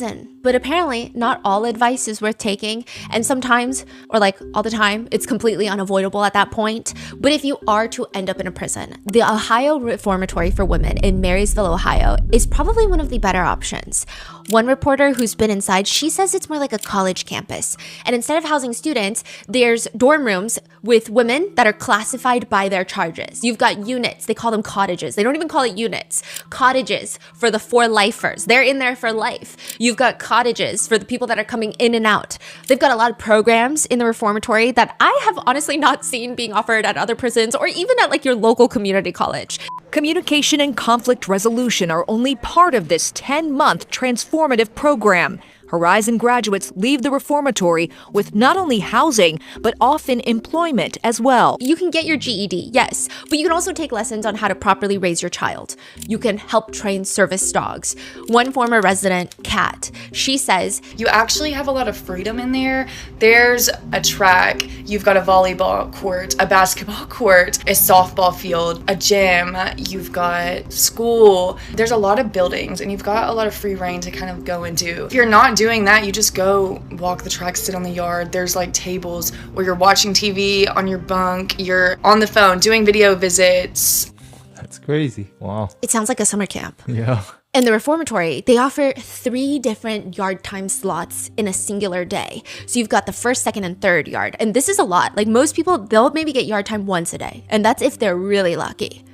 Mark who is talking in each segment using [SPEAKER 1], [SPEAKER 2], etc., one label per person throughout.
[SPEAKER 1] listen. But apparently not all advice is worth taking, and sometimes, or like all the time, it's completely unavoidable at that point. But if you are to end up in a prison, the Ohio Reformatory for Women in Marysville, Ohio is probably one of the better options. One reporter who's been inside, she says it's more like a college campus. And instead of housing students, there's dorm rooms with women that are classified by their charges. You've got units, they call them cottages. They don't even call it units. Cottages for the 4 lifers. They're in there for life. You've got cottages for the people that are coming in and out. They've got a lot of programs in the reformatory that I have honestly not seen being offered at other prisons or even at like your local community college.
[SPEAKER 2] Communication and conflict resolution are only part of this 10-month transformative program. Horizon graduates leave the reformatory with not only housing, but often employment as well.
[SPEAKER 1] You can get your GED, yes, but you can also take lessons on how to properly raise your child. You can help train service dogs. One former resident, Kat, she says,
[SPEAKER 3] you actually have a lot of freedom in there. There's a track, you've got a volleyball court, a basketball court, a softball field, a gym, you've got school. There's a lot of buildings and you've got a lot of free reign to kind of go and do. If you're not doing that, you just go walk the track, sit on the yard. There's like tables where you're watching TV on your bunk, you're on the phone doing video visits.
[SPEAKER 4] That's crazy. Wow.
[SPEAKER 1] It sounds like a summer camp.
[SPEAKER 4] Yeah.
[SPEAKER 1] In the reformatory, they offer 3 different yard time slots in a singular day. So you've got the first, second, and third yard. And this is a lot. Like most people, they'll maybe get yard time once a day. And that's if they're really lucky.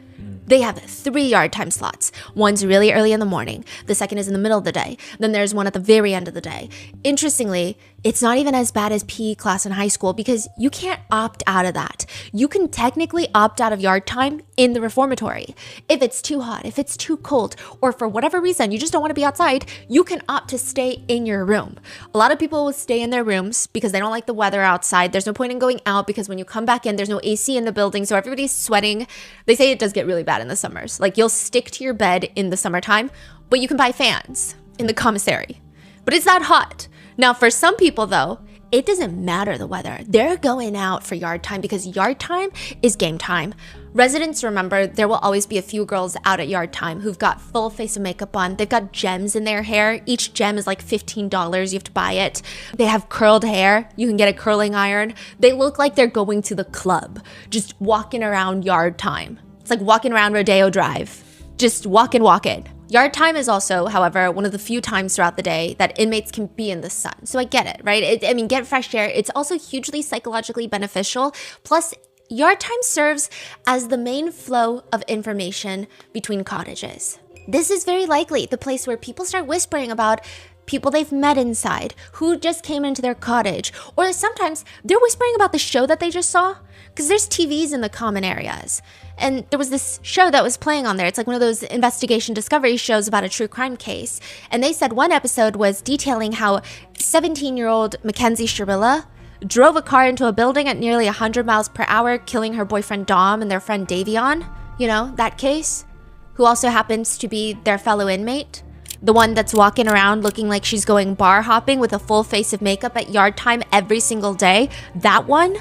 [SPEAKER 1] They have 3 yard time slots. One's really early in the morning. The second is in the middle of the day. Then there's one at the very end of the day. Interestingly, it's not even as bad as PE class in high school because you can't opt out of that. You can technically opt out of yard time in the reformatory. If it's too hot, if it's too cold, or for whatever reason you just don't want to be outside, you can opt to stay in your room. A lot of people will stay in their rooms because they don't like the weather outside. There's no point in going out because when you come back in, there's no AC in the building, so everybody's sweating. They say it does get really bad in the summers. Like you'll stick to your bed in the summertime, but you can buy fans in the commissary. But it's that hot. Now, for some people though, it doesn't matter the weather. They're going out for yard time because yard time is game time. Residents remember there will always be a few girls out at yard time who've got full face of makeup on. They've got gems in their hair. Each gem is like $15. You have to buy it. They have curled hair. You can get a curling iron. They look like they're going to the club, just walking around yard time. It's like walking around Rodeo Drive. Just walking. Yard time is also, however, one of the few times throughout the day that inmates can be in the sun. So I get it, right? Get fresh air. It's also hugely psychologically beneficial. Plus, yard time serves as the main flow of information between cottages. This is very likely the place where people start whispering about people they've met inside, who just came into their cottage, or sometimes they're whispering about the show that they just saw, because there's TVs in the common areas. And there was this show that was playing on there. It's like one of those investigation discovery shows about a true crime case. And they said one episode was detailing how 17-year-old Mackenzie Shirilla drove a car into a building at nearly 100 miles per hour, killing her boyfriend Dom and their friend Davion. You know, that case, who also happens to be their fellow inmate. The one that's walking around looking like she's going bar hopping with a full face of makeup at yard time every single day. That one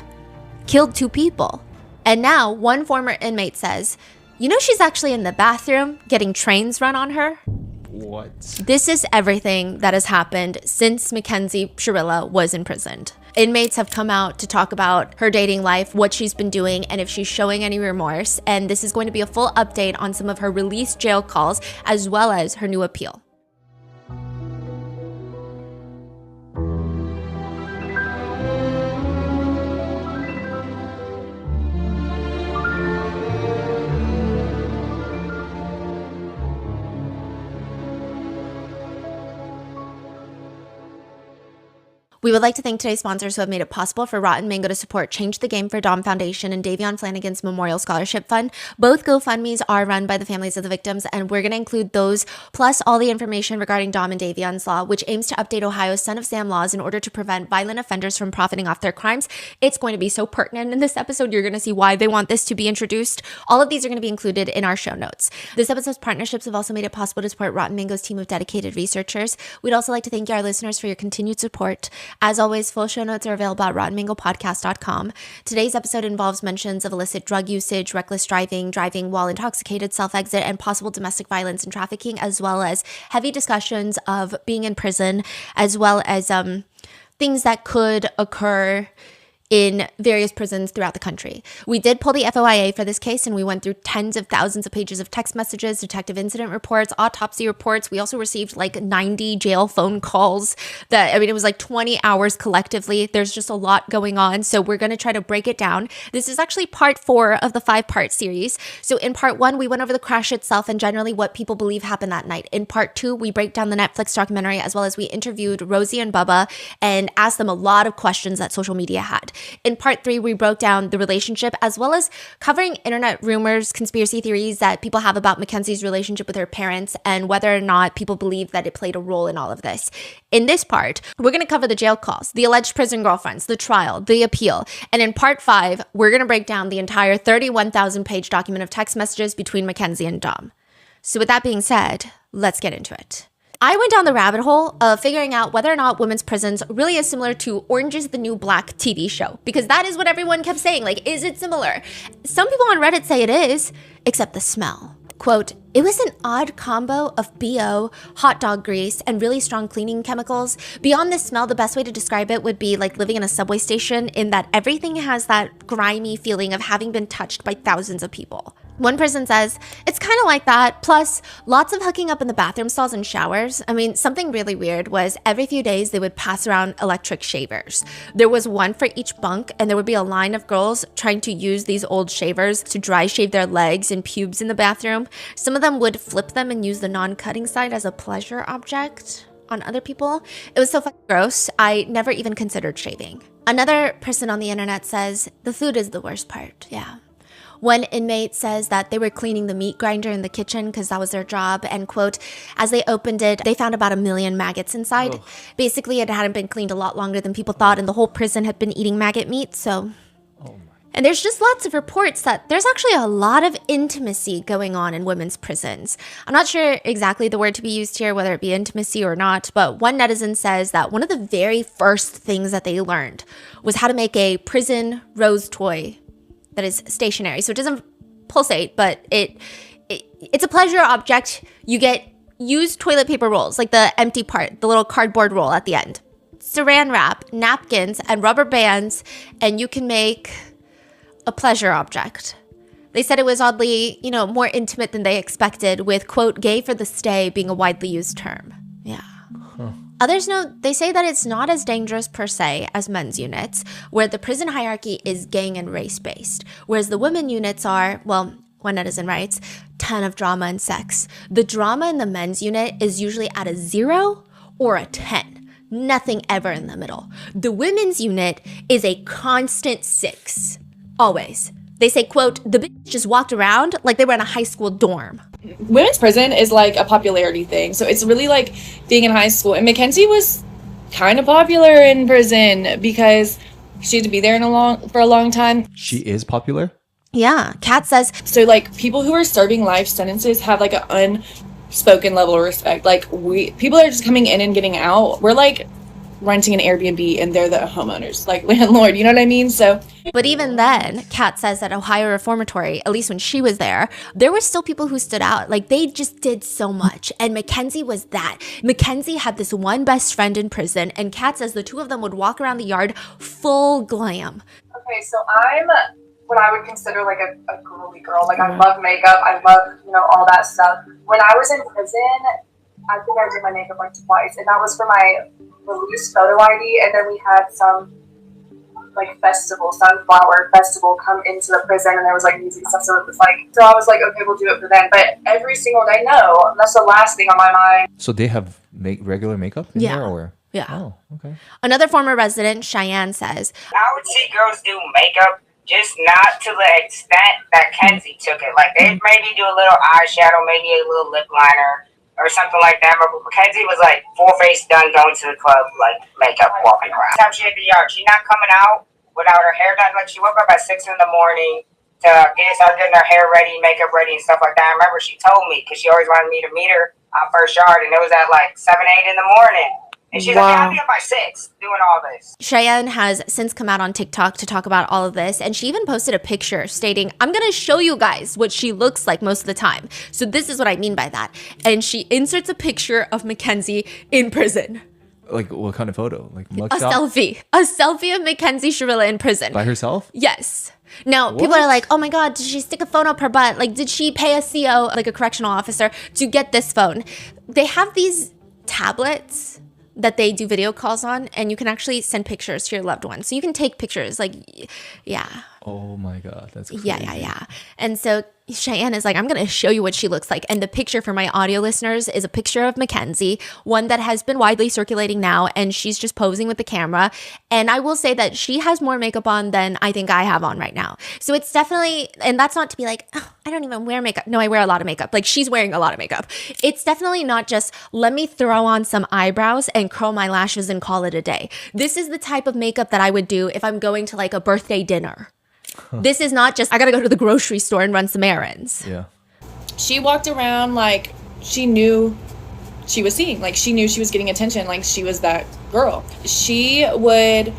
[SPEAKER 1] killed 2 people. And now one former inmate says, you know, she's actually in the bathroom getting trains run on her.
[SPEAKER 4] What?
[SPEAKER 1] This is everything that has happened since Mackenzie Shirilla was imprisoned. Inmates have come out to talk about her dating life, what she's been doing, and if she's showing any remorse. And this is going to be a full update on some of her released jail calls, as well as her new appeal. We would like to thank today's sponsors who have made it possible for Rotten Mango to support Change the Game for Dom Foundation and Davion Flanagan's Memorial Scholarship Fund. Both GoFundMes are run by the families of the victims, and we're going to include those plus all the information regarding Dom and Davion's law, which aims to update Ohio's Son of Sam laws in order to prevent violent offenders from profiting off their crimes. It's going to be so pertinent in this episode. You're going to see why they want this to be introduced. All of these are going to be included in our show notes. This episode's partnerships have also made it possible to support Rotten Mango's team of dedicated researchers. We'd also like to thank our listeners for your continued support. As always, full show notes are available at rottenmanglepodcast.com. Today's episode involves mentions of illicit drug usage, reckless driving, driving while intoxicated, self-exit, and possible domestic violence and trafficking, as well as heavy discussions of being in prison, as well as things that could occur in various prisons throughout the country. We did pull the FOIA for this case, and we went through tens of thousands of pages of text messages, detective incident reports, autopsy reports. We also received like 90 jail phone calls it was like 20 hours collectively. There's just a lot going on. So we're going to try to break it down. This is actually part 4 of the 5-part series. So in part 1, we went over the crash itself and generally what people believe happened that night. In part 2, we break down the Netflix documentary, as well as we interviewed Rosie and Bubba and asked them a lot of questions that social media had. In part 3, we broke down the relationship, as well as covering internet rumors, conspiracy theories that people have about Mackenzie's relationship with her parents and whether or not people believe that it played a role in all of this. In this part, we're going to cover the jail calls, the alleged prison girlfriends, the trial, the appeal. And in part 5, we're going to break down the entire 31,000-page document of text messages between Mackenzie and Dom. So with that being said, let's get into it. I went down the rabbit hole of figuring out whether or not women's prisons really is similar to Orange is the New Black TV show, because that is what everyone kept saying. Like, is it similar? Some people on Reddit say it is, except the smell. Quote, it was an odd combo of BO, hot dog grease, and really strong cleaning chemicals. Beyond the smell, the best way to describe it would be like living in a subway station, in that everything has that grimy feeling of having been touched by thousands of people. One person says, it's kind of like that, plus lots of hooking up in the bathroom stalls and showers. I mean, something really weird was every few days they would pass around electric shavers. There was one for each bunk, and there would be a line of girls trying to use these old shavers to dry shave their legs and pubes in the bathroom. Some of them would flip them and use the non-cutting side as a pleasure object on other people. It was so fucking gross, I never even considered shaving. Another person on the internet says, the food is the worst part, yeah. One inmate says that they were cleaning the meat grinder in the kitchen because that was their job, and quote, as they opened it, they found about 1 million maggots inside. Ugh. Basically, it hadn't been cleaned a lot longer than people thought, and the whole prison had been eating maggot meat, so... And there's just lots of reports that there's actually a lot of intimacy going on in women's prisons. I'm not sure exactly the word to be used here, whether it be intimacy or not, but one netizen says that one of the very first things that they learned was how to make a prison rose toy that is stationary. So it doesn't pulsate, but it's a pleasure object. You get used toilet paper rolls, like the empty part, the little cardboard roll at the end, saran wrap, napkins, and rubber bands, and you can make a pleasure object. They said it was oddly, more intimate than they expected, with, quote, gay for the stay being a widely used term. Yeah. Huh. Others note, they say that it's not as dangerous per se as men's units, where the prison hierarchy is gang and race-based, whereas the women units are, well, one netizen writes, ton of drama and sex. The drama in the men's unit is usually at a 0 or a 10. Nothing ever in the middle. The women's unit is a constant 6. Always. They say, quote, the bitch just walked around like they were in a high school dorm.
[SPEAKER 3] Women's prison is like a popularity thing. So it's really like being in high school. And Mackenzie was kind of popular in prison because she had to be there for a long time.
[SPEAKER 4] She is popular?
[SPEAKER 1] Yeah. Kat says,
[SPEAKER 3] so like people who are serving life sentences have like an unspoken level of respect. Like people are just coming in and getting out. We're like renting an Airbnb and they're the homeowners, like landlord, you know what I mean? So,
[SPEAKER 1] but even then, Kat says at Ohio Reformatory, at least when she was there were still people who stood out. Like they just did so much. And Mackenzie was that. Mackenzie had this one best friend in prison, and Kat says the two of them would walk around the yard full glam.
[SPEAKER 5] Okay, so I'm what I would consider like a girly girl. Like I love makeup, I love, all that stuff. When I was in prison, I think I did my makeup like twice, and that was for my release photo ID, and then we had some like sunflower festival come into the prison, and there was like music and stuff, so it was like, so I was like, okay, we'll do it for then. But every single day, no, that's the last thing on my mind.
[SPEAKER 4] So they have regular makeup in there, or?
[SPEAKER 1] Yeah.
[SPEAKER 4] Oh, okay.
[SPEAKER 1] Another former resident, Cheyenne, says,
[SPEAKER 6] I would see girls do makeup, just not to the extent that Kenzie took it. Like they maybe do a little eyeshadow, maybe a little lip liner, or something like that. But Mackenzie was like full face done going to the club, like makeup, walking around. That's how she hit the yard. She's not coming out without her hair done. Like she woke up at 6 in the morning to start getting her hair ready, makeup ready, and stuff like that. I remember she told me because she always wanted me to meet her on First Yard, and it was at like 7, 8 in the morning. And she's like, yeah, I'll be up by 6 doing all this.
[SPEAKER 1] Cheyenne has since come out on TikTok to talk about all of this, and she even posted a picture stating, I'm gonna show you guys what she looks like most of the time. So this is what I mean by that. And she inserts a picture of Mackenzie in prison.
[SPEAKER 4] Like, what kind of photo? Like,
[SPEAKER 1] A
[SPEAKER 4] mugshot?
[SPEAKER 1] selfie. A selfie of Mackenzie Shirilla in prison.
[SPEAKER 4] By herself?
[SPEAKER 1] Yes. Now, people are like, oh my God, did she stick a phone up her butt? Like, did she pay a CO, like a correctional officer, to get this phone? They have these tablets that they do video calls on, and you can actually send pictures to your loved ones. So you can take pictures, like, yeah.
[SPEAKER 4] Oh my God, that's crazy.
[SPEAKER 1] Yeah. And so Cheyenne is like, I'm going to show you what she looks like. And the picture for my audio listeners is a picture of Mackenzie, one that has been widely circulating now, and she's just posing with the camera. And I will say that she has more makeup on than I think I have on right now. So it's definitely, and that's not to be like, oh, I don't even wear makeup. No, I wear a lot of makeup. Like, she's wearing a lot of makeup. It's definitely not just, let me throw on some eyebrows and curl my lashes and call it a day. This is the type of makeup that I would do if I'm going to like a birthday dinner. This is not just, I gotta go to the grocery store and run some errands.
[SPEAKER 4] Yeah.
[SPEAKER 3] She walked around like she knew she was seeing, like she knew she was getting attention, like she was that girl. She would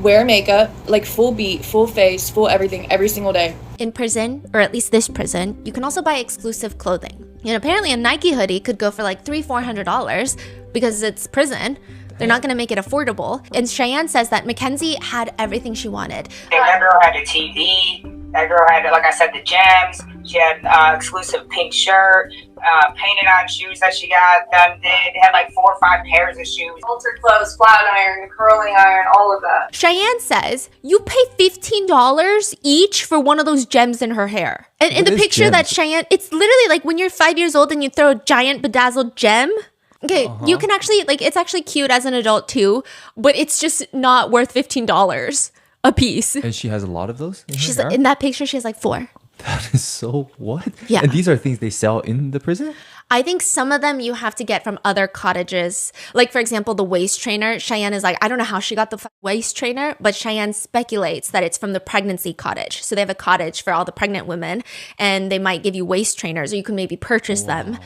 [SPEAKER 3] wear makeup, like full beat, full face, full everything, every single day.
[SPEAKER 1] In prison, or at least this prison, you can also buy exclusive clothing. And apparently a Nike hoodie could go for like $300-400 because it's prison. They're not going to make it affordable. And Cheyenne says that Mackenzie had everything she wanted.
[SPEAKER 6] That girl had a TV. That girl had, like I said, the gems. She had exclusive pink shirt, painted on shoes that she got done. Did had like 4 or 5 pairs of shoes.
[SPEAKER 5] Altered clothes, flat iron, curling iron, all of that.
[SPEAKER 1] Cheyenne says you pay $15 each for one of those gems in her hair. And in the picture that Cheyenne, it's literally like when you're 5 years old and you throw a giant bedazzled gem. Okay, you can actually, like, it's actually cute as an adult too, but it's just not worth $15 a piece.
[SPEAKER 4] And she has a lot of those?
[SPEAKER 1] She's in that picture, she has like 4.
[SPEAKER 4] That is so what?
[SPEAKER 1] Yeah.
[SPEAKER 4] And these are things they sell in the prison?
[SPEAKER 1] I think some of them you have to get from other cottages. Like, for example, the waist trainer. Cheyenne is like, I don't know how she got the waist trainer, but Cheyenne speculates that it's from the pregnancy cottage. So they have a cottage for all the pregnant women, and they might give you waist trainers, or you can maybe purchase them.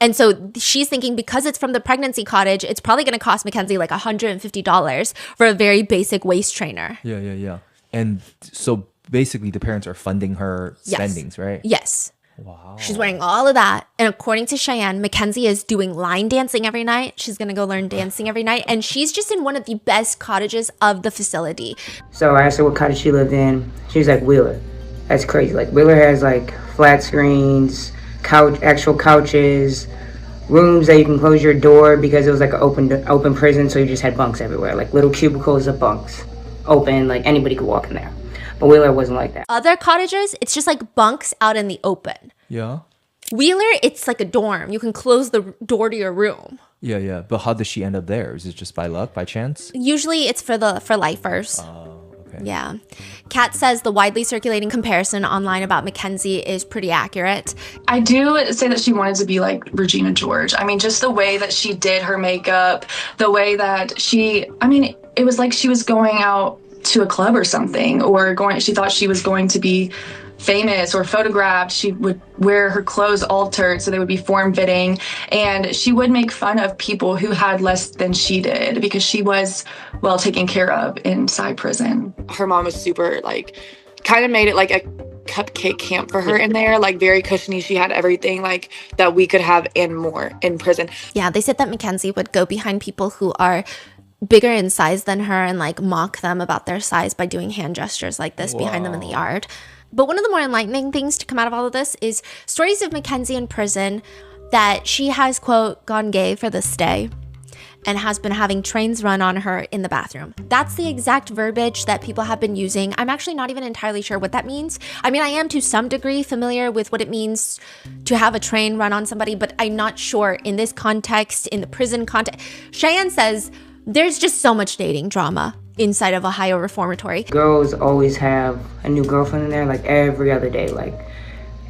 [SPEAKER 1] And so she's thinking because it's from the pregnancy cottage, it's probably going to cost Mackenzie like $150 for a very basic waist trainer.
[SPEAKER 4] Yeah. And so basically the parents are funding her spendings, right?
[SPEAKER 1] Yes.
[SPEAKER 4] Wow.
[SPEAKER 1] She's wearing all of that. And according to Cheyenne, Mackenzie is doing line dancing every night. She's going to go learn dancing every night. And she's just in one of the best cottages of the facility.
[SPEAKER 7] So I asked her what cottage she lived in. She was like, Wheeler. That's crazy. Like, Wheeler has like flat screens, actual couches, rooms that you can close your door because it was like an open prison, so you just had bunks everywhere, like little cubicles of bunks, open, like anybody could walk in there. But Wheeler wasn't like that.
[SPEAKER 1] Other cottages, it's just like bunks out in the open.
[SPEAKER 4] Yeah.
[SPEAKER 1] Wheeler, it's like a dorm. You can close the door to your room.
[SPEAKER 4] Yeah. But how does she end up there? Is it just by luck, by chance?
[SPEAKER 1] Usually it's for lifers.
[SPEAKER 4] Okay.
[SPEAKER 1] Yeah. Kat says the widely circulating comparison online about Mackenzie is pretty accurate.
[SPEAKER 3] I do say that she wanted to be like Regina George. I mean, just the way that she did her makeup, the way that it was like she was going out to a club or something, she thought she was going to be famous or photographed. She would wear her clothes altered so they would be form-fitting, and she would make fun of people who had less than she did because she was well taken care of inside prison. Her mom was super, like, kind of made it like a cupcake camp for her in there, like very cushiony. She had everything like that we could have and more in prison.
[SPEAKER 1] Yeah, they said that Mackenzie would go behind people who are bigger in size than her and like mock them about their size by doing hand gestures like this behind them in the yard. But one of the more enlightening things to come out of all of this is stories of Mackenzie in prison that she has, quote, gone gay for the stay and has been having trains run on her in the bathroom. That's the exact verbiage that people have been using. I'm actually not even entirely sure what that means. I mean, I am to some degree familiar with what it means to have a train run on somebody, but I'm not sure in this context, in the prison context. Cheyenne says there's just so much dating drama inside of Ohio Reformatory.
[SPEAKER 7] Girls always have a new girlfriend in there, like every other day. Like,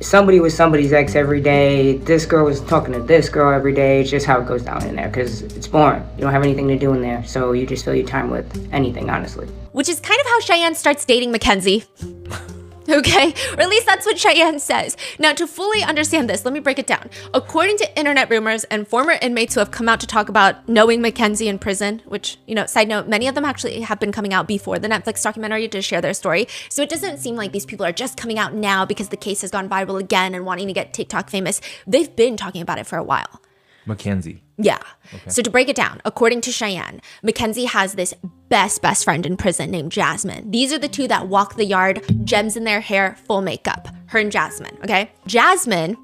[SPEAKER 7] somebody was somebody's ex every day. This girl was talking to this girl every day. It's just how it goes down in there because it's boring. You don't have anything to do in there, so you just fill your time with anything, honestly.
[SPEAKER 1] Which is kind of how Cheyenne starts dating Mackenzie. Okay, or at least that's what Cheyenne says. Now, to fully understand this, let me break it down. According to internet rumors and former inmates who have come out to talk about knowing Mackenzie in prison, which, side note, many of them actually have been coming out before the Netflix documentary to share their story. So it doesn't seem like these people are just coming out now because the case has gone viral again and wanting to get TikTok famous. They've been talking about it for a while.
[SPEAKER 4] Mackenzie.
[SPEAKER 1] Yeah. Okay. So to break it down, according to Cheyenne, Mackenzie has this best friend in prison named Jasmine. These are the two that walk the yard, gems in their hair, full makeup. Her and Jasmine, okay? Jasmine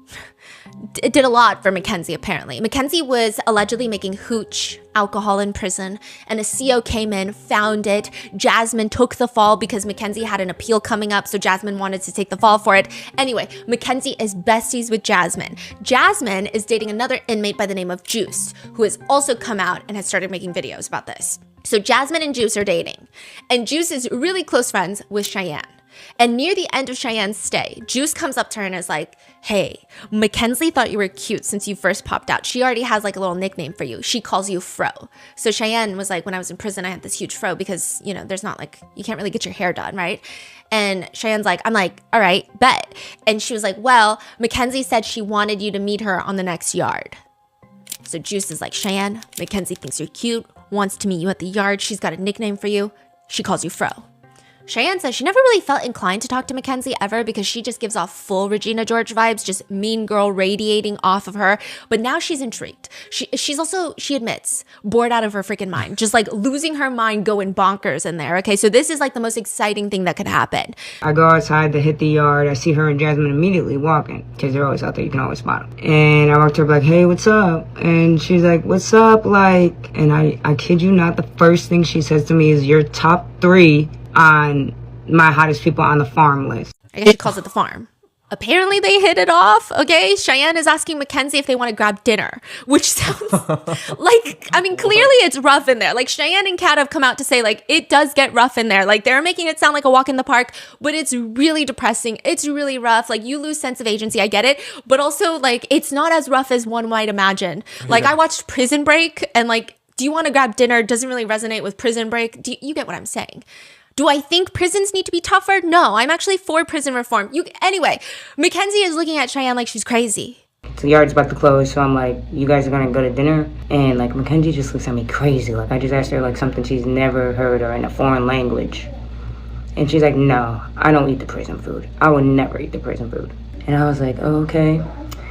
[SPEAKER 1] did a lot for Mackenzie, apparently. Mackenzie was allegedly making hooch alcohol in prison, and a CO came in, found it. Jasmine took the fall because Mackenzie had an appeal coming up, so Jasmine wanted to take the fall for it. Anyway, Mackenzie is besties with Jasmine. Jasmine is dating another inmate by the name of Juice, who has also come out and has started making videos about this. So Jasmine and Juice are dating, and Juice is really close friends with Cheyenne. And near the end of Cheyenne's stay, Juice comes up to her and is like, hey, Mackenzie thought you were cute since you first popped out. She already has like a little nickname for you. She calls you Fro. So Cheyenne was like, when I was in prison, I had this huge fro because, there's not like, you can't really get your hair done, right? And Cheyenne's like, I'm like, all right, bet. And she was like, well, Mackenzie said she wanted you to meet her on the next yard. So Juice is like, Cheyenne, Mackenzie thinks you're cute, wants to meet you at the yard. She's got a nickname for you. She calls you Fro. Cheyenne says she never really felt inclined to talk to Mackenzie ever because she just gives off full Regina George vibes, just mean girl radiating off of her. But now she's intrigued. She's also, she admits, bored out of her freaking mind, just like losing her mind, going bonkers in there. Okay, so this is like the most exciting thing that could happen.
[SPEAKER 7] I go outside to hit the yard. I see her and Jasmine immediately walking because they're always out there. You can always spot them. And I walked to her like, hey, what's up? And she's like, what's up? Like, and I kid you not, the first thing she says to me is, you're top 3 on my hottest people on the farm list.
[SPEAKER 1] I guess she calls it the farm. Apparently they hit it off, okay? Cheyenne is asking Mackenzie if they want to grab dinner, which sounds like, clearly it's rough in there. Like, Cheyenne and Kat have come out to say, like, it does get rough in there. Like, they're making it sound like a walk in the park, but it's really depressing. It's really rough. Like, you lose sense of agency. I get it. But also, like, it's not as rough as one might imagine. Like, I watched Prison Break, and, like, do you want to grab dinner doesn't really resonate with Prison Break. You get what I'm saying? Do I think prisons need to be tougher? No, I'm actually for prison reform. Anyway, Mackenzie is looking at Cheyenne like she's crazy.
[SPEAKER 7] The yard's about to close, so I'm like, you guys are gonna go to dinner? And like, Mackenzie just looks at me crazy. Like, I just asked her like something she's never heard or in a foreign language. And she's like, no, I don't eat the prison food. I will never eat the prison food. And I was like, oh, okay.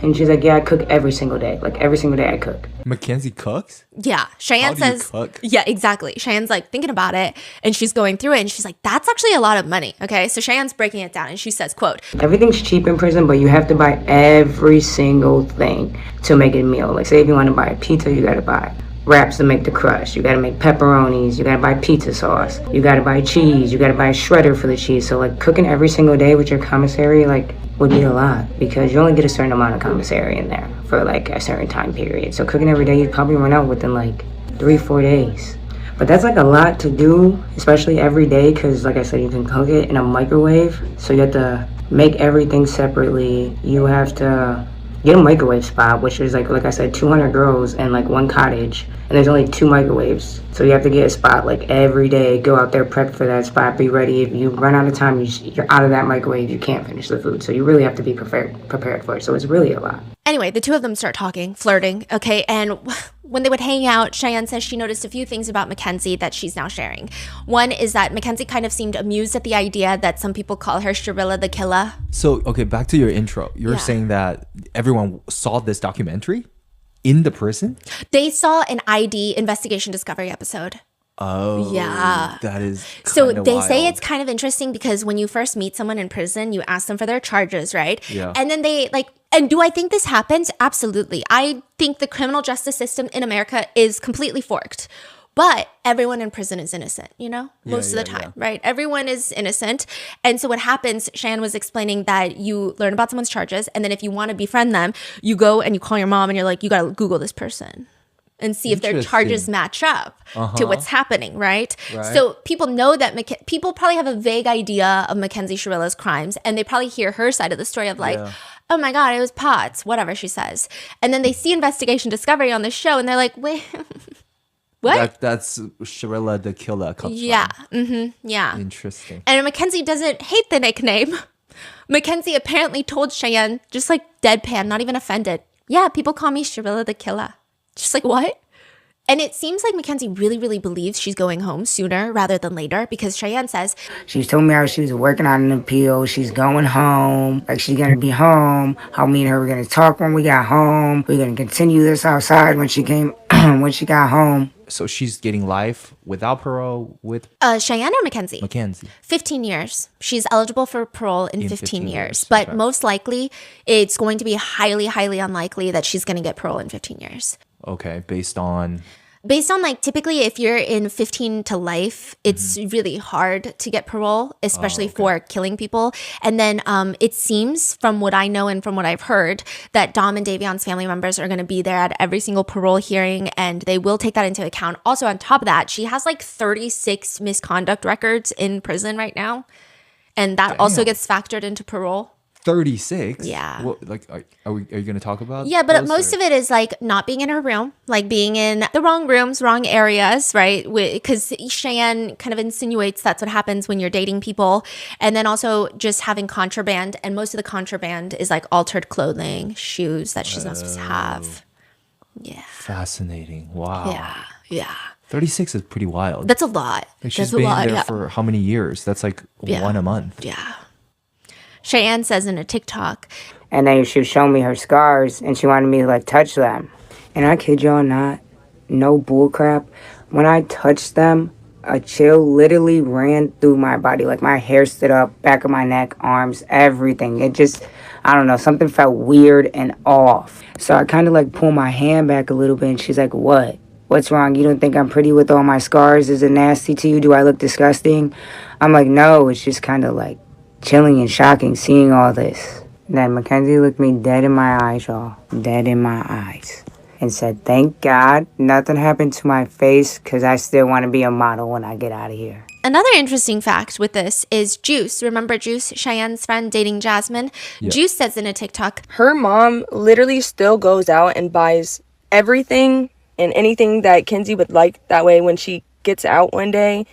[SPEAKER 7] And she's like, yeah, I cook every single day. Like, every single day I cook.
[SPEAKER 4] Mackenzie cooks?
[SPEAKER 1] Yeah. Cheyenne says,
[SPEAKER 4] cook?
[SPEAKER 1] Yeah, exactly. Cheyenne's like thinking about it and she's going through it and she's like, that's actually a lot of money. Okay. So Cheyenne's breaking it down and she says, quote,
[SPEAKER 7] everything's cheap in prison, but you have to buy every single thing to make a meal. Like, say if you want to buy a pizza, you got to buy wraps to make the crust. You got to make pepperonis. You got to buy pizza sauce. You got to buy cheese. You got to buy a shredder for the cheese. So like, cooking every single day with your commissary, like, would be a lot because you only get a certain amount of commissary in there for like a certain time period. So cooking every day, you'd probably run out within like 3-4 days. But that's like a lot to do, especially every day, because like I said, you can cook it in a microwave. So you have to make everything separately. You have to get a microwave spot, which is like I said, 200 girls and like one cottage, and there's only 2 microwaves. So you have to get a spot like every day, go out there, prep for that spot, be ready. If you run out of time, you're out of that microwave, you can't finish the food. So you really have to be prepared for it. So it's really a lot.
[SPEAKER 1] Anyway, the two of them start talking, flirting, okay? And when they would hang out, Cheyenne says she noticed a few things about Mackenzie that she's now sharing. One is that Mackenzie kind of seemed amused at the idea that some people call her Shirilla the Killer.
[SPEAKER 4] So, okay, back to your intro. You're saying that everyone saw this documentary in the prison?
[SPEAKER 1] They saw an ID investigation discovery episode.
[SPEAKER 4] Oh,
[SPEAKER 1] yeah.
[SPEAKER 4] That is
[SPEAKER 1] so they
[SPEAKER 4] wild.
[SPEAKER 1] say it's kind of interesting because when you first meet someone in prison, you ask them for their charges, right?
[SPEAKER 4] Yeah.
[SPEAKER 1] And then they like, and do I think this happens? Absolutely. I think the criminal justice system in America is completely forked. But everyone in prison is innocent, most of the time, right? Everyone is innocent. And so what happens, Cheyenne was explaining that you learn about someone's charges. And then if you want to befriend them, you go and you call your mom and you're like, you got to Google this person and see if their charges match up to what's happening, right? So people know that people probably have a vague idea of Mackenzie Shirilla's crimes, and they probably hear her side of the story of like, oh my God, it was pots, whatever she says. And then they see Investigation Discovery on the show, and they're like, wait, what?
[SPEAKER 4] That's Shirilla the Killer comes
[SPEAKER 1] yeah.
[SPEAKER 4] from.
[SPEAKER 1] Yeah.
[SPEAKER 4] Interesting.
[SPEAKER 1] And Mackenzie doesn't hate the nickname, Mackenzie apparently told Cheyenne, just like deadpan, not even offended. Yeah, people call me Sharilla the Killer. Just like, what? And it seems like Mackenzie really, really believes she's going home sooner rather than later because Cheyenne says,
[SPEAKER 7] She told me how she was working on an appeal. She's going home. Like, she's going to be home. How me and her were going to talk when we got home. We're going to continue this outside when she came, when she got home.
[SPEAKER 4] So she's getting life without parole with
[SPEAKER 1] Cheyenne or Mackenzie?
[SPEAKER 4] Mackenzie.
[SPEAKER 1] 15 years. She's eligible for parole in 15 years. But
[SPEAKER 4] okay.
[SPEAKER 1] most likely, it's going to be highly, highly unlikely that she's going to get parole in 15 years.
[SPEAKER 4] Okay, based on
[SPEAKER 1] like typically if you're in 15 to life, it's really hard to get parole, especially for killing people. And then it seems from what I know and from what I've heard that Dom and Davion's family members are going to be there at every single parole hearing and they will take that into account. Also on top of that, she has like 36 misconduct records in prison right now. And that also gets factored into parole.
[SPEAKER 4] 36.
[SPEAKER 1] Yeah.
[SPEAKER 4] What, like, are you going to talk about?
[SPEAKER 1] Yeah, but most of it is like not being in her room, like being in the wrong rooms, wrong areas, right? Because Cheyenne kind of insinuates that's what happens when you're dating people. And then also just having contraband. And most of the contraband is like altered clothing, shoes that she's not supposed to have. Yeah.
[SPEAKER 4] Fascinating. Wow.
[SPEAKER 1] Yeah.
[SPEAKER 4] 36 is pretty wild.
[SPEAKER 1] That's a lot.
[SPEAKER 4] Like she's
[SPEAKER 1] That's
[SPEAKER 4] been
[SPEAKER 1] a lot,
[SPEAKER 4] there for how many years? That's like one a month.
[SPEAKER 1] Yeah. Cheyenne says in a TikTok.
[SPEAKER 7] And then she was showing me her scars, and she wanted me to, like, touch them. And I kid y'all not, no bullcrap. When I touched them, a chill literally ran through my body. Like, my hair stood up, back of my neck, arms, everything. It just, I don't know, something felt weird and off. So I kind of, like, pulled my hand back a little bit, and she's like, what? What's wrong? You don't think I'm pretty with all my scars? Is it nasty to you? Do I look disgusting? I'm like, no, it's just kind of, like, chilling and shocking seeing all this. Then Mackenzie looked me dead in my eyes, y'all. Dead in my eyes. And said, thank God nothing happened to my face because I still want to be a model when I get out of here.
[SPEAKER 1] Another interesting fact with this is Juice. Remember Juice, Cheyenne's friend dating Jasmine? Yeah. Juice says in a TikTok,
[SPEAKER 8] her mom literally still goes out and buys everything and anything that Kenzie would like. That way when she gets out one day,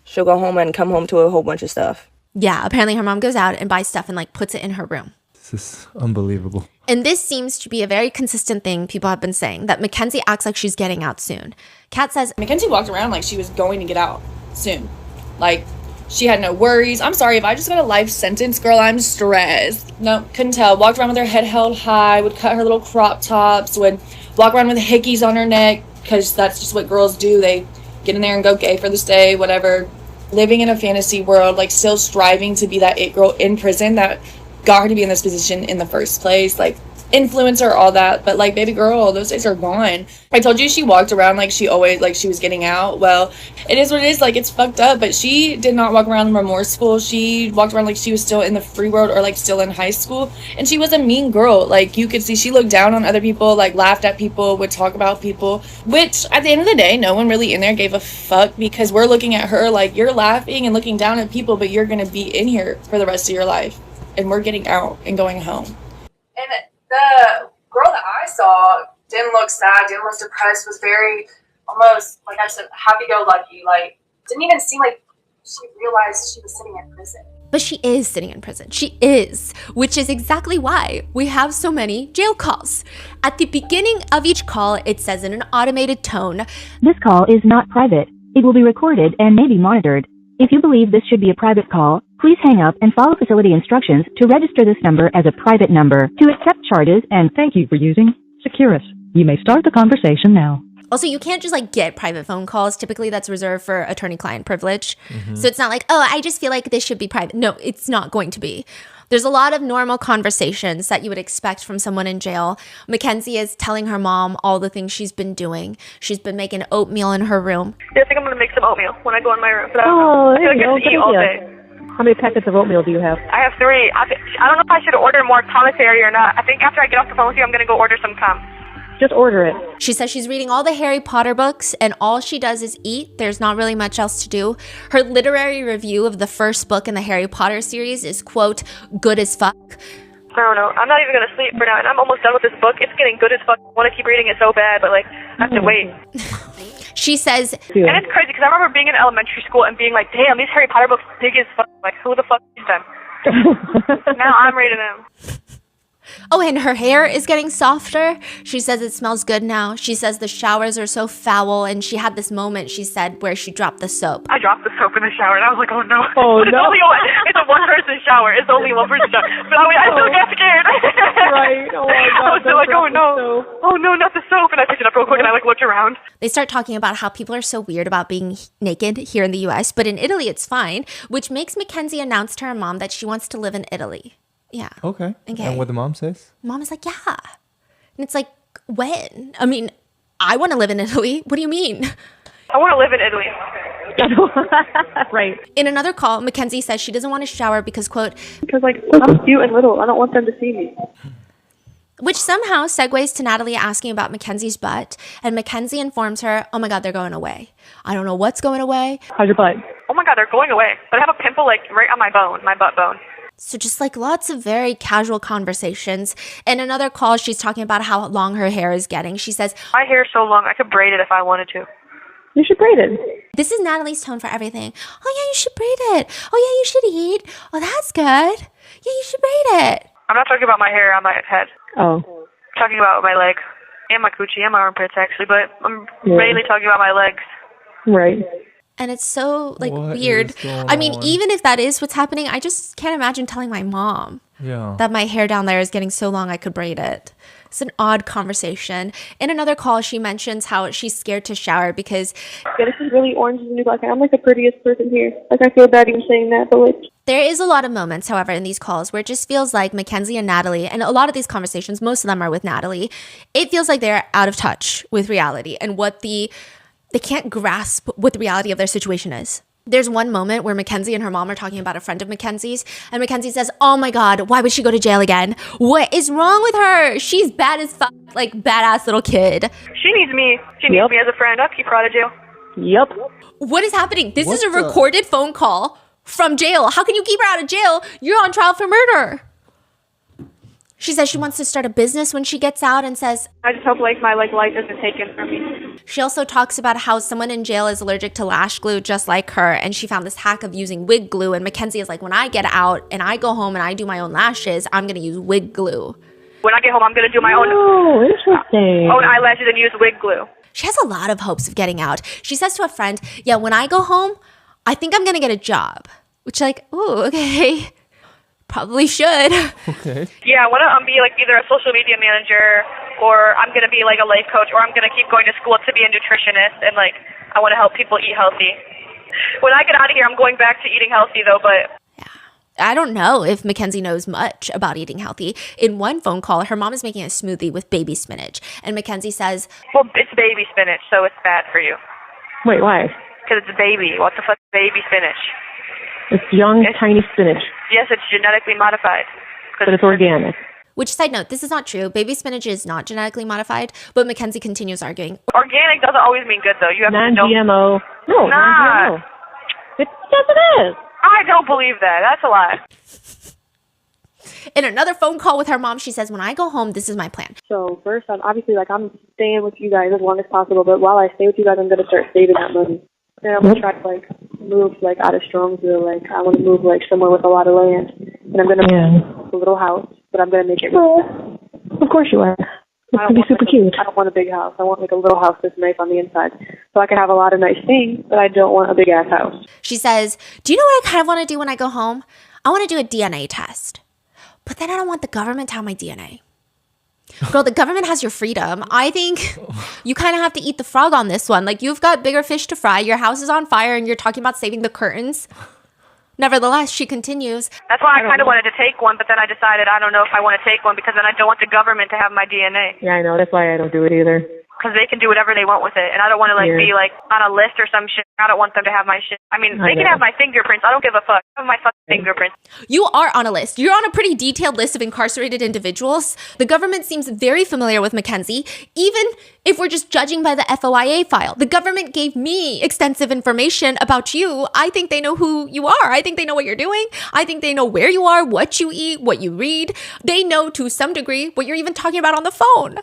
[SPEAKER 8] she'll go home and come home to a whole bunch of stuff.
[SPEAKER 1] Yeah, apparently her mom goes out and buys stuff and like puts it in her room.
[SPEAKER 4] This is unbelievable.
[SPEAKER 1] And this seems to be a very consistent thing people have been saying, that Mackenzie acts like she's getting out soon. Kat says,
[SPEAKER 3] Mackenzie walked around like she was going to get out soon. Like, she had no worries. I'm sorry, if I just got a life sentence, girl, I'm stressed. No, couldn't tell. Walked around with her head held high, would cut her little crop tops, would walk around with hickeys on her neck, because that's just what girls do. They get in there and go gay for this day, whatever. Living in a fantasy world, like still striving to be that it girl in prison that got her to be in this position in the first place. Like, influencer, all that, but like, baby girl, those days are gone. I told you she walked around like she always, like she was getting out. Well, it is what it is. Like, it's fucked up, but she did not walk around remorseful. She walked around like she was still in the free world or like still in high school, and she was a mean girl. Like, you could see she looked down on other people, like laughed at people, would talk about people, which at the end of the day, no one really in there gave a fuck, because we're looking at her like, you're laughing and looking down at people, but you're gonna be in here for the rest of your life, and we're getting out and going home.
[SPEAKER 5] And the girl that I saw didn't look sad, didn't look depressed, was very almost, like I said, happy-go-lucky. Like, didn't even seem like she realized she was sitting in prison.
[SPEAKER 1] But she is sitting in prison. She is, which is exactly why we have so many jail calls. At the beginning of each call, it says in an automated tone,
[SPEAKER 9] "This call is not private. It will be recorded and may be monitored. If you believe this should be a private call, please hang up and follow facility instructions to register this number as a private number to accept charges, and thank you for using Securus. You may start the conversation now."
[SPEAKER 1] Also, you can't just like get private phone calls. Typically that's reserved for attorney-client privilege. So it's not like, oh, I just feel like this should be private. No, it's not going to be. There's a lot of normal conversations that you would expect from someone in jail. Mackenzie is telling her mom all the things she's been doing. She's been making oatmeal in her room.
[SPEAKER 10] Yeah, I think I'm going to make some oatmeal when I go in my room. But
[SPEAKER 9] Oh,
[SPEAKER 10] I feel like I have to eat all day.
[SPEAKER 9] How many packets of oatmeal do you have?
[SPEAKER 10] I have 3. I don't know if I should order more commissary or not. I think after I get off the phone with you, I'm going to go order some com.
[SPEAKER 9] Just order it.
[SPEAKER 1] She says she's reading all the Harry Potter books and all she does is eat. There's not really much else to do. Her literary review of the first book in the Harry Potter series is, quote, good as fuck.
[SPEAKER 10] I don't know. I'm not even going to sleep for now, and I'm almost done with this book. It's getting good as fuck. I want to keep reading it so bad, but like, I have to wait.
[SPEAKER 1] She says,
[SPEAKER 10] and it's crazy because I remember being in elementary school and being like, damn, these Harry Potter books big as fuck. Like, who the fuck reads them? Now I'm reading them.
[SPEAKER 1] Oh, and her hair is getting softer. She says it smells good now. She says the showers are so foul, and she had this moment, she said, where she dropped the soap.
[SPEAKER 10] I dropped the soap in the shower, and I was like, oh no.
[SPEAKER 11] Oh,
[SPEAKER 10] It's
[SPEAKER 11] no.
[SPEAKER 10] it's a one-person shower. It's only one person shower. But I still got scared.
[SPEAKER 11] Right. Oh, my God.
[SPEAKER 10] I was still like, oh
[SPEAKER 11] Don't
[SPEAKER 10] no.
[SPEAKER 11] drop the soap.
[SPEAKER 10] Oh no, not the soap. And I picked it up real quick, and I looked around.
[SPEAKER 1] They start talking about how people are so weird about being naked here in the US, but in Italy it's fine, which makes Mackenzie announce to her mom that she wants to live in Italy. Yeah.
[SPEAKER 4] Okay.
[SPEAKER 1] Okay.
[SPEAKER 4] And what the mom says?
[SPEAKER 1] Mom is like, yeah. And it's like, when? I mean, I want to live in Italy. What do you mean?
[SPEAKER 10] I want to live in Italy.
[SPEAKER 11] Right.
[SPEAKER 1] In another call, Mackenzie says she doesn't want to shower because, quote,
[SPEAKER 10] Because, like, I'm cute and little. I don't want them to see me.
[SPEAKER 1] which somehow segues to Natalie asking about Mackenzie's butt. And Mackenzie informs her, oh my God, they're going away. I don't know what's going away.
[SPEAKER 11] How's your butt?
[SPEAKER 10] Oh my God, they're going away. But I have a pimple, like, right on my bone, my butt bone.
[SPEAKER 1] So just like lots of very casual conversations. In another call, she's talking about how long her hair is getting. She says,
[SPEAKER 10] My hair is so long, I could braid it if I wanted to.
[SPEAKER 11] You should braid it.
[SPEAKER 1] this is Natalie's tone for everything. Oh yeah, you should braid it. Oh yeah, you should eat. Oh, that's good. Yeah, you should braid it.
[SPEAKER 10] I'm not talking about my hair on my head.
[SPEAKER 11] Oh.
[SPEAKER 10] I'm talking about my leg and my coochie and my armpits, actually. But I'm
[SPEAKER 11] Yeah.
[SPEAKER 10] mainly talking about my legs.
[SPEAKER 11] Right.
[SPEAKER 1] And it's so like
[SPEAKER 4] What
[SPEAKER 1] weird.
[SPEAKER 4] is going
[SPEAKER 1] I mean,
[SPEAKER 4] on?
[SPEAKER 1] even if that is what's happening, I just can't imagine telling my mom
[SPEAKER 4] Yeah.
[SPEAKER 1] that my hair down there is getting so long I could braid it. It's an odd conversation. In another call, she mentions how she's scared to shower because
[SPEAKER 10] Yeah, this is really orange is the new black. I'm like the prettiest person here. Like, I feel bad even saying that, but like,
[SPEAKER 1] there is a lot of moments, however, in these calls where it just feels like Mackenzie and Natalie, and a lot of these conversations, most of them are with Natalie, it feels like they're out of touch with reality and what they can't grasp what the reality of their situation is. There's one moment where Mackenzie and her mom are talking about a friend of Mackenzie's, and Mackenzie says, oh my God, why would she go to jail again? What is wrong with her? She's bad as fuck, like badass little kid.
[SPEAKER 10] she needs me. She needs me as a friend. I'll keep her out of jail.
[SPEAKER 11] Yep.
[SPEAKER 1] What is happening? This is a
[SPEAKER 4] What the-
[SPEAKER 1] recorded phone call from jail. How can you keep her out of jail? You're on trial for murder. She says she wants to start a business when she gets out and says,
[SPEAKER 10] I just hope like my life isn't taken from me.
[SPEAKER 1] she also talks about how someone in jail is allergic to lash glue just like her, and she found this hack of using wig glue, and Mackenzie is like, when I get out and I go home and I do my own lashes, I'm going to use wig glue.
[SPEAKER 10] When I get home, I'm gonna do my own
[SPEAKER 11] Oh, interesting.
[SPEAKER 10] eyelashes and use wig glue.
[SPEAKER 1] She has a lot of hopes of getting out. She says to a friend, yeah, when I go home, I think I'm going to get a job. Which like, ooh, okay. Probably should.
[SPEAKER 4] Okay.
[SPEAKER 10] Yeah, I want to be like either a social media manager, or I'm gonna be like a life coach, or I'm gonna keep going to school to be a nutritionist, and like I want to help people eat healthy. When I get out of here, I'm going back to eating healthy though, but
[SPEAKER 1] I don't know if Mackenzie knows much about eating healthy. In one phone call, her mom is making a smoothie with baby spinach. And Mackenzie says,
[SPEAKER 10] well, it's baby spinach, so it's bad for you.
[SPEAKER 11] Wait, why?
[SPEAKER 10] Because it's a baby. What the fuck is baby spinach?
[SPEAKER 11] It's young, tiny spinach,
[SPEAKER 10] Yes, it's genetically modified.
[SPEAKER 11] but it's organic.
[SPEAKER 1] which side note, this is not true. Baby spinach is not genetically modified. But Mackenzie continues arguing.
[SPEAKER 10] Organic doesn't always mean good, though. You have to know.
[SPEAKER 11] Non-GMO. No,
[SPEAKER 10] Nah.
[SPEAKER 11] non-GMO. Yes, it is.
[SPEAKER 10] I don't believe that. That's a lie.
[SPEAKER 1] In another phone call with her mom, she says, when I go home, this is my plan.
[SPEAKER 12] So first, obviously, like I'm staying with you guys as long as possible. But while I stay with you guys, I'm gonna start saving that money. And I'm gonna try to like move like out of Strongsville. Like I want to move like somewhere with a lot of land. And I'm gonna make a little house, but I'm gonna make it.
[SPEAKER 11] Of course you are. It's
[SPEAKER 12] I
[SPEAKER 11] gonna be super cute.
[SPEAKER 12] I don't want a big house. I want like a little house that's nice on the inside, so I can have a lot of nice things. But I don't want a big ass house.
[SPEAKER 1] She says, do you know what I kind of want to do when I go home? I want to do a DNA test. But then I don't want the government to have my DNA. Girl, the government has your freedom. I think you kind of have to eat the frog on this one. Like, you've got bigger fish to fry. Your house is on fire and you're talking about saving the curtains. Nevertheless, she continues.
[SPEAKER 10] That's why I kind of wanted to take one, but then I decided I don't know if I want to take one because then I don't want the government to have my DNA.
[SPEAKER 11] Yeah, I know. That's why I don't do it either.
[SPEAKER 10] Because they can do whatever they want with it. And I don't want to like
[SPEAKER 11] Yeah.
[SPEAKER 10] be like on a list or some shit. I don't want them to have my shit. I mean,
[SPEAKER 11] I
[SPEAKER 10] they can
[SPEAKER 11] know.
[SPEAKER 10] have my fingerprints. I don't give a fuck. Have my fucking fingerprints.
[SPEAKER 1] You are on a list. You're on a pretty detailed list of incarcerated individuals. The government seems very familiar with Mackenzie, even if we're just judging by the FOIA file. The government gave me extensive information about you. I think they know who you are. I think they know what you're doing. I think they know where you are, what you eat, what you read. They know to some degree what you're even talking about on the phone.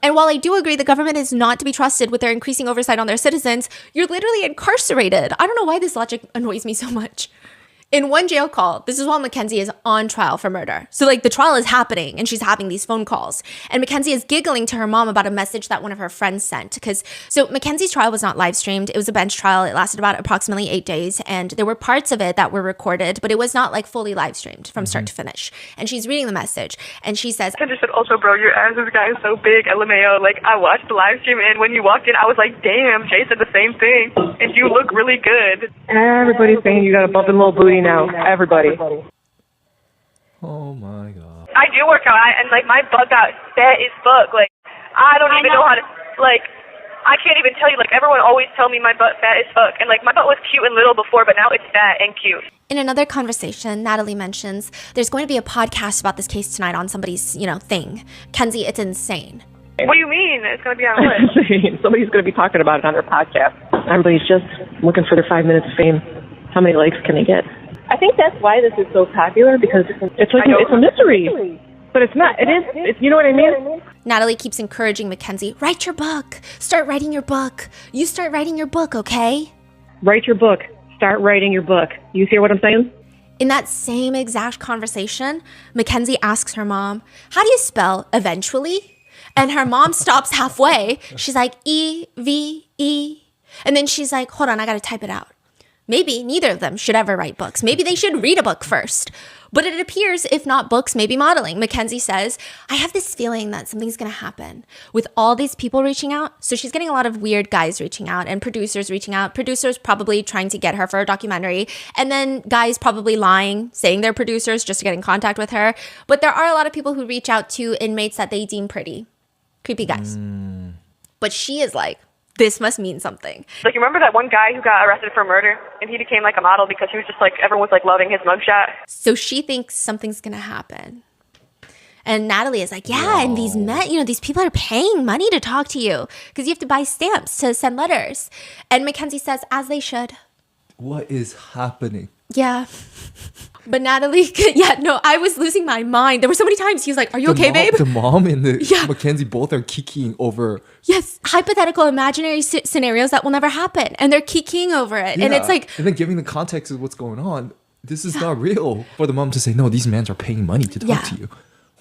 [SPEAKER 1] And while I do agree the government is not to be trusted with their increasing oversight on their citizens, you're literally incarcerated. I don't know why this logic annoys me so much. In one jail call, this is while Mackenzie is on trial for murder. So like the trial is happening and she's having these phone calls. And Mackenzie is giggling to her mom about a message that one of her friends sent. So Mackenzie's trial was not live streamed. It was a bench trial. It lasted about approximately 8 days. And there were parts of it that were recorded, but it was not like fully live streamed from start to finish. And she's reading the message and she says,
[SPEAKER 10] I just said, also, bro, your ass is gotten so big, LMAO. Like, I watched the live stream, and when you walked in, I was like, damn, Jay said the same thing. And you look really good.
[SPEAKER 11] Everybody's saying you got a bumping little booty now. Everybody.
[SPEAKER 4] Oh my god.
[SPEAKER 10] I do work out, and like my butt got fat as fuck. Like I don't even know how to. Like I can't even tell you. Like everyone always tell me my butt fat as fuck, and like my butt was cute and little before, but now it's fat and cute.
[SPEAKER 1] In another conversation, Natalie mentions there's going to be a podcast about this case tonight on somebody's, thing. Kenzie, it's insane.
[SPEAKER 10] What do you mean? It's going to be on what?
[SPEAKER 11] Somebody's going to be talking about it on their podcast. Everybody's just looking for their 5 minutes of fame. How many likes can they get? I think that's why this is so popular, because it's like it's a mystery. But it's not. It is. It's, you know what I mean?
[SPEAKER 1] Natalie keeps encouraging Mackenzie, write your book. Start writing your book. You start writing your book, okay?
[SPEAKER 11] Write your book. Start writing your book. You hear what I'm saying?
[SPEAKER 1] In that same exact conversation, Mackenzie asks her mom, how do you spell eventually? And her mom stops halfway. She's like, E-V-E. And then she's like, hold on, I got to type it out. Maybe neither of them should ever write books. Maybe they should read a book first. But it appears, if not books, maybe modeling. Mackenzie says, I have this feeling that something's going to happen with all these people reaching out. So she's getting a lot of weird guys reaching out and producers reaching out. Producers probably trying to get her for a documentary. And then guys probably lying, saying they're producers just to get in contact with her. But there are a lot of people who reach out to inmates that they deem pretty. Creepy guys. But she is like, this must mean something.
[SPEAKER 10] Like, you remember that one guy who got arrested for murder and he became like a model because he was just like, everyone was like loving his mugshot?
[SPEAKER 1] So she thinks something's going to happen. And Natalie is like, yeah, and these men, these people are paying money to talk to you because you have to buy stamps to send letters. And Mackenzie says, as they should.
[SPEAKER 4] What is happening?
[SPEAKER 1] Yeah. But Natalie, I was losing my mind. There were so many times he was like, are you okay, babe?
[SPEAKER 4] The mom and Mackenzie both are kikiing over.
[SPEAKER 1] Yes, hypothetical imaginary scenarios that will never happen. And they're kikiing over it.
[SPEAKER 4] Yeah.
[SPEAKER 1] And it's like...
[SPEAKER 4] And then giving the context of what's going on. This is not real. For the mom to say, no, these men are paying money to talk to you.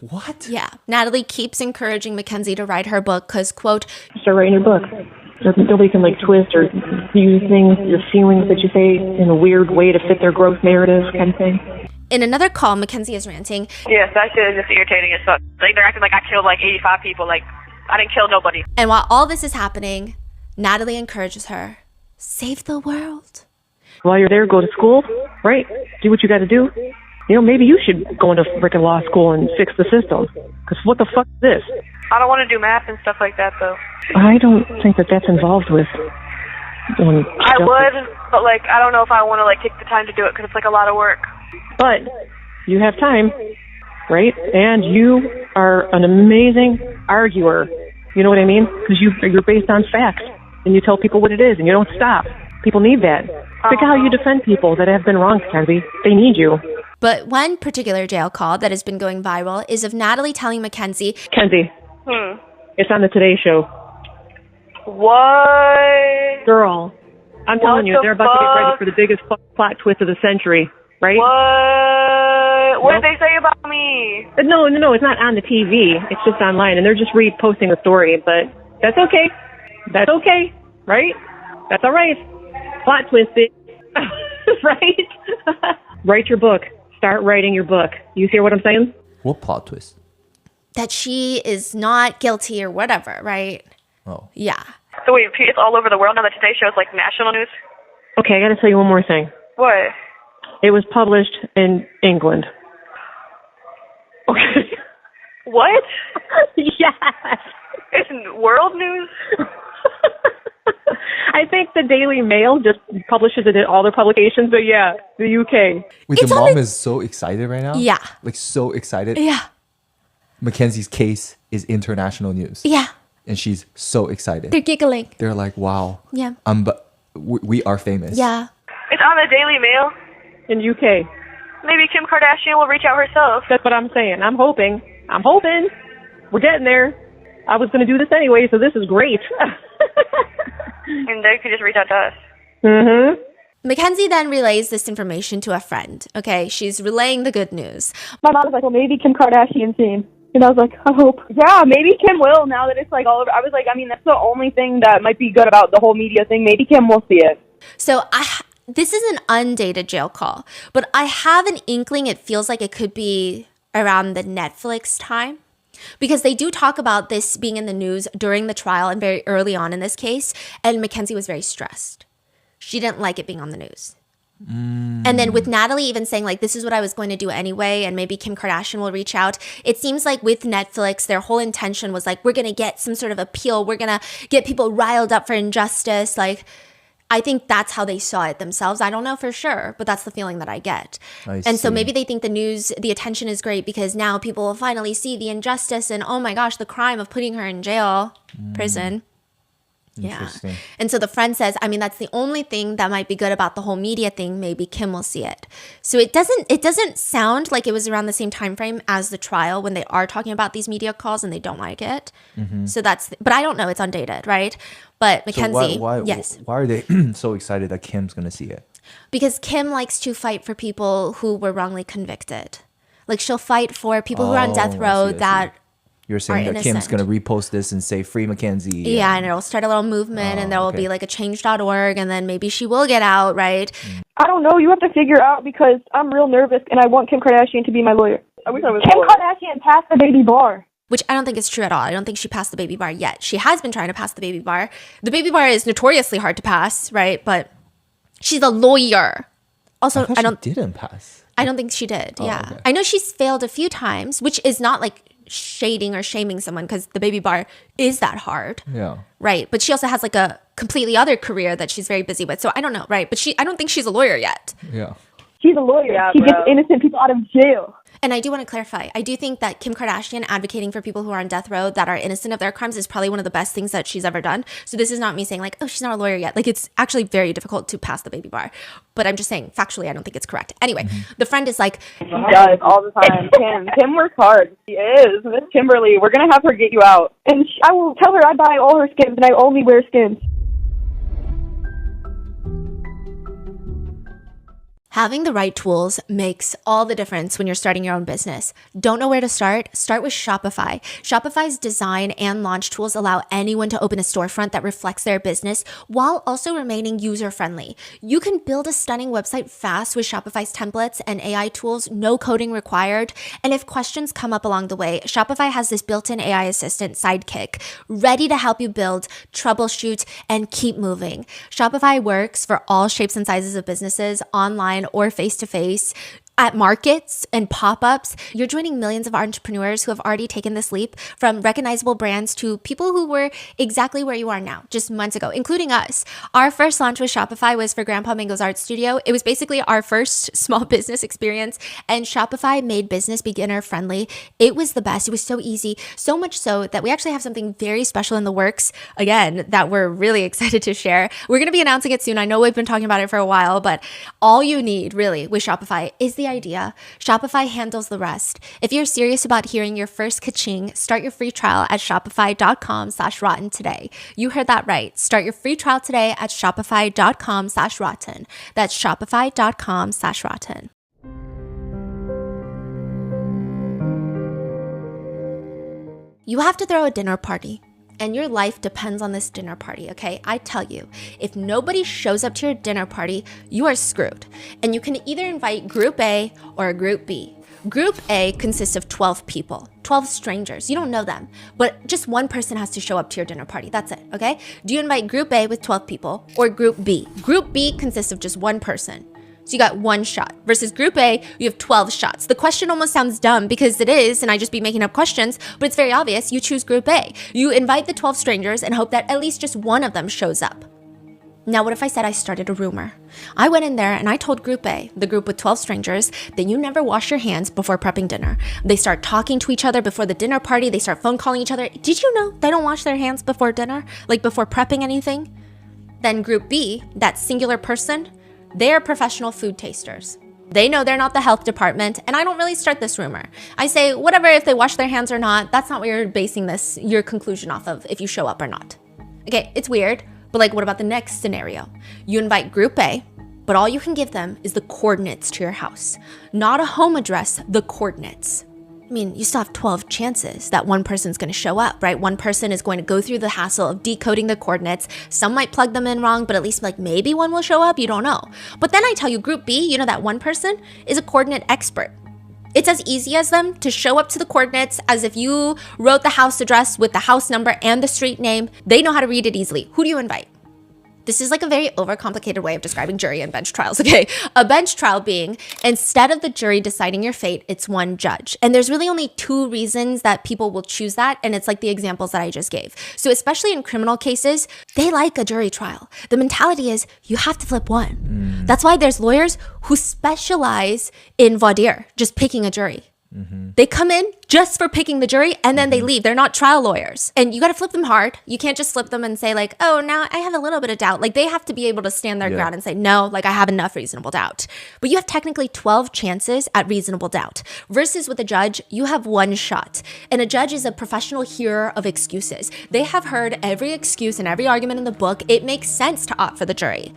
[SPEAKER 4] What?
[SPEAKER 1] Yeah. Natalie keeps encouraging Mackenzie to write her book because, quote...
[SPEAKER 11] Start writing your book. Nobody can twist or use things, your feelings that you say in a weird way to fit their growth narrative kind of thing.
[SPEAKER 1] In another call, Mackenzie is ranting.
[SPEAKER 10] Yes, that shit is just irritating as fuck. Like, they're acting like I killed 85 people. Like, I didn't kill nobody.
[SPEAKER 1] And while all this is happening, Natalie encourages her, save the world.
[SPEAKER 11] While you're there, go to school, right? Do what you got to do. Maybe you should go into freaking law school and fix the system. Because what the fuck is this?
[SPEAKER 10] I don't want to do math and stuff like that, though.
[SPEAKER 11] I don't think that's involved with...
[SPEAKER 10] I would, but I don't know if I want to take the time to do it because it's a lot of work.
[SPEAKER 11] But you have time, right? And you are an amazing arguer. You know what I mean? Because you're based on facts, and you tell people what it is, and you don't stop. People need that. Think of how you defend people that have been wronged, Kenzie. They need you.
[SPEAKER 1] But one particular jail call that has been going viral is of Natalie telling Mackenzie,
[SPEAKER 11] Kenzie, it's on the Today Show.
[SPEAKER 10] What?
[SPEAKER 11] Girl, I'm telling you, they're about to get ready for the biggest plot twist of the century, right?
[SPEAKER 10] What? What did they say about me?
[SPEAKER 11] No, it's not on the TV. It's just online, and they're just reposting the story, but that's okay. That's okay, right? That's all right. Plot twist it, right? Write your book. Start writing your book. You hear what I'm saying?
[SPEAKER 4] What plot twist?
[SPEAKER 1] That she is not guilty or whatever, right?
[SPEAKER 4] Oh.
[SPEAKER 1] Yeah.
[SPEAKER 10] So wait, it's all over the world now that Today Show is national news?
[SPEAKER 11] Okay, I got to tell you one more thing.
[SPEAKER 10] What?
[SPEAKER 11] It was published in England. Okay.
[SPEAKER 10] What?
[SPEAKER 11] Yes.
[SPEAKER 10] It's world news?
[SPEAKER 11] I think the Daily Mail just publishes it in all their publications, but yeah, the UK.
[SPEAKER 4] Wait, the mom is so excited right now?
[SPEAKER 1] Yeah.
[SPEAKER 4] So excited?
[SPEAKER 1] Yeah.
[SPEAKER 4] Mackenzie's case is international news.
[SPEAKER 1] Yeah.
[SPEAKER 4] And she's so excited.
[SPEAKER 1] They're giggling.
[SPEAKER 4] They're like, wow.
[SPEAKER 1] Yeah.
[SPEAKER 4] But we are famous.
[SPEAKER 1] Yeah.
[SPEAKER 10] It's on the Daily Mail?
[SPEAKER 11] In UK.
[SPEAKER 10] Maybe Kim Kardashian will reach out herself.
[SPEAKER 11] That's what I'm saying. I'm hoping. We're getting there. I was going to do this anyway, so this is great.
[SPEAKER 10] And they could just reach out to us.
[SPEAKER 11] Mm-hmm.
[SPEAKER 1] Mackenzie then relays this information to a friend. Okay, she's relaying the good news.
[SPEAKER 12] My mom was like, well, maybe Kim Kardashian's seen. And I was like, I hope. Yeah, maybe Kim will now that it's like all over. I was like, I mean, that's the only thing that might be good about the whole media thing. Maybe Kim will see it.
[SPEAKER 1] So this is an undated jail call, but I have an inkling it feels like it could be around the Netflix time. Because they do talk about this being in the news during the trial and very early on in this case. And Mackenzie was very stressed. She didn't like it being on the news. And then with Natalie even saying like, this is what I was going to do anyway, and maybe Kim Kardashian will reach out. It seems like with Netflix, their whole intention was like, we're going to get some sort of appeal. We're going to get people riled up for injustice. Like, I think that's how they saw it themselves. I don't know for sure, but that's the feeling that I get. And so maybe they think the news, the attention is great because now people will finally see the injustice and, oh my gosh, the crime of putting her in jail, prison. Yeah. And so the friend says, I mean, that's the only thing that might be good about the whole media thing. Maybe Kim will see it. So it doesn't sound like it was around the same time frame as the trial when they are talking about these media calls and they don't like it. So but I don't know. It's undated, right? But Mackenzie,
[SPEAKER 4] so
[SPEAKER 1] yes.
[SPEAKER 4] Why are they so excited that Kim's going to see it?
[SPEAKER 1] Because Kim likes to fight for people who were wrongly convicted. Like she'll fight for people who are on death row that
[SPEAKER 4] You're saying that Kim's going to repost this and say free Mackenzie.
[SPEAKER 1] Yeah, and it'll start a little movement and there will be like a change.org and then maybe she will get out, right?
[SPEAKER 12] I don't know. You have to figure out because I'm real nervous and I want Kim Kardashian to be my lawyer. I wish I was Kim Kardashian passed the baby bar.
[SPEAKER 1] Which I don't think is true at all. I don't think she passed the baby bar yet. She has been trying to pass the baby bar. The baby bar is notoriously hard to pass, right? But she's a lawyer. Also,
[SPEAKER 4] I don't. She didn't pass.
[SPEAKER 1] I don't think she did. Yeah,
[SPEAKER 4] okay.
[SPEAKER 1] I know she's failed a few times, which is not like shading or shaming someone because the baby bar is that hard.
[SPEAKER 4] Yeah.
[SPEAKER 1] Right. But she also has like a completely other career that she's very busy with. So I don't know. Right. But I don't think she's a lawyer yet.
[SPEAKER 4] Yeah.
[SPEAKER 12] She's a lawyer. Yeah, she gets innocent people out of jail.
[SPEAKER 1] And I do want to clarify, I do think that Kim Kardashian advocating for people who are on death row that are innocent of their crimes is probably one of the best things that she's ever done. So this is not me saying like, oh, she's not a lawyer yet. Like it's actually very difficult to pass the baby bar. But I'm just saying factually, I don't think it's correct. Anyway, the friend is like,
[SPEAKER 12] she does all the time. Kim works hard. She is. Miss Kimberly, we're going to have her get you out. And I will tell her I buy all her Skims and I only wear Skims.
[SPEAKER 1] having the right tools makes all the difference when you're starting your own business. Don't know where to start? Start with Shopify. Shopify's design and launch tools allow anyone to open a storefront that reflects their business while also remaining user-friendly. You can build a stunning website fast with Shopify's templates and AI tools, no coding required. And if questions come up along the way, Shopify has this built-in AI assistant, Sidekick, ready to help you build, troubleshoot, and keep moving. Shopify works for all shapes and sizes of businesses, online or face-to-face, at markets and pop-ups. You're joining millions of entrepreneurs who have already taken this leap, from recognizable brands to people who were exactly where you are now, just months ago, including us. Our first launch with Shopify was for Grandpa Mango's art studio. It was basically our first small business experience, and Shopify made business beginner friendly. It was the best. It was so easy, so much so that we actually have something very special in the works, again, that we're really excited to share. We're going to be announcing it soon. I know we've been talking about it for a while, but all you need really with Shopify is the idea. Shopify handles the rest. If you're serious about hearing your first ka-ching, start your free trial at shopify.com/rotten today. You heard that right. Start your free trial today at shopify.com/rotten. That's shopify.com/rotten. You have to throw a dinner party. And your life depends on this dinner party, okay? I tell you, if nobody shows up to your dinner party, you are screwed. And you can either invite Group A or Group B. Group A consists of 12 people, 12 strangers. You don't know them, but just one person has to show up to your dinner party. That's it, okay? Do you invite Group A with 12 people or Group B? Group B consists of just one person. So you got one shot versus Group A, you have 12 shots. The question almost sounds dumb because it is, and I just be making up questions, but it's very obvious. You choose Group A. You invite the 12 strangers and hope that at least just one of them shows up. Now, what if I said I started a rumor? I went in there and I told Group A, the group with 12 strangers, that you never wash your hands before prepping dinner. They start talking to each other before the dinner party. They start phone calling each other. Did you know they don't wash their hands before dinner? Like before prepping anything? Then Group B, that singular person, they're professional food tasters. They know they're not the health department, and I don't really start this rumor. I say, whatever, if they wash their hands or not, that's not what you're basing your conclusion off of, if you show up or not. Okay, it's weird, but like, what about the next scenario? You invite Group A, but all you can give them is the coordinates to your house. Not a home address, the coordinates. I mean, you still have 12 chances that one person's going to show up, right? One person is going to go through the hassle of decoding the coordinates. Some might plug them in wrong, but at least like maybe one will show up. You don't know. But then I tell you, group B, you know, that one person is a coordinate expert. It's as easy as them to show up to the coordinates as if you wrote the house address with the house number and the street name. They know how to read it easily. Who do you invite? This is like a very overcomplicated way of describing jury and bench trials, okay? A bench trial being, instead of the jury deciding your fate, it's one judge. And there's really only two reasons that people will choose that, and it's like the examples that I just gave. So especially in criminal cases, they like a jury trial. The mentality is, you have to flip one. That's why there's lawyers who specialize in voir dire, just picking a jury. They come in just for picking the jury and then they leave. They're not trial lawyers. And you got to flip them hard. You can't just flip them and say like, oh, now I have a little bit of doubt. Like they have to be able to stand their ground and say, no, like I have enough reasonable doubt. But you have technically 12 chances at reasonable doubt versus with a judge, you have one shot. And a judge is a professional hearer of excuses. They have heard every excuse and every argument in the book. It makes sense to opt for the jury.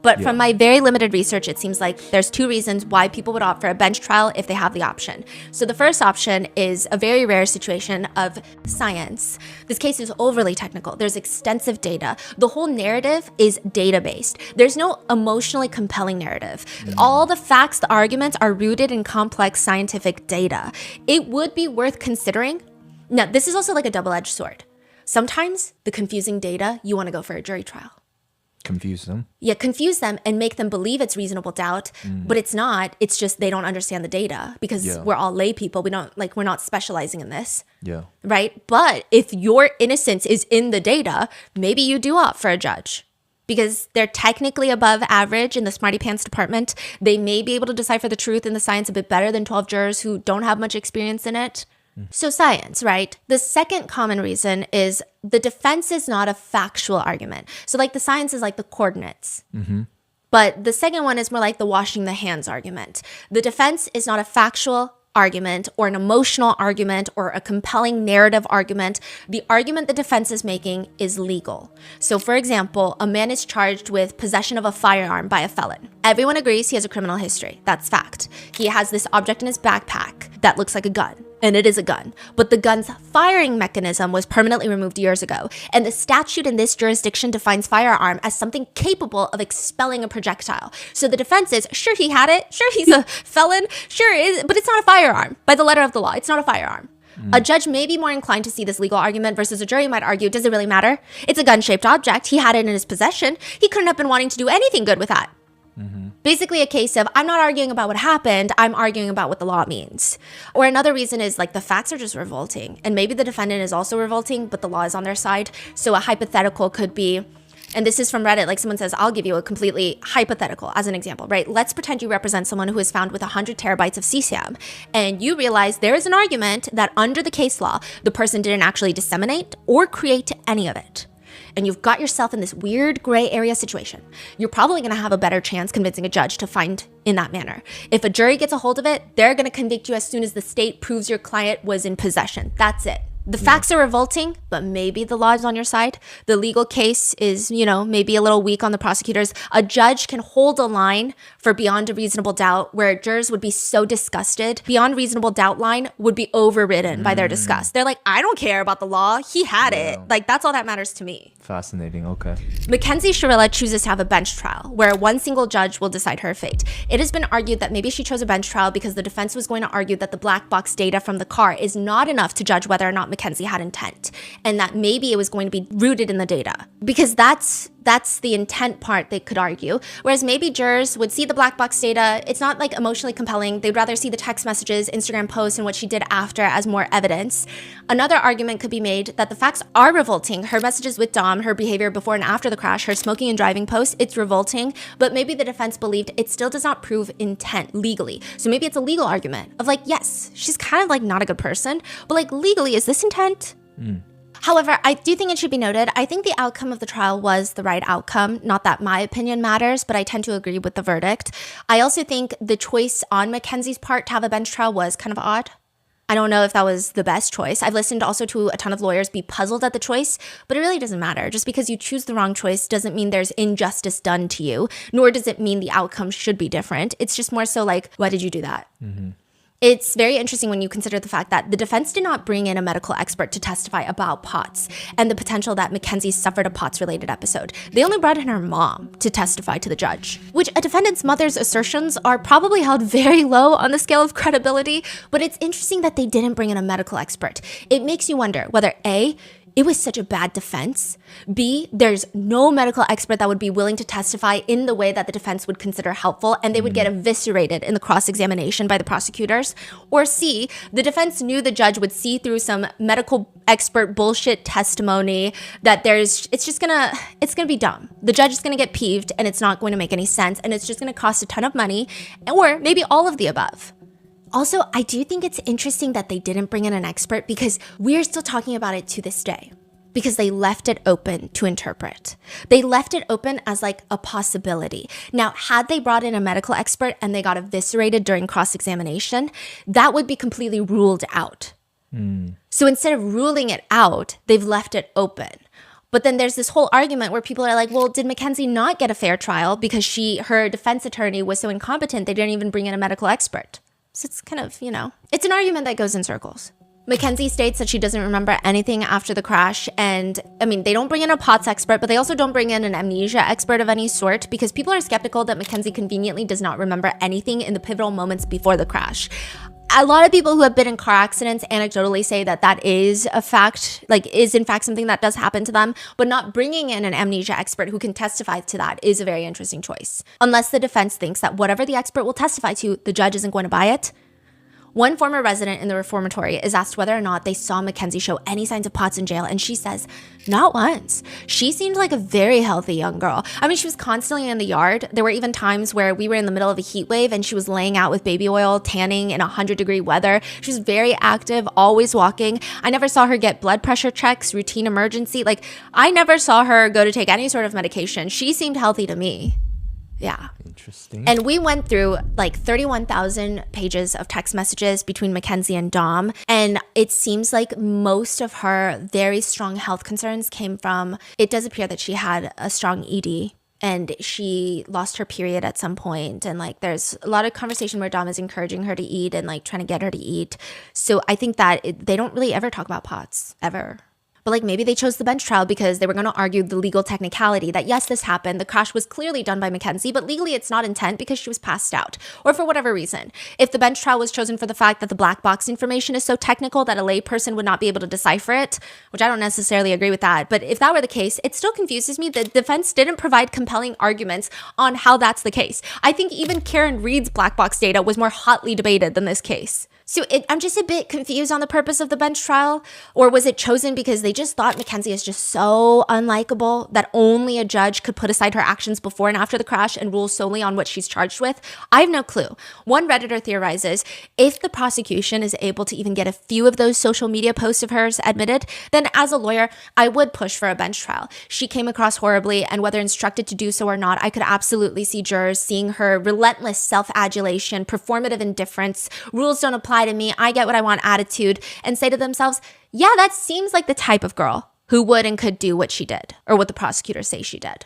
[SPEAKER 1] But from my very limited research, it seems like there's two reasons why people would opt for a bench trial if they have the option. So the first option is a very rare situation of science. This case is overly technical. There's extensive data. The whole narrative is data-based. There's no emotionally compelling narrative. All the facts, the arguments are rooted in complex scientific data. It would be worth considering. Now, this is also like a double-edged sword. Sometimes the confusing data, you want to go for a jury trial.
[SPEAKER 4] Confuse them.
[SPEAKER 1] Yeah, confuse them and make them believe it's reasonable doubt, but it's not. It's just they don't understand the data because we're all lay people. We're not specializing in this.
[SPEAKER 4] Yeah.
[SPEAKER 1] Right? But if your innocence is in the data, maybe you do opt for a judge because they're technically above average in the smarty pants department. They may be able to decipher the truth in the science a bit better than 12 jurors who don't have much experience in it. So science, right? The second common reason is the defense is not a factual argument. So like the science is like the coordinates. But the second one is more like the washing the hands argument. The defense is not a factual argument or an emotional argument or a compelling narrative argument. The argument the defense is making is legal. So for example, a man is charged with possession of a firearm by a felon. Everyone agrees he has a criminal history. That's fact. He has this object in his backpack that looks like a gun. And it is a gun. But the gun's firing mechanism was permanently removed years ago. And the statute in this jurisdiction defines firearm as something capable of expelling a projectile. So the defense is, sure he had it, sure he's a felon, sure, but it's not a firearm. By the letter of the law, it's not a firearm. A judge may be more inclined to see this legal argument versus a jury might argue, does it really matter? It's a gun-shaped object. He had it in his possession. He couldn't have been wanting to do anything good with that. Basically a case of, I'm not arguing about what happened, I'm arguing about what the law means. Or another reason is like the facts are just revolting. And maybe the defendant is also revolting, but the law is on their side. So a hypothetical could be, and this is from Reddit, like someone says, I'll give you a completely hypothetical as an example, right? Let's pretend you represent someone who is found with 100 terabytes of CSAM. And you realize there is an argument that under the case law, the person didn't actually disseminate or create any of it. And you've got yourself in this weird gray area situation. You're probably going to have a better chance convincing a judge to find in that manner. If a jury gets a hold of it, they're going to convict you as soon as the state proves your client was in possession. That's it. The facts are revolting, but maybe the law is on your side. The legal case is, maybe a little weak on the prosecutors. A judge can hold a line for beyond a reasonable doubt where jurors would be so disgusted. Beyond reasonable doubt line would be overridden by their disgust. They're like, I don't care about the law. He had it. Like, that's all that matters to me.
[SPEAKER 4] Fascinating. Okay.
[SPEAKER 1] Mackenzie Shirilla chooses to have a bench trial where one single judge will decide her fate. It has been argued that maybe she chose a bench trial because the defense was going to argue that the black box data from the car is not enough to judge whether or not Mackenzie had intent, and that maybe it was going to be rooted in the data because that's the intent part they could argue. Whereas maybe jurors would see the black box data. It's not like emotionally compelling. They'd rather see the text messages, Instagram posts, and what she did after as more evidence. Another argument could be made that the facts are revolting. Her messages with Dom, her behavior before and after the crash, her smoking and driving posts, it's revolting. But maybe the defense believed it still does not prove intent legally. So maybe it's a legal argument of like, yes, she's kind of like not a good person, but like legally, is this intent? However, I do think it should be noted, I think the outcome of the trial was the right outcome. Not that my opinion matters, but I tend to agree with the verdict. I also think the choice on Mackenzie's part to have a bench trial was kind of odd. I don't know if that was the best choice. I've listened also to a ton of lawyers be puzzled at the choice, but it really doesn't matter. Just because you choose the wrong choice doesn't mean there's injustice done to you, nor does it mean the outcome should be different. It's just more so like, why did you do that? It's very interesting when you consider the fact that the defense did not bring in a medical expert to testify about POTS and the potential that Mackenzie suffered a POTS-related episode. They only brought in her mom to testify to the judge, which a defendant's mother's assertions are probably held very low on the scale of credibility, but it's interesting that they didn't bring in a medical expert. It makes you wonder whether A, it was such a bad defense. B, there's no medical expert that would be willing to testify in the way that the defense would consider helpful, and they would get eviscerated in the cross-examination by the prosecutors. Or C, the defense knew the judge would see through some medical expert bullshit testimony that it's gonna be dumb. The judge is gonna get peeved and it's not going to make any sense and it's just gonna cost a ton of money, or maybe all of the above. Also, I do think it's interesting that they didn't bring in an expert because we're still talking about it to this day because they left it open to interpret. They left it open as like a possibility. Now, had they brought in a medical expert and they got eviscerated during cross-examination, that would be completely ruled out. So instead of ruling it out, they've left it open. But then there's this whole argument where people are like, well, did Mackenzie not get a fair trial because her defense attorney was so incompetent they didn't even bring in a medical expert? So it's kind of, it's an argument that goes in circles. Mackenzie states that she doesn't remember anything after the crash. And I mean, they don't bring in a POTS expert, but they also don't bring in an amnesia expert of any sort because people are skeptical that Mackenzie conveniently does not remember anything in the pivotal moments before the crash. A lot of people who have been in car accidents anecdotally say that is a fact, is in fact something that does happen to them, but not bringing in an amnesia expert who can testify to that is a very interesting choice. Unless the defense thinks that whatever the expert will testify to, the judge isn't going to buy it. One former resident in the reformatory is asked whether or not they saw Mackenzie show any signs of POTS in jail, and she says, not once. She seemed like a very healthy young girl. I mean, she was constantly in the yard. There were even times where we were in the middle of a heat wave and she was laying out with baby oil, tanning in 100-degree weather. She was very active, always walking. I never saw her get blood pressure checks, routine emergency. I never saw her go to take any sort of medication. She seemed healthy to me. Yeah.
[SPEAKER 4] Interesting.
[SPEAKER 1] And we went through 31,000 pages of text messages between Mackenzie and Dom. And it seems like most of her very strong health concerns came from, it does appear that she had a strong ED and she lost her period at some point. And there's a lot of conversation where Dom is encouraging her to eat and trying to get her to eat. So I think that they don't really ever talk about POTS, ever. But maybe they chose the bench trial because they were going to argue the legal technicality that yes, this happened. The crash was clearly done by Mackenzie, but legally it's not intent because she was passed out or for whatever reason. If the bench trial was chosen for the fact that the black box information is so technical that a lay person would not be able to decipher it, which I don't necessarily agree with that. But if that were the case, it still confuses me that the defense didn't provide compelling arguments on how that's the case. I think even Karen Reed's black box data was more hotly debated than this case. So I'm just a bit confused on the purpose of the bench trial. Or was it chosen because they just thought Mackenzie is just so unlikable that only a judge could put aside her actions before and after the crash and rule solely on what she's charged with? I have no clue. One Redditor theorizes, if the prosecution is able to even get a few of those social media posts of hers admitted, then as a lawyer, I would push for a bench trial. She came across horribly, and whether instructed to do so or not, I could absolutely see jurors seeing her relentless self-adulation, performative indifference, rules don't apply to me, I get what I want attitude, and say to themselves, yeah, that seems like the type of girl who would and could do what she did, or what the prosecutors say she did.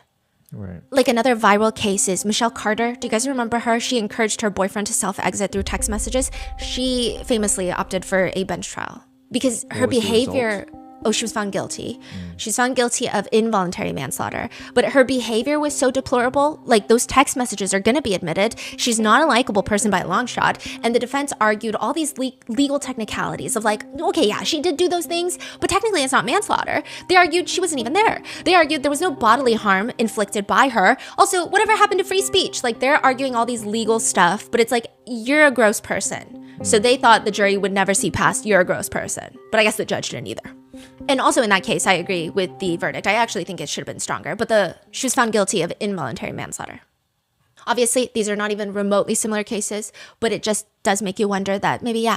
[SPEAKER 4] Right.
[SPEAKER 1] Another viral case is Michelle Carter. Do you guys remember her? She encouraged her boyfriend to self-exit through text messages. She famously opted for a bench trial because her behavior... Oh, she was found guilty. She's found guilty of involuntary manslaughter. But her behavior was so deplorable. Those text messages are going to be admitted. She's not a likable person by a long shot. And the defense argued all these legal technicalities of okay, yeah, she did do those things, but technically it's not manslaughter. They argued she wasn't even there. They argued there was no bodily harm inflicted by her. Also, whatever happened to free speech? They're arguing all these legal stuff, but it's you're a gross person. So they thought the jury would never see past you're a gross person. But I guess the judge didn't either. And also in that case, I agree with the verdict. I actually think it should have been stronger, but she was found guilty of involuntary manslaughter. Obviously, these are not even remotely similar cases, but it just does make you wonder that maybe,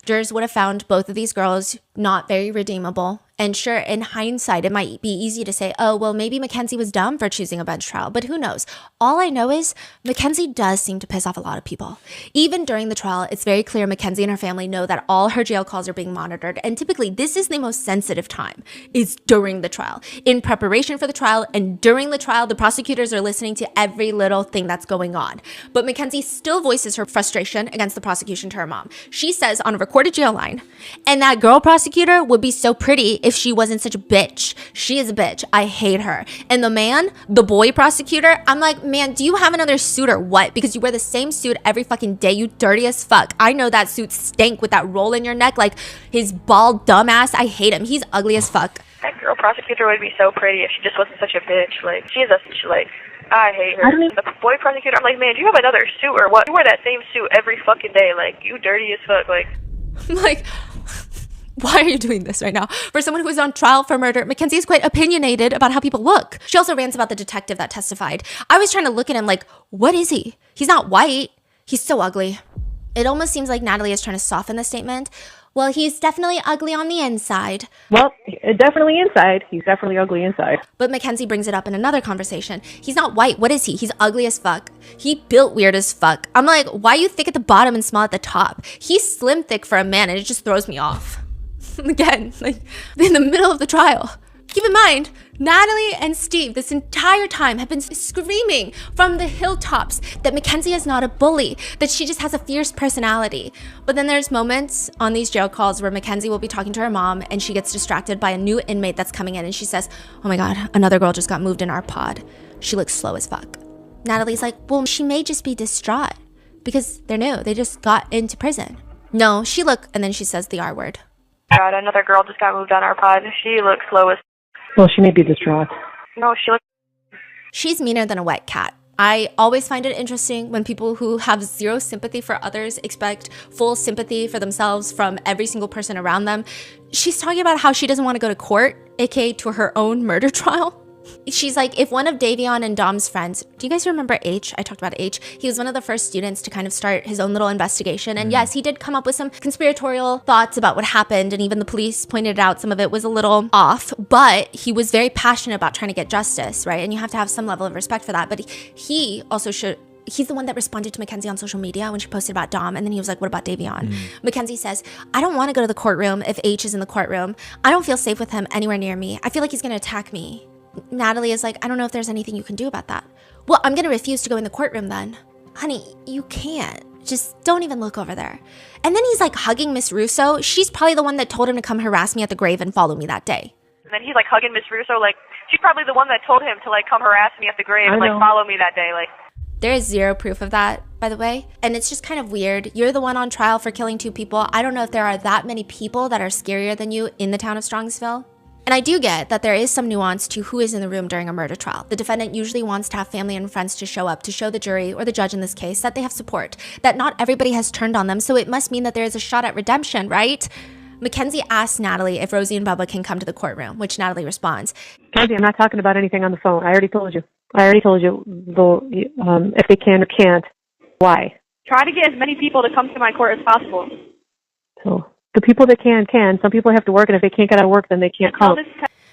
[SPEAKER 1] jurors would have found both of these girls not very redeemable And sure, in hindsight, it might be easy to say, oh, well, maybe Mackenzie was dumb for choosing a bench trial, but who knows? All I know is Mackenzie does seem to piss off a lot of people. Even during the trial, it's very clear Mackenzie and her family know that all her jail calls are being monitored. And typically, this is the most sensitive time, is during the trial. In preparation for the trial and during the trial, the prosecutors are listening to every little thing that's going on. But Mackenzie still voices her frustration against the prosecution to her mom. She says on a recorded jail line, and that girl prosecutor would be so pretty if she wasn't such a bitch. She is a bitch. I hate her. And the man, the boy prosecutor, I'm like, man, do you have another suit or what? Because you wear the same suit every fucking day, you dirty as fuck. I know that suit stank with that roll in your neck, like his bald dumbass. I hate him. He's ugly as fuck.
[SPEAKER 10] That girl prosecutor would be so pretty if she just wasn't such a bitch. Like, she's a, like, I hate her. The boy prosecutor, I'm like, man, do you have another suit or what? You wear that same suit every fucking day. Like, you dirty as fuck. Like,
[SPEAKER 1] like, why are you doing this right now? For someone who is on trial for murder, Mackenzie is quite opinionated about how people look. She also rants about the detective that testified. I was trying to look at him like, what is he? He's not white. He's so ugly. It almost seems like Natalie is trying to soften the statement. Well, he's definitely ugly on the inside.
[SPEAKER 11] Well, definitely inside. He's definitely ugly inside.
[SPEAKER 1] But Mackenzie brings it up in another conversation. He's not white. What is he? He's ugly as fuck. He built weird as fuck. I'm like, why are you thick at the bottom and small at the top? He's slim thick for a man, and it just throws me off. Again, like, in the middle of the trial. Keep in mind, Natalie and Steve this entire time have been screaming from the hilltops that Mackenzie is not a bully, that she just has a fierce personality. But then there's moments on these jail calls where Mackenzie will be talking to her mom and she gets distracted by a new inmate that's coming in and she says, oh my God, another girl just got moved in our pod. She looks slow as fuck. Natalie's like, well, she may just be distraught because they're new. They just got into prison. No, and then she says the R word.
[SPEAKER 10] God, another girl just got moved on our pod. She looks slow as.
[SPEAKER 11] Well, she may be distraught.
[SPEAKER 10] No, she looks.
[SPEAKER 1] She's meaner than a wet cat. I always find it interesting when people who have zero sympathy for others expect full sympathy for themselves from every single person around them. She's talking about how she doesn't want to go to court, aka to her own murder trial. She's like, if one of Davion and Dom's friends, do you guys remember H? I talked about H. He was one of the first students to kind of start his own little investigation. And yes, he did come up with some conspiratorial thoughts about what happened. And even the police pointed out some of it was a little off. But he was very passionate about trying to get justice, right? And you have to have some level of respect for that. But he also should... He's the one that responded to Mackenzie on social media when she posted about Dom. And then he was like, what about Davion? Mackenzie says, I don't want to go to the courtroom if H is in the courtroom. I don't feel safe with him anywhere near me. I feel like he's going to attack me. Natalie is like, I don't know if there's anything you can do about that. Well, I'm going to refuse to go in the courtroom then. Honey, you can't. Just don't even look over there. And then he's like hugging Miss Russo. She's probably the one that told him to come harass me at the grave and follow me that day.
[SPEAKER 10] And then he's like hugging Miss Russo. Like, she's probably the one that told him to like come harass me at the grave and like follow me that day. Like,
[SPEAKER 1] there is zero proof of that, by the way. And it's just kind of weird. You're the one on trial for killing 2 people. I don't know if there are that many people that are scarier than you in the town of Strongsville. And I do get that there is some nuance to who is in the room during a murder trial. The defendant usually wants to have family and friends to show up to show the jury, or the judge in this case, that they have support, that not everybody has turned on them, so it must mean that there is a shot at redemption, right? Mackenzie asks Natalie if Rosie and Bubba can come to the courtroom, which Natalie responds.
[SPEAKER 11] Kenzie, I'm not talking about anything on the phone. I already told you. If they can or can't. Why?
[SPEAKER 10] try to get as many people to come to my court as possible.
[SPEAKER 11] So the people that can. Some people have to work, and if they can't get out of work, then they can't come.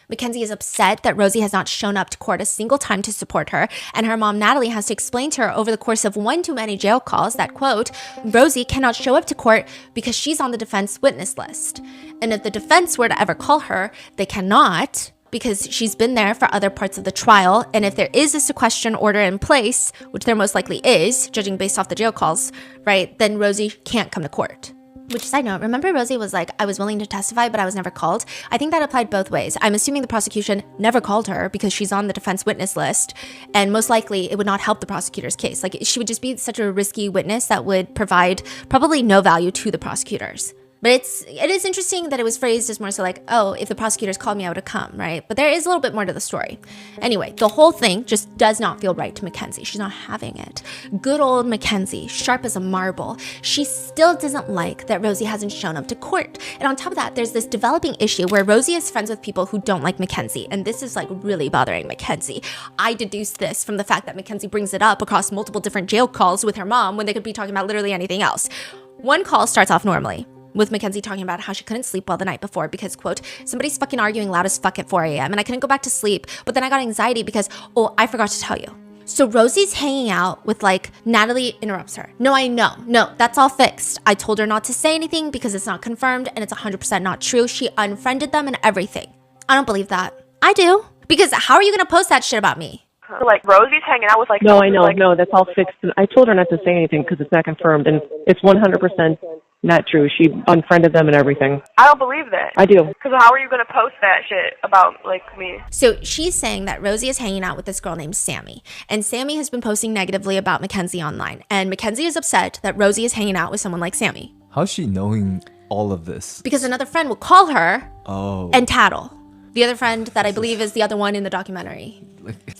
[SPEAKER 1] Mackenzie is upset that Rosie has not shown up to court a single time to support her, and her mom Natalie has to explain to her over the course of one too many jail calls that, quote, Rosie cannot show up to court because she's on the defense witness list. And if the defense were to ever call her, they cannot, because she's been there for other parts of the trial, and if there is a sequestration order in place, which there most likely is, judging based off the jail calls, right, then Rosie can't come to court. Which, side note, remember Rosie was like, I was willing to testify, but I was never called? I think that applied both ways. I'm assuming the prosecution never called her because she's on the defense witness list, and most likely it would not help the prosecutor's case. Like, she would just be such a risky witness that would provide probably no value to the prosecutors. But it is interesting that it was phrased as more so like, oh, if the prosecutors called me, I would have come, right? But there is a little bit more to the story. Anyway, the whole thing just does not feel right to Mackenzie. She's not having it. Good old Mackenzie, sharp as a marble. She still doesn't like that Rosie hasn't shown up to court. And on top of that, there's this developing issue where Rosie is friends with people who don't like Mackenzie. And this is like really bothering Mackenzie. I deduced this from the fact that Mackenzie brings it up across multiple different jail calls with her mom when they could be talking about literally anything else. One call starts off normally. with Mackenzie talking about how she couldn't sleep well the night before because, quote, somebody's fucking arguing loud as fuck at 4 a.m. and I couldn't go back to sleep, but then I got anxiety because, oh, I forgot to tell you. So Rosie's hanging out with like, Natalie interrupts her. No, I know. No, that's all fixed. I told her not to say anything because it's not confirmed and it's 100% not true. She unfriended them and everything. I don't believe that. I do. Because how are you going to post that shit about me?
[SPEAKER 10] So, like, Rosie's hanging out with, like...
[SPEAKER 11] No, I know. Like, no, that's all fixed. I told her not to say anything because it's not confirmed, and it's 100% not true. She unfriended them and everything.
[SPEAKER 10] I don't believe that.
[SPEAKER 11] I do.
[SPEAKER 10] Because how are you going to post that shit about, like, me?
[SPEAKER 1] So she's saying that Rosie is hanging out with this girl named Sammy, and Sammy has been posting negatively about Mackenzie online, and Mackenzie is upset that Rosie is hanging out with someone like Sammy.
[SPEAKER 4] How's she knowing all of this?
[SPEAKER 1] Because another friend will call her
[SPEAKER 4] Oh.
[SPEAKER 1] and tattle. The other friend that I believe is the other one in the documentary.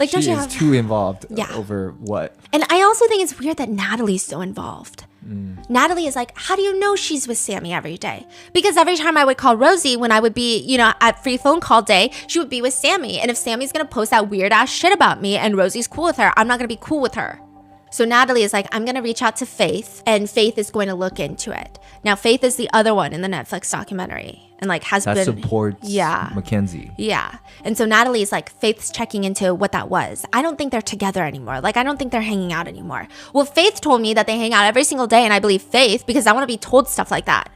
[SPEAKER 1] Like, don't
[SPEAKER 4] she
[SPEAKER 1] you
[SPEAKER 4] is
[SPEAKER 1] have...
[SPEAKER 4] too involved
[SPEAKER 1] Yeah.
[SPEAKER 4] over what?
[SPEAKER 1] And I also think it's weird that Natalie's so involved. Natalie is like, how do you know she's with Sammy every day? Because every time I would call Rosie when I would be, you know, at free phone call day, she would be with Sammy. And if Sammy's going to post that weird ass shit about me and Rosie's cool with her, I'm not going to be cool with her. So Natalie is like, I'm going to reach out to Faith and Faith is going to look into it. Now, Faith is the other one in the Netflix documentary and like has
[SPEAKER 4] That
[SPEAKER 1] been...
[SPEAKER 4] supports Mackenzie.
[SPEAKER 1] Yeah. And so Natalie is like, Faith's checking into what that was. I don't think they're together anymore. Like, I don't think they're hanging out anymore. Well, Faith told me that they hang out every single day and I believe Faith because I want to be told stuff like that.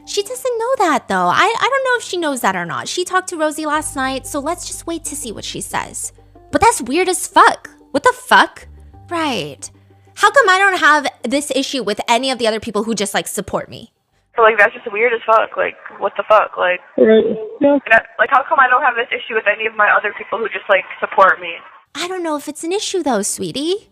[SPEAKER 1] She doesn't know that though. I don't know if she knows that or not. She talked to Rosie last night, so let's just wait to see what she says. But that's weird as fuck. What the fuck? Right. How come I don't have this issue with any of the other people who just like support me?
[SPEAKER 10] So, like, that's just weird as fuck. Like, what the fuck? Like,
[SPEAKER 11] Yeah.
[SPEAKER 10] like, how come I don't have this issue with any of my other people who just, like, support me?
[SPEAKER 1] I don't know if it's an issue though, sweetie.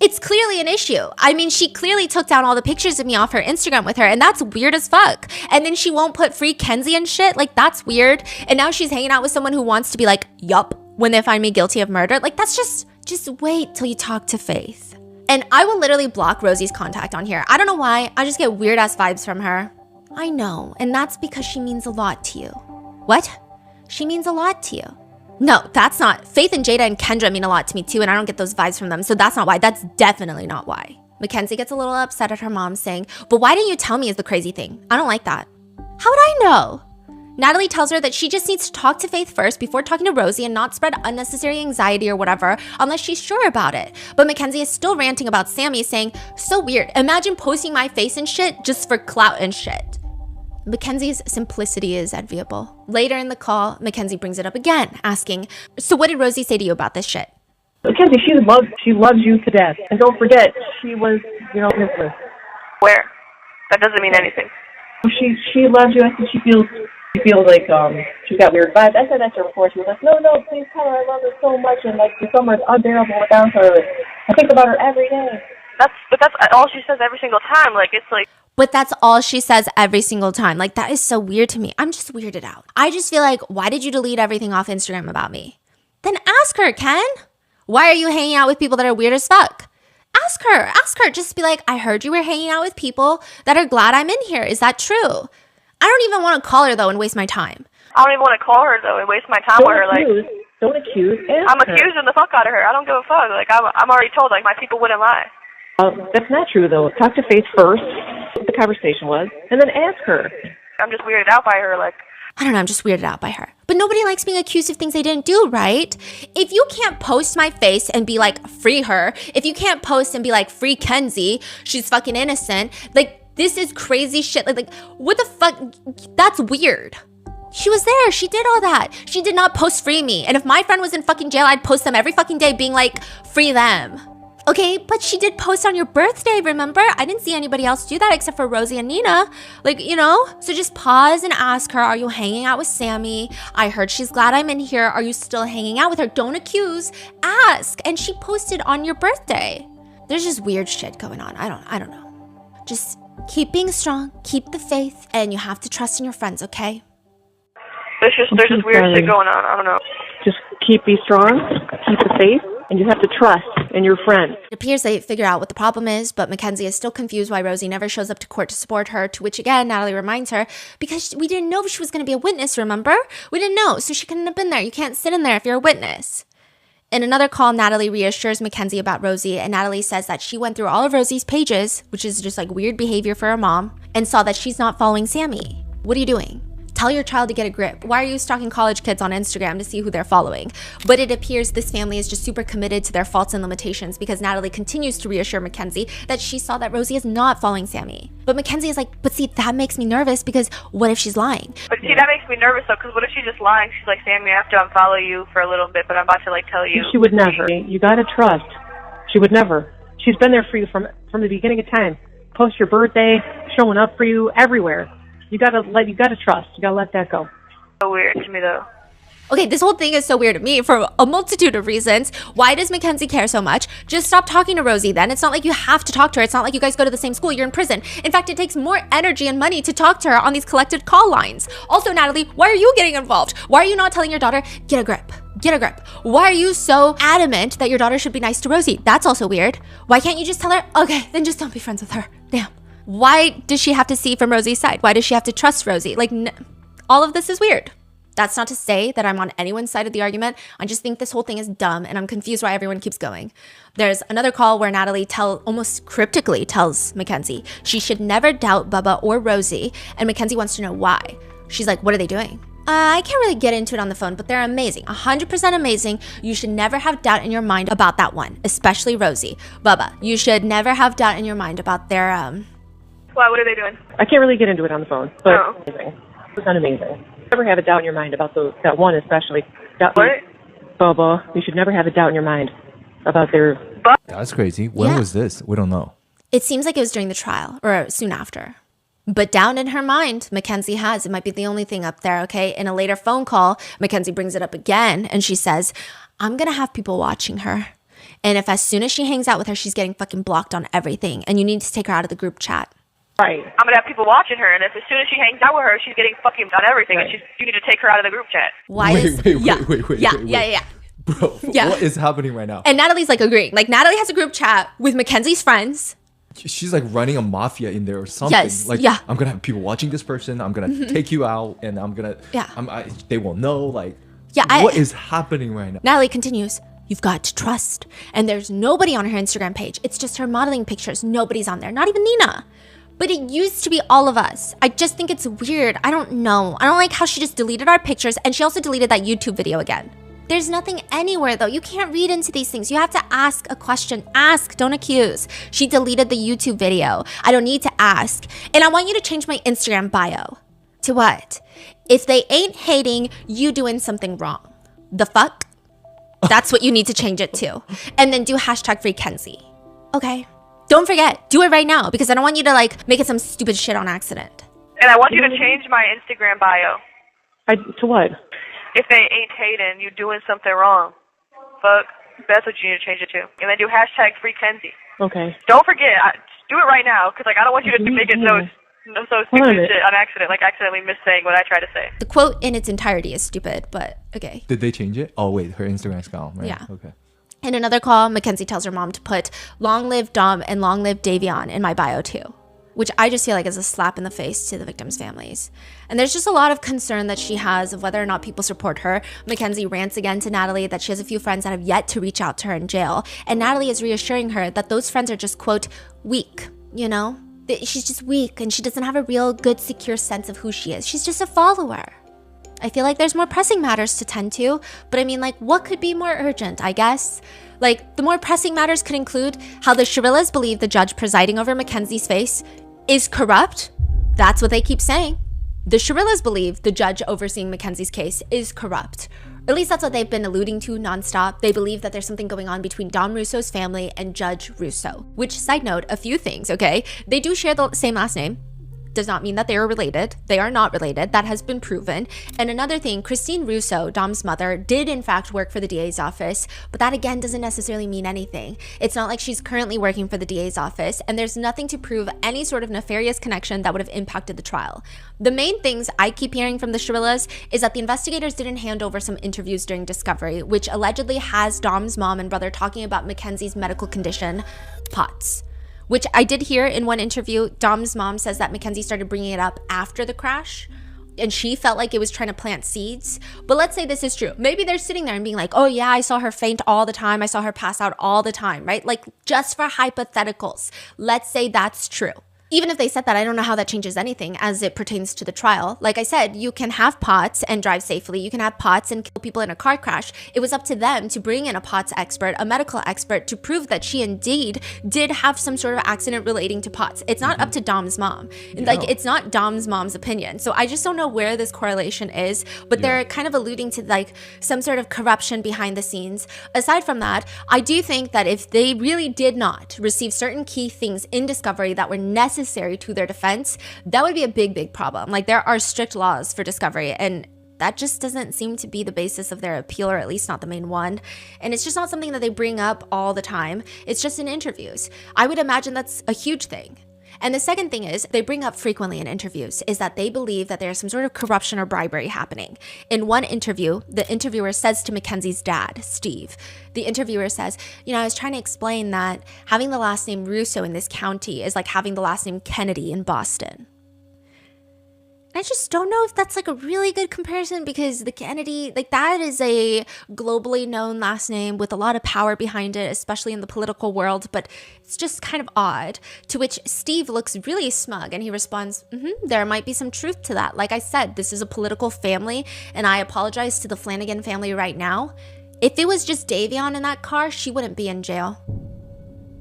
[SPEAKER 1] It's clearly an issue. I mean, she clearly took down all the pictures of me off her Instagram with her, and that's weird as fuck. And then she won't put free Kenzie and shit. Like, that's weird. And now she's hanging out with someone who wants to be like, yup, when they find me guilty of murder. Like, that's just wait till you talk to Faith. And I will literally block Rosie's contact on here. I don't know why. I just get weird ass vibes from her. I know. And that's because she means a lot to you. What? She means a lot to you. No, that's not. Faith and Jada and Kendra mean a lot to me too, and I don't get those vibes from them. So that's not why. That's definitely not why. Mackenzie gets a little upset at her mom saying, but why didn't you tell me is the crazy thing? I don't like that. How would I know? Natalie tells her that she just needs to talk to Faith first before talking to Rosie and not spread unnecessary anxiety or whatever unless she's sure about it. But Mackenzie is still ranting about Sammy saying, so weird, imagine posting my face and shit just for clout and shit. Mackenzie's simplicity is enviable. Later in the call, Mackenzie brings it up again, asking, so what did Rosie say to you about this shit?
[SPEAKER 11] Mackenzie, she loves you to death. And don't forget, she was, infamous.
[SPEAKER 10] Where? That doesn't mean anything.
[SPEAKER 11] She loves you. I think she feels like she's got weird vibes. I said that to her before. She was like, no, please tell her I love her so much, and like the summer is unbearable without her. I think about her every day.
[SPEAKER 10] That's all she says every single time. Like, it's like.
[SPEAKER 1] But that's all she says every single time. Like, that is so weird to me. I'm just weirded out. I just feel like, why did you delete everything off Instagram about me? Then ask her, Ken. Why are you hanging out with people that are weird as fuck? Ask her. Just be like, I heard you were hanging out with people that are glad I'm in here. Is that true? I don't even want to call her, though, and waste my time.
[SPEAKER 10] I don't even want to call her, though, and waste my time with her. Like,
[SPEAKER 11] don't accuse.
[SPEAKER 10] I'm accusing the fuck out of her. I don't give a fuck. Like, I'm already told, like, my people wouldn't lie.
[SPEAKER 11] That's not true, though. Talk to Faith first, what the conversation was, and then ask her.
[SPEAKER 10] I'm just weirded out by her, like.
[SPEAKER 1] I don't know, I'm just weirded out by her. But nobody likes being accused of things they didn't do, right? If you can't post my face and be like, free her, if you can't post and be like, free Kenzie, she's fucking innocent, like, this is crazy shit. Like, what the fuck? That's weird. She was there. She did all that. She did not post free me. And if my friend was in fucking jail, I'd post them every fucking day being like, free them. Okay, but she did post on your birthday, remember? I didn't see anybody else do that except for Rosie and Nina. Like, so just pause and ask her, are you hanging out with Sammy? I heard she's glad I'm in here. Are you still hanging out with her? Don't accuse, ask. And she posted on your birthday. There's just weird shit going on. I don't know. Just keep being strong, keep the faith, and you have to trust in your friends, okay?
[SPEAKER 10] There's just weird shit going on. I don't know.
[SPEAKER 11] Just be strong, keep the faith, and you have to trust in your friend.
[SPEAKER 1] It appears they figure out what the problem is, but Mackenzie is still confused why Rosie never shows up to court to support her, to which again, Natalie reminds her, because we didn't know she was going to be a witness, remember? We didn't know, so she couldn't have been there. You can't sit in there if you're a witness. In another call, Natalie reassures Mackenzie about Rosie, and Natalie says that she went through all of Rosie's pages, which is just like weird behavior for her mom, and saw that she's not following Sammy. What are you doing? Tell your child to get a grip. Why are you stalking college kids on Instagram to see who they're following? But it appears this family is just super committed to their faults and limitations because Natalie continues to reassure Mackenzie that she saw that Rosie is not following Sammy. But Mackenzie is like, but see, that makes me nervous because what if she's lying?
[SPEAKER 10] But see, that makes me nervous though, because what if she's just lying? She's like, Sammy, I have to unfollow you for a little bit, but I'm about to like tell you.
[SPEAKER 11] She would never. You gotta trust. She would never. She's been there for you from the beginning of time. Post your birthday, showing up for you everywhere. You gotta trust. You gotta let that go.
[SPEAKER 10] So weird to me though.
[SPEAKER 1] Okay, this whole thing is so weird to me for a multitude of reasons. Why does Mackenzie care so much? Just stop talking to Rosie then. It's not like you have to talk to her. It's not like you guys go to the same school. You're in prison. In fact, it takes more energy and money to talk to her on these collected call lines. Also, Natalie, why are you getting involved? Why are you not telling your daughter, get a grip? Get a grip. Why are you so adamant that your daughter should be nice to Rosie? That's also weird. Why can't you just tell her, okay, then just don't be friends with her. Damn. Why does she have to see from Rosie's side? Why does she have to trust Rosie? Like, all of this is weird. That's not to say that I'm on anyone's side of the argument. I just think this whole thing is dumb and I'm confused why everyone keeps going. There's another call where Natalie almost cryptically tells Mackenzie she should never doubt Bubba or Rosie, and Mackenzie wants to know why. She's like, what are they doing? I can't really get into it on the phone, but they're amazing. 100% amazing. You should never have doubt in your mind about that one, especially Rosie. Bubba, you should never have doubt in your mind about their,
[SPEAKER 10] Why, what are they doing?
[SPEAKER 11] I can't really get into it on the phone, but
[SPEAKER 10] Oh.
[SPEAKER 11] amazing. It's amazing. Never have a doubt in your mind about that one especially.
[SPEAKER 10] What?
[SPEAKER 11] Bubba, you should never have a doubt in your mind about their...
[SPEAKER 4] That's crazy. When
[SPEAKER 1] Yeah.
[SPEAKER 4] was this? We don't know.
[SPEAKER 1] It seems like it was during the trial or soon after. But down in her mind, Mackenzie has. It might be the only thing up there, okay? In a later phone call, Mackenzie brings it up again and she says, I'm going to have people watching her. And if as soon as she hangs out with her, she's getting fucking blocked on everything and you need to take her out of the group chat.
[SPEAKER 11] Right.
[SPEAKER 10] I'm gonna have people watching her, and if as soon as she hangs out with her, she's getting fucking on everything, and you need to take her out of the group chat.
[SPEAKER 1] Why Yeah.
[SPEAKER 4] Bro,
[SPEAKER 1] Yeah.
[SPEAKER 4] what is happening right now?
[SPEAKER 1] And Natalie's like agreeing. Like Natalie has a group chat with Mackenzie's friends.
[SPEAKER 4] She's like running a mafia in there or something.
[SPEAKER 1] Yes,
[SPEAKER 4] Like,
[SPEAKER 1] yeah.
[SPEAKER 4] I'm gonna have people watching this person. I'm gonna take you out, and I'm gonna.
[SPEAKER 1] Yeah.
[SPEAKER 4] They will know. Like,
[SPEAKER 1] Yeah,
[SPEAKER 4] what is happening right now?
[SPEAKER 1] Natalie continues, you've got to trust. And there's nobody on her Instagram page. It's just her modeling pictures. Nobody's on there. Not even Nina. But it used to be all of us. I just think it's weird. I don't know. I don't like how she just deleted our pictures and she also deleted that YouTube video again. There's nothing anywhere though. You can't read into these things. You have to ask a question. Ask, don't accuse. She deleted the YouTube video. I don't need to ask. And I want you to change my Instagram bio. To what? If they ain't hating, you doing something wrong. The fuck? That's what you need to change it to. And then do hashtag free Kenzie. Okay? Don't forget, do it right now because I don't want you to like make it some stupid shit on accident.
[SPEAKER 10] And I want you to change my Instagram bio.
[SPEAKER 11] To what?
[SPEAKER 10] If they ain't hating, you doing something wrong. Fuck. That's what you need to change it to. And then do hashtag free Kenzie.
[SPEAKER 11] Okay.
[SPEAKER 10] Don't forget, do it right now because like I don't want you to make it so stupid shit on accident, like accidentally missaying what I try to say.
[SPEAKER 1] The quote in its entirety is stupid, but okay.
[SPEAKER 4] Did they change it? Oh wait, her Instagram's gone, right?
[SPEAKER 1] Yeah.
[SPEAKER 4] Okay.
[SPEAKER 1] In another call, Mackenzie tells her mom to put long live Dom and long live Davion in my bio too, which I just feel like is a slap in the face to the victims' families. And there's just a lot of concern that she has of whether or not people support her. Mackenzie rants again to Natalie that she has a few friends that have yet to reach out to her in jail. And Natalie is reassuring her that those friends are just, quote, weak, you know? She's just weak and she doesn't have a real good, secure sense of who she is. She's just a follower. I feel like there's more pressing matters to tend to, but I mean, like, what could be more urgent, I guess? Like, the more pressing matters could include how the Shirillas believe the judge presiding over Mackenzie's case is corrupt. That's what they keep saying. The Shirillas believe the judge overseeing Mackenzie's case is corrupt. At least that's what they've been alluding to nonstop. They believe that there's something going on between Dom Russo's family and Judge Russo. Which, side note, a few things, okay? They do share the same last name. Does not mean that they are related. They are not related. That has been proven. And another thing, Christine Russo, Dom's mother, did in fact work for the DA's office, but that again doesn't necessarily mean anything. It's not like she's currently working for the DA's office, and there's nothing to prove any sort of nefarious connection that would have impacted the trial. The main things I keep hearing from the Shirillas is that the investigators didn't hand over some interviews during discovery, which allegedly has Dom's mom and brother talking about Mackenzie's medical condition, POTS. Which I did hear in one interview. Dom's mom says that Mackenzie started bringing it up after the crash. and she felt like it was trying to plant seeds. But let's say this is true. Maybe they're sitting there and being like, oh yeah, I saw her faint all the time. I saw her pass out all the time, right? Like, just for hypotheticals, let's say that's true. Even if they said that, I don't know how that changes anything as it pertains to the trial. Like I said, you can have POTS and drive safely. You can have POTS and kill people in a car crash. It was up to them to bring in a POTS expert, a medical expert, to prove that she indeed did have some sort of accident relating to POTS. It's not up to Dom's mom. Like, it's not Dom's mom's opinion. So I just don't know where this correlation is, but they're kind of alluding to like some sort of corruption behind the scenes. Aside from that, I do think that if they really did not receive certain key things in discovery that were necessary to their defense, that would be a big problem. Like, there are strict laws for discovery, and that just doesn't seem to be the basis of their appeal, or at least not the main one. And it's just not something that they bring up all the time. It's just in interviews. I would imagine that's a huge thing. And the second thing is, they bring up frequently in interviews, is that they believe that there's some sort of corruption or bribery happening. In one interview, the interviewer says to Mackenzie's dad, Steve, the interviewer says, I was trying to explain that having the last name Russo in this county is like having the last name Kennedy in Boston. I just don't know if that's like a really good comparison, because the Kennedy, like, that is a globally known last name with a lot of power behind it, especially in the political world, but it's just kind of odd. To which Steve looks really smug and he responds, there might be some truth to that. Like I said, this is a political family, and I apologize to the Flanagan family right now. If it was just Davion in that car, she wouldn't be in jail.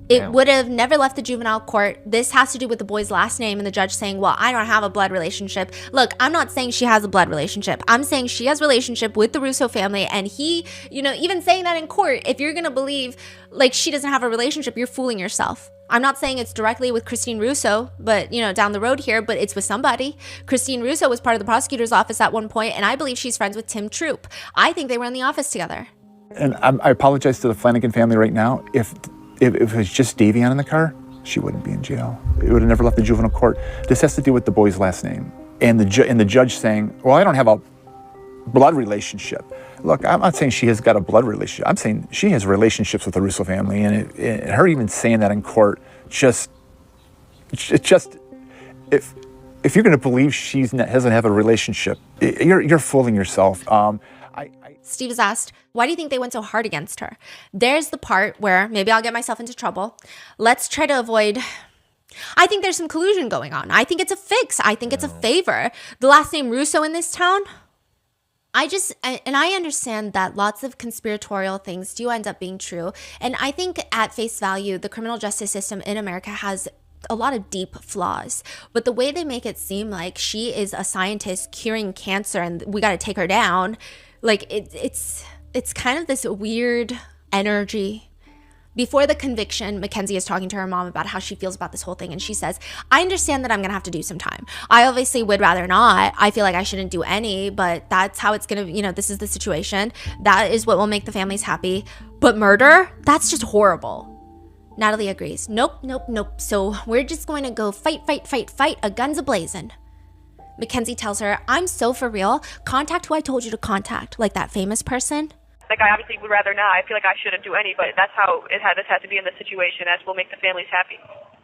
[SPEAKER 1] It would have never left the juvenile court. This has to do with the boy's last name and the judge saying, well, I don't have a blood relationship. Look, I'm not saying she has a blood relationship. I'm saying she has a relationship with the Russo family. And he, even saying that in court, if you're going to believe like she doesn't have a relationship, you're fooling yourself. I'm not saying it's directly with Christine Russo, but, down the road here, but it's with somebody. Christine Russo was part of the prosecutor's office at one point, and I believe she's friends with Tim Troop. I think they were in the office together.
[SPEAKER 13] And I apologize to the Flanagan family right now. If it was just Davion in the car, she wouldn't be in jail. It would have never left the juvenile court. This has to do with the boy's last name. And the judge saying, well, I don't have a blood relationship. Look, I'm not saying she has got a blood relationship. I'm saying she has relationships with the Russo family. And her even saying that in court, if you're going to believe she doesn't have a relationship, you're fooling yourself.
[SPEAKER 1] Steve is asked, why do you think they went so hard against her? There's the part where maybe I'll get myself into trouble. Let's try to avoid... I think there's some collusion going on. I think it's a fix. I think it's a favor. The last name Russo in this town... I understand that lots of conspiratorial things do end up being true. And I think at face value, the criminal justice system in America has a lot of deep flaws. But the way they make it seem like she is a scientist curing cancer and we got to take her down... Like, it's kind of this weird energy. Before the conviction, Mackenzie is talking to her mom about how she feels about this whole thing. And she says, I understand that I'm going to have to do some time. I obviously would rather not. I feel like I shouldn't do any, but that's how it's going to, this is the situation. That is what will make the families happy. But murder? That's just horrible. Natalie agrees. Nope. So we're just going to go fight, a guns a-blazing. Mackenzie tells her, I'm so for real. Contact who I told you to contact, like that famous person.
[SPEAKER 10] Like, I obviously would rather not. I feel like I shouldn't do any, but that's how this has to be in the situation, as will make the families happy.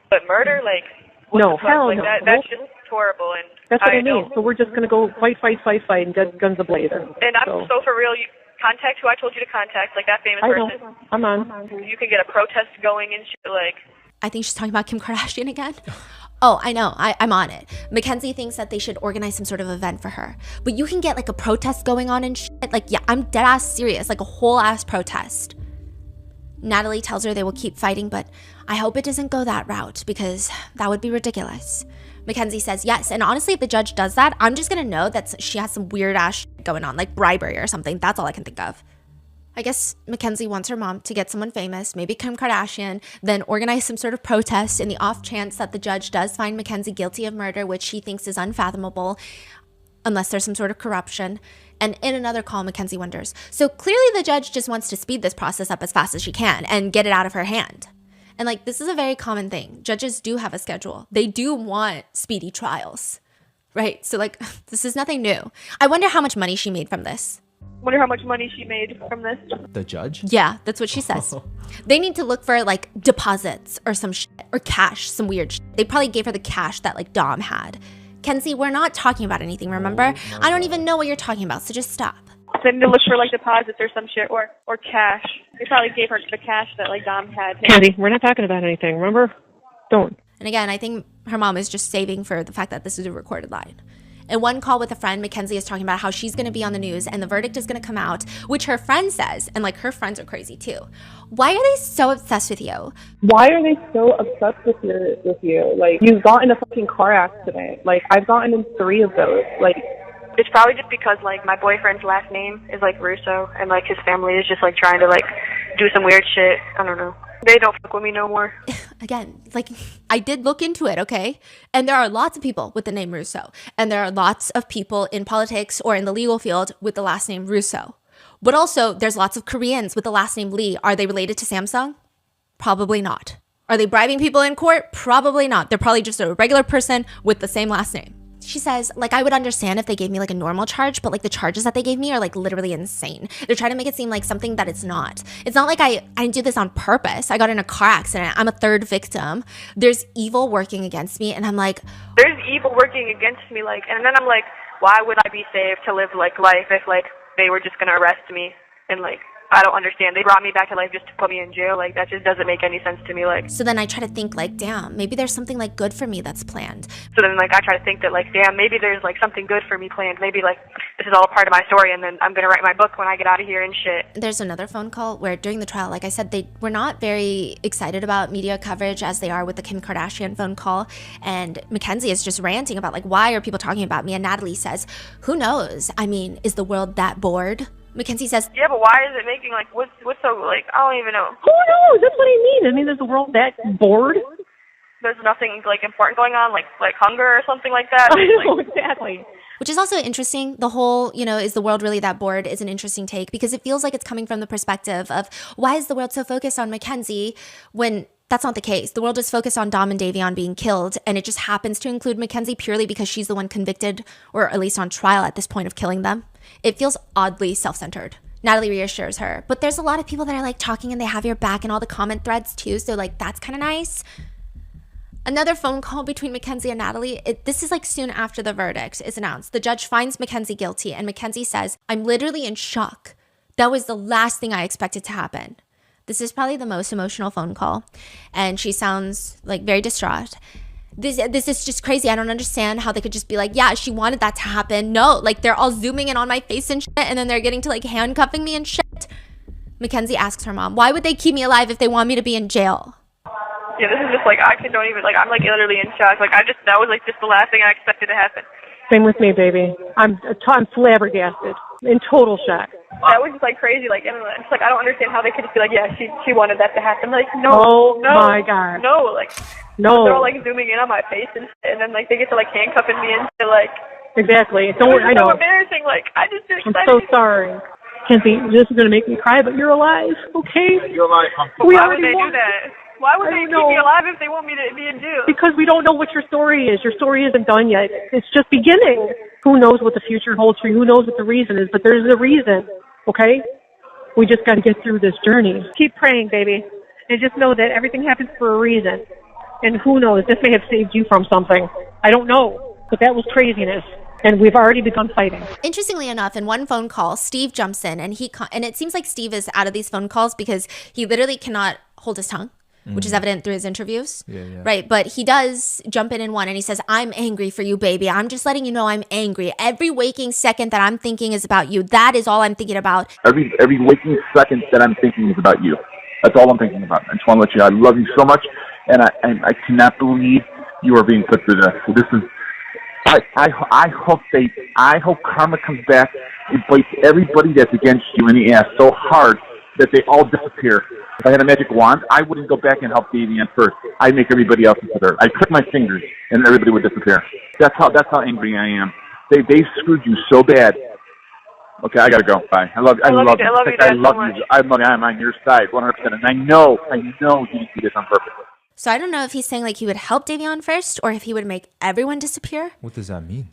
[SPEAKER 10] But murder, like,
[SPEAKER 11] no, hell
[SPEAKER 10] like
[SPEAKER 11] no.
[SPEAKER 10] That's just horrible. And
[SPEAKER 11] that's what I mean. So we're just going to go fight, and guns a-blazing.
[SPEAKER 10] And I'm so for real. You contact who I told you to contact, like that famous person.
[SPEAKER 11] I know. I'm on.
[SPEAKER 10] You can get a protest going and shit, like.
[SPEAKER 1] I think she's talking about Kim Kardashian again. Oh, I know. I'm on it. Mackenzie thinks that they should organize some sort of event for her. But you can get like a protest going on and shit. Like, yeah, I'm dead ass serious. Like a whole ass protest. Natalie tells her they will keep fighting, but I hope it doesn't go that route because that would be ridiculous. Mackenzie says yes. And honestly, if the judge does that, I'm just going to know that she has some weird ass shit going on, like bribery or something. That's all I can think of. I guess Mackenzie wants her mom to get someone famous, maybe Kim Kardashian, then organize some sort of protest in the off chance that the judge does find Mackenzie guilty of murder, which she thinks is unfathomable, unless there's some sort of corruption. And in another call, Mackenzie wonders, so clearly the judge just wants to speed this process up as fast as she can and get it out of her hand. And like, this is a very common thing. Judges do have a schedule. They do want speedy trials, right? So like, this is nothing new. I wonder how much money she made from this.
[SPEAKER 10] Wonder how much money she made from this.
[SPEAKER 4] The judge?
[SPEAKER 1] Yeah, that's what she says. They need to look for like deposits or some shit or cash, some weird shit. They probably gave her the cash that like Dom had. Kenzie, we're not talking about anything, remember? I don't even know what you're talking about, so just stop.
[SPEAKER 12] Then to look for like deposits or some shit or cash. They probably gave her the cash that like Dom had.
[SPEAKER 11] Candy, we're not talking about anything, remember? Don't.
[SPEAKER 1] And again, I think her mom is just saving for the fact that this is a recorded line. In one call with a friend, Mackenzie is talking about how she's going to be on the news and the verdict is going to come out, which her friend says, and like her friends are crazy too. Why are they so obsessed with you?
[SPEAKER 12] Why are they so obsessed with you? Like, you've gotten a fucking car accident. Like, I've gotten in 3 of those. Like, it's probably just because, like, my boyfriend's last name is, like, Russo, and, like, his family is just, like, trying to, like, do some weird shit. I don't know. They don't fuck with me no more.
[SPEAKER 1] Again, like, I did look into it, okay? And there are lots of people with the name Russo. And there are lots of people in politics or in the legal field with the last name Russo. But also, there's lots of Koreans with the last name Lee. Are they related to Samsung? Probably not. Are they bribing people in court? Probably not. They're probably just a regular person with the same last name. She says, like, I would understand if they gave me like a normal charge, but like the charges that they gave me are like literally insane. They're trying to make it seem like something that it's not. It's not like I didn't do this on purpose. I got in a car accident. I'm a third victim. There's evil working against me. And I'm like,
[SPEAKER 12] there's evil working against me. Like, and then I'm like, why would I be saved to live like life if like they were just going to arrest me? And like, I don't understand. They brought me back to life just to put me in jail. Like, that just doesn't make any sense to me. Like,
[SPEAKER 1] so then I try to think like, damn, maybe there's something like good for me that's planned.
[SPEAKER 12] So then like I try to think that like, damn, maybe there's like something good for me planned. Maybe like this is all a part of my story, and then I'm gonna write my book when I get out of here and shit.
[SPEAKER 1] There's another phone call where during the trial, like I said, they were not very excited about media coverage as they are with the Kim Kardashian phone call. And Mackenzie is just ranting about like, why are people talking about me? And Natalie says, who knows? I mean, is the world that bored? Mackenzie says,
[SPEAKER 12] yeah, but why is it making like what's so like I don't even know.
[SPEAKER 11] Who knows? That's what I mean. I mean, is the world that bored?
[SPEAKER 12] There's nothing like important going on, like hunger or something like that.
[SPEAKER 11] I know, exactly.
[SPEAKER 1] Which is also interesting. The whole, is the world really that bored is an interesting take because it feels like it's coming from the perspective of why is the world so focused on Mackenzie when that's not the case. The world is focused on Dom and Davion being killed, and it just happens to include Mackenzie purely because she's the one convicted, or at least on trial at this point, of killing them. It feels oddly self-centered. Natalie reassures her, but there's a lot of people that are like talking and they have your back in all the comment threads too, so like that's kind of nice. Another phone call between Mackenzie and Natalie. This is like soon after the verdict is announced. The judge finds Mackenzie guilty, and Mackenzie says, I'm literally in shock. That was the last thing I expected to happen. This is probably the most emotional phone call, and she sounds like very distraught. This is just crazy. I don't understand how they could just be like, yeah, she wanted that to happen. No, like they're all zooming in on my face and shit, and then they're getting to like handcuffing me and shit. Mackenzie asks her mom, why would they keep me alive if they want me to be in jail?
[SPEAKER 12] Yeah, this is just like, I don't even, like, I'm like literally in shock. Like, that was like just the last thing I expected to happen.
[SPEAKER 11] Same with me, baby. I'm flabbergasted, in total shock.
[SPEAKER 12] That was just like crazy. Like, and it's like I don't understand how they could just be like, yeah, she wanted that to happen. Like, no,
[SPEAKER 11] oh
[SPEAKER 12] no,
[SPEAKER 11] my god,
[SPEAKER 12] no, like,
[SPEAKER 11] no.
[SPEAKER 12] They're all like zooming in on my face and then like they get to like handcuffing me and shit, like.
[SPEAKER 11] Exactly. Don't. I know.
[SPEAKER 12] So embarrassing. Like, I just feel excited.
[SPEAKER 11] I'm so sorry. Kenzie, this is gonna make me cry, but you're alive, okay?
[SPEAKER 6] You're alive.
[SPEAKER 12] Why would they do that? Why would they keep me alive if they want me to be in jail?
[SPEAKER 11] Because we don't know what your story is. Your story isn't done yet. It's just beginning. Who knows what the future holds for you? Who knows what the reason is? But there's a reason, okay? We just got to get through this journey. Keep praying, baby. And just know that everything happens for a reason. And who knows? This may have saved you from something. I don't know. But that was craziness. And we've already begun fighting.
[SPEAKER 1] Interestingly enough, in one phone call, Steve jumps in and and it seems like Steve is out of these phone calls because he literally cannot hold his tongue. Which is evident through his interviews, right? But he does jump in one and he says, I'm angry for you, baby. I'm just letting you know I'm angry. Every waking second that I'm thinking is about you. That is all I'm thinking about.
[SPEAKER 14] Every waking second that I'm thinking is about you. That's all I'm thinking about. I just want to let you know I love you so much, and I cannot believe you are being put through this. So this is, I hope karma comes back and bites everybody that's against you in the ass so hard that they all disappear. If I had a magic wand, I wouldn't go back and help Davian first. I'd make everybody else disappear. I'd click my fingers and everybody would disappear. That's how angry I am. They screwed you so bad. Okay, I gotta go. Bye. I love you. I'm on your side, 100%. And I know you did this on purpose.
[SPEAKER 1] So I don't know if he's saying like he would help Davion first or if he would make everyone disappear.
[SPEAKER 4] What does that mean?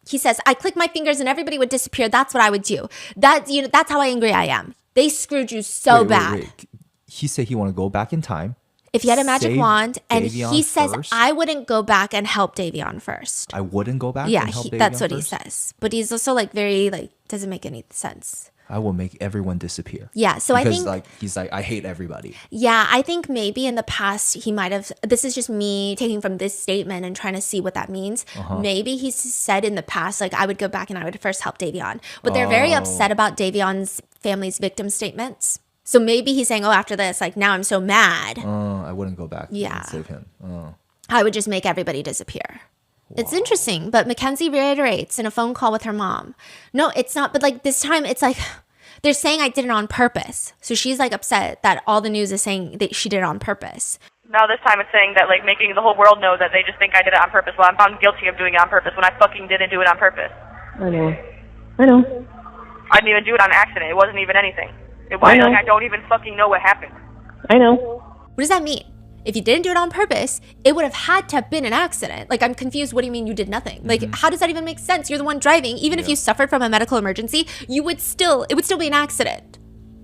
[SPEAKER 1] He says, I click my fingers and everybody would disappear. That's what I would do. That's how angry I am. They screwed you so bad.
[SPEAKER 4] Wait. He said he want to go back in time
[SPEAKER 1] If you had a magic
[SPEAKER 4] Save
[SPEAKER 1] wand, and
[SPEAKER 4] Davion
[SPEAKER 1] he says,
[SPEAKER 4] first?
[SPEAKER 1] I wouldn't go back and help Davion first.
[SPEAKER 4] I wouldn't go back
[SPEAKER 1] Yeah,
[SPEAKER 4] and help Davion
[SPEAKER 1] that's what he
[SPEAKER 4] first?
[SPEAKER 1] says. But he's also like very like doesn't make any sense.
[SPEAKER 4] I will make everyone disappear.
[SPEAKER 1] Yeah, so I
[SPEAKER 4] because,
[SPEAKER 1] think
[SPEAKER 4] like he's like I hate everybody.
[SPEAKER 1] Yeah, I think maybe in the past he might have. This is just me taking from this statement and trying to see what that means. Maybe he's said in the past, like, I would go back and I would first help Davion. But they're very upset about Davion's family's victim statements. So maybe he's saying, oh, after this, like, now I'm so mad.
[SPEAKER 4] I wouldn't go back
[SPEAKER 1] Yeah.
[SPEAKER 4] and save him.
[SPEAKER 1] I would just make everybody disappear. It's interesting, but Mackenzie reiterates in a phone call with her mom. No, it's not. But like this time, it's like they're saying I did it on purpose. So she's like upset that all the news is saying that she did it on purpose.
[SPEAKER 10] Now this time it's saying that, like, making the whole world know that they just think I did it on purpose. Well, I'm found guilty of doing it on purpose when I fucking didn't do it on purpose.
[SPEAKER 11] I know. I know.
[SPEAKER 10] I didn't even do it on accident. It wasn't even anything. It was like I don't even fucking know what happened.
[SPEAKER 11] I know.
[SPEAKER 1] What does that mean? If you didn't do it on purpose, it would have had to have been an accident. Like, I'm confused. What do you mean you did nothing? Like, how does that even make sense? You're the one driving. Even if you suffered from a medical emergency, it would still be an accident.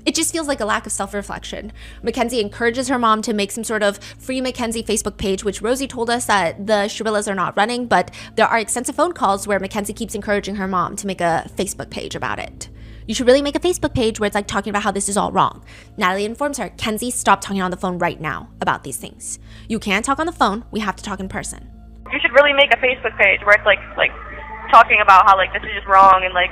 [SPEAKER 1] It just feels like a lack of self-reflection. Mackenzie encourages her mom to make some sort of Free Mackenzie Facebook page, which Rosie told us that the Shrillas are not running, but there are extensive phone calls where Mackenzie keeps encouraging her mom to make a Facebook page about it. You should really make a Facebook page where it's like talking about how this is all wrong. Natalie informs her, Kenzie, stop talking on the phone right now about these things. You can't talk on the phone. We have to talk in person.
[SPEAKER 10] You should really make a Facebook page where it's like talking about how, like, this is just wrong and, like,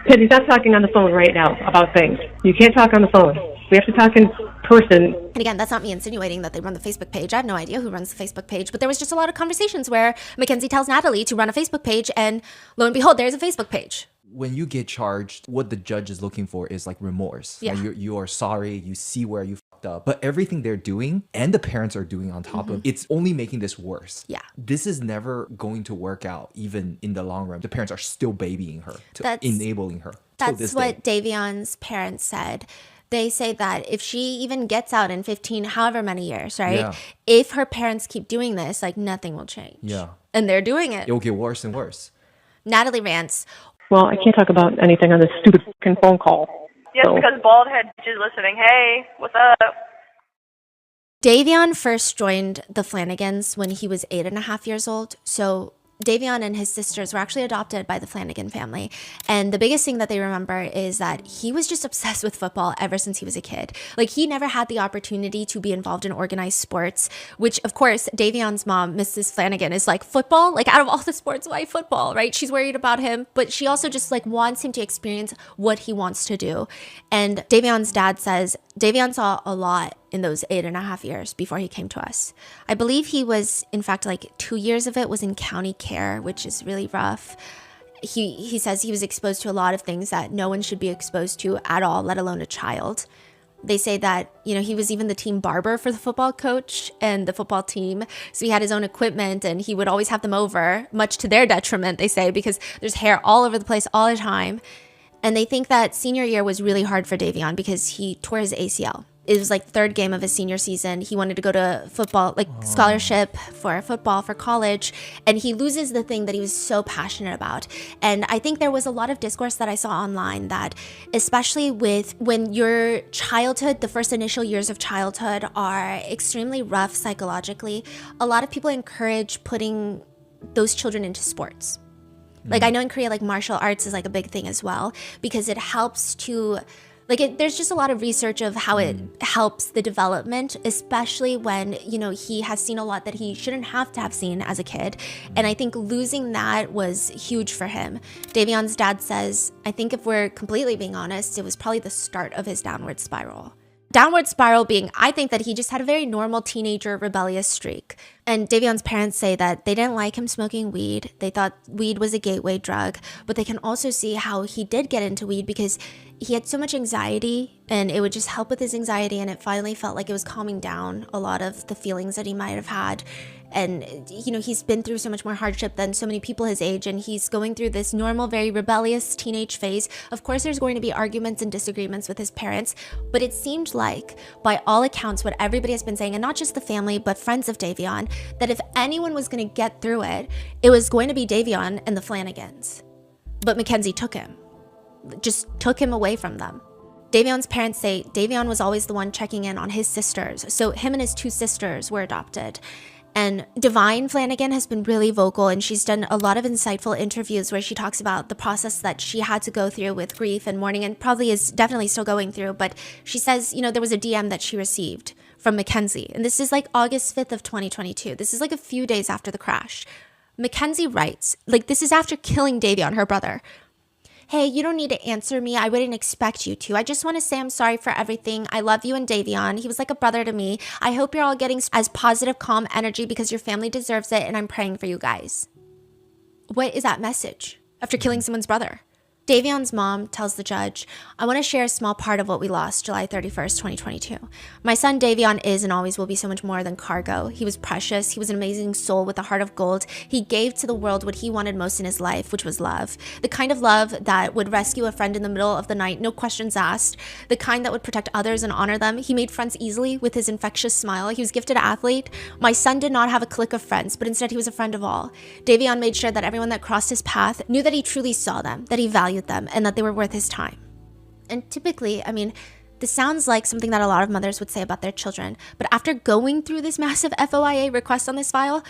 [SPEAKER 11] Kenzie, stop talking on the phone right now about things. You can't talk on the phone. We have to talk in person.
[SPEAKER 1] And again, that's not me insinuating that they run the Facebook page. I have no idea who runs the Facebook page, but there was just a lot of conversations where Mackenzie tells Natalie to run a Facebook page, and lo and behold, there's a Facebook page.
[SPEAKER 4] When you get charged, what the judge is looking for is like remorse.
[SPEAKER 1] Yeah.
[SPEAKER 4] Like you are sorry, you see where you fucked up. But everything they're doing and the parents are doing on top of it's only making this worse.
[SPEAKER 1] Yeah.
[SPEAKER 4] This is never going to work out, even in the long run. The parents are still babying her, enabling her.
[SPEAKER 1] That's what Davion's parents said. They say that if she even gets out in 15, however many years, right?
[SPEAKER 4] Yeah.
[SPEAKER 1] If her parents keep doing this, like, nothing will change.
[SPEAKER 4] Yeah.
[SPEAKER 1] And they're doing it.
[SPEAKER 4] It'll get worse and worse.
[SPEAKER 1] Natalie rants.
[SPEAKER 11] Well, I can't talk about anything on this stupid fucking phone call.
[SPEAKER 10] yes,
[SPEAKER 11] So-
[SPEAKER 10] because bald head bitches listening. Hey, what's up?
[SPEAKER 1] Davion first joined the Flanagans when he was 8.5 years old. So Davion and his sisters were actually adopted by the Flanagan family. And the biggest thing that they remember is that he was just obsessed with football ever since he was a kid. Like, he never had the opportunity to be involved in organized sports, which, of course, Davion's mom, Mrs. Flanagan, is like, football? Like, out of all the sports, why football, right? She's worried about him, but she also just, like, wants him to experience what he wants to do. And Davion's dad says Davion saw a lot in those 8.5 years before he came to us. I believe he was, in fact, like 2 years of it was in county care, which is really rough. He says he was exposed to a lot of things that no one should be exposed to at all, let alone a child. They say that, you know, he was even the team barber for the football coach and the football team. So he had his own equipment and he would always have them over, much to their detriment, they say, because there's hair all over the place all the time. And they think that senior year was really hard for Davion because he tore his ACL. It was like third game of his senior season. He wanted to go to football, like scholarship for football for college. And he loses the thing that he was so passionate about. And I think there was a lot of discourse that I saw online that, especially with when your childhood, the first initial years of childhood are extremely rough psychologically, a lot of people encourage putting those children into sports. Like, I know in Korea, like, martial arts is like a big thing as well, because it helps to, like, there's just a lot of research of how it helps the development, especially when, you know, he has seen a lot that he shouldn't have to have seen as a kid. And I think losing that was huge for him. Davion's dad says, I think if we're completely being honest, it was probably the start of his downward spiral. Downward spiral being, I think that he just had a very normal teenager rebellious streak. And Davion's parents say that they didn't like him smoking weed. They thought weed was a gateway drug, but they can also see how he did get into weed because he had so much anxiety and it would just help with his anxiety, and it finally felt like it was calming down a lot of the feelings that he might have had. And, you know, he's been through so much more hardship than so many people his age, and he's going through this normal, very rebellious teenage phase. Of course, there's going to be arguments and disagreements with his parents, but it seemed like, by all accounts, what everybody has been saying, and not just the family, but friends of Davion, that if anyone was going to get through it, it was going to be Davion and the Flanagans. But Mackenzie took him, just took him away from them. Davion's parents say Davion was always the one checking in on his sisters, so him and his 2 sisters were adopted. And Divine Flanagan has been really vocal, and she's done a lot of insightful interviews where she talks about the process that she had to go through with grief and mourning, and probably is definitely still going through. But she says, there was a DM that she received from Mackenzie, and this is like August 5th of 2022. This is like a few days after the crash. Mackenzie writes, this is after killing Davion, her brother. Hey, you don't need to answer me. I wouldn't expect you to. I just want to say I'm sorry for everything. I love you and Davion. He was like a brother to me. I hope you're all getting as positive, calm energy because your family deserves it, and I'm praying for you guys. What is that message after killing someone's brother? Davion's mom tells the judge, I want to share a small part of what we lost July 31st, 2022. My son Davion is and always will be so much more than cargo. He was precious. He was an amazing soul with a heart of gold. He gave to the world what he wanted most in his life, which was love. The kind of love that would rescue a friend in the middle of the night, no questions asked. The kind that would protect others and honor them. He made friends easily with his infectious smile. He was gifted an athlete. My son did not have a clique of friends, but instead he was a friend of all. Davion made sure that everyone that crossed his path knew that he truly saw them, that he valued them, and that they were worth his time. And typically, this sounds like something that a lot of mothers would say about their children, but after going through this massive FOIA request on this file,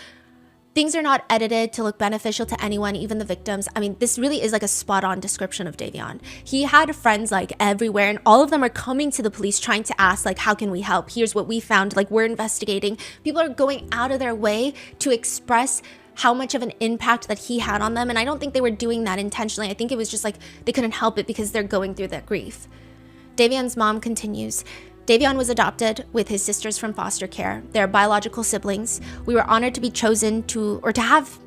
[SPEAKER 1] things are not edited to look beneficial to anyone, even the victims. This really is like a spot-on description of Davion. He had friends everywhere, and all of them are coming to the police trying to ask how can we help? Here's what we found, we're investigating. People are going out of their way to express how much of an impact that he had on them. And I don't think they were doing that intentionally. I think it was just they couldn't help it because they're going through that grief. Davion's mom continues, Davion was adopted with his sisters from foster care. They're biological siblings. We were honored to be chosen to, or to have,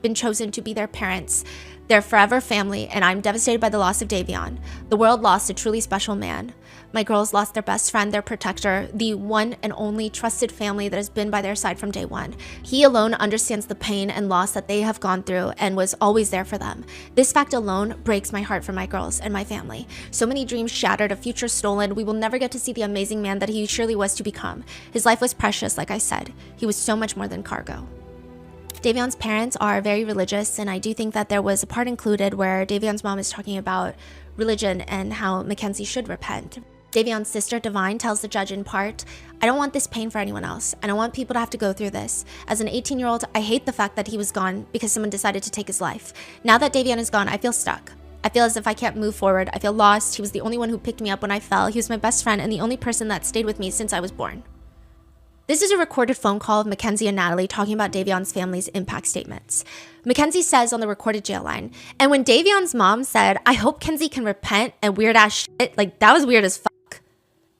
[SPEAKER 1] been chosen to be their parents. They're forever family, and I'm devastated by the loss of Davion. The world lost a truly special man. My girls lost their best friend, their protector, the one and only trusted family that has been by their side from day one. He alone understands the pain and loss that they have gone through and was always there for them. This fact alone breaks my heart for my girls and my family. So many dreams shattered, a future stolen. We will never get to see the amazing man that he surely was to become. His life was precious, like I said. He was so much more than cargo. Davion's parents are very religious, and I do think that there was a part included where Davion's mom is talking about religion and how Mackenzie should repent. Davion's sister, Divine, tells the judge in part, I don't want this pain for anyone else. I don't want people to have to go through this. As an 18-year-old, I hate the fact that he was gone because someone decided to take his life. Now that Davion is gone, I feel stuck. I feel as if I can't move forward. I feel lost. He was the only one who picked me up when I fell. He was my best friend and the only person that stayed with me since I was born. This is a recorded phone call of Mackenzie and Natalie talking about Davion's family's impact statements. Mackenzie says on the recorded jail line, and when Davion's mom said, I hope Kenzie can repent and weird ass shit, that was weird as fuck.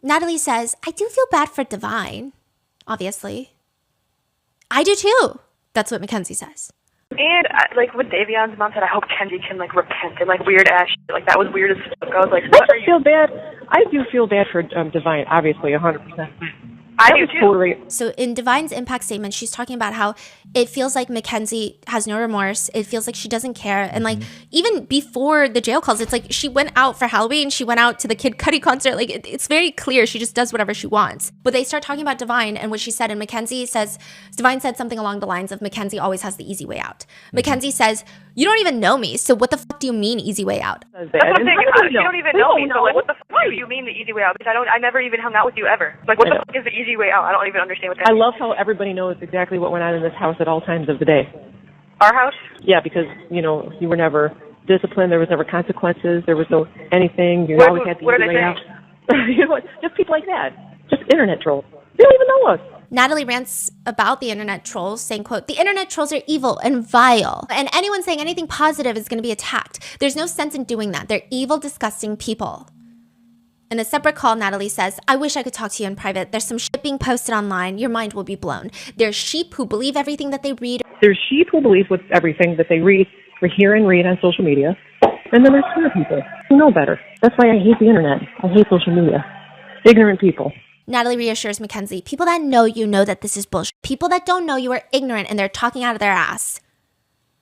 [SPEAKER 1] Natalie says, I do feel bad for Divine, obviously. I do too. That's what Mackenzie says.
[SPEAKER 10] And when Davion's mom said, I hope Kenzie can repent and weird ass shit, that was weird as fuck. I was like, what are you?
[SPEAKER 11] I do feel bad for Divine, obviously, 100%.
[SPEAKER 10] I do too.
[SPEAKER 11] Totally.
[SPEAKER 1] So in Divine's impact statement, she's talking about how it feels like Mackenzie has no remorse. It feels like she doesn't care. And even before the jail calls, it's she went out for Halloween. She went out to the Kid Cudi concert. It's very clear. She just does whatever she wants. But they start talking about Divine and what she said. And Mackenzie says, Divine said something along the lines of Mackenzie always has the easy way out. Mackenzie says, you don't even know me. So what the fuck do you mean easy way out?
[SPEAKER 10] That's what I'm saying. You don't even know me. So what the fuck do you mean the easy way out? Because I never even hung out with you ever. What the fuck is the easy way out? I don't even understand what that
[SPEAKER 11] I
[SPEAKER 10] means.
[SPEAKER 11] love how everybody knows exactly what went on in this house at all times of the day.
[SPEAKER 10] Our house?
[SPEAKER 11] Yeah, because, you were never disciplined. There was never consequences. There was no anything. You always had the
[SPEAKER 10] what are
[SPEAKER 11] easy
[SPEAKER 10] they
[SPEAKER 11] way
[SPEAKER 10] saying?
[SPEAKER 11] out. Just people like that. Just internet trolls. They don't even know us.
[SPEAKER 1] Natalie rants about the internet trolls, saying, quote, the internet trolls are evil and vile, and anyone saying anything positive is going to be attacked. There's no sense in doing that. They're evil, disgusting people. In a separate call, Natalie says, I wish I could talk to you in private. There's some shit being posted online. Your mind will be blown. There's sheep who believe everything that they read.
[SPEAKER 11] There's sheep who believe with everything that they read or hear and read on social media. And then there's smart people who know better. That's why I hate the internet. I hate social media. Ignorant people.
[SPEAKER 1] Natalie reassures Mackenzie, people that know you know that this is bullshit. People that don't know you are ignorant and they're talking out of their ass.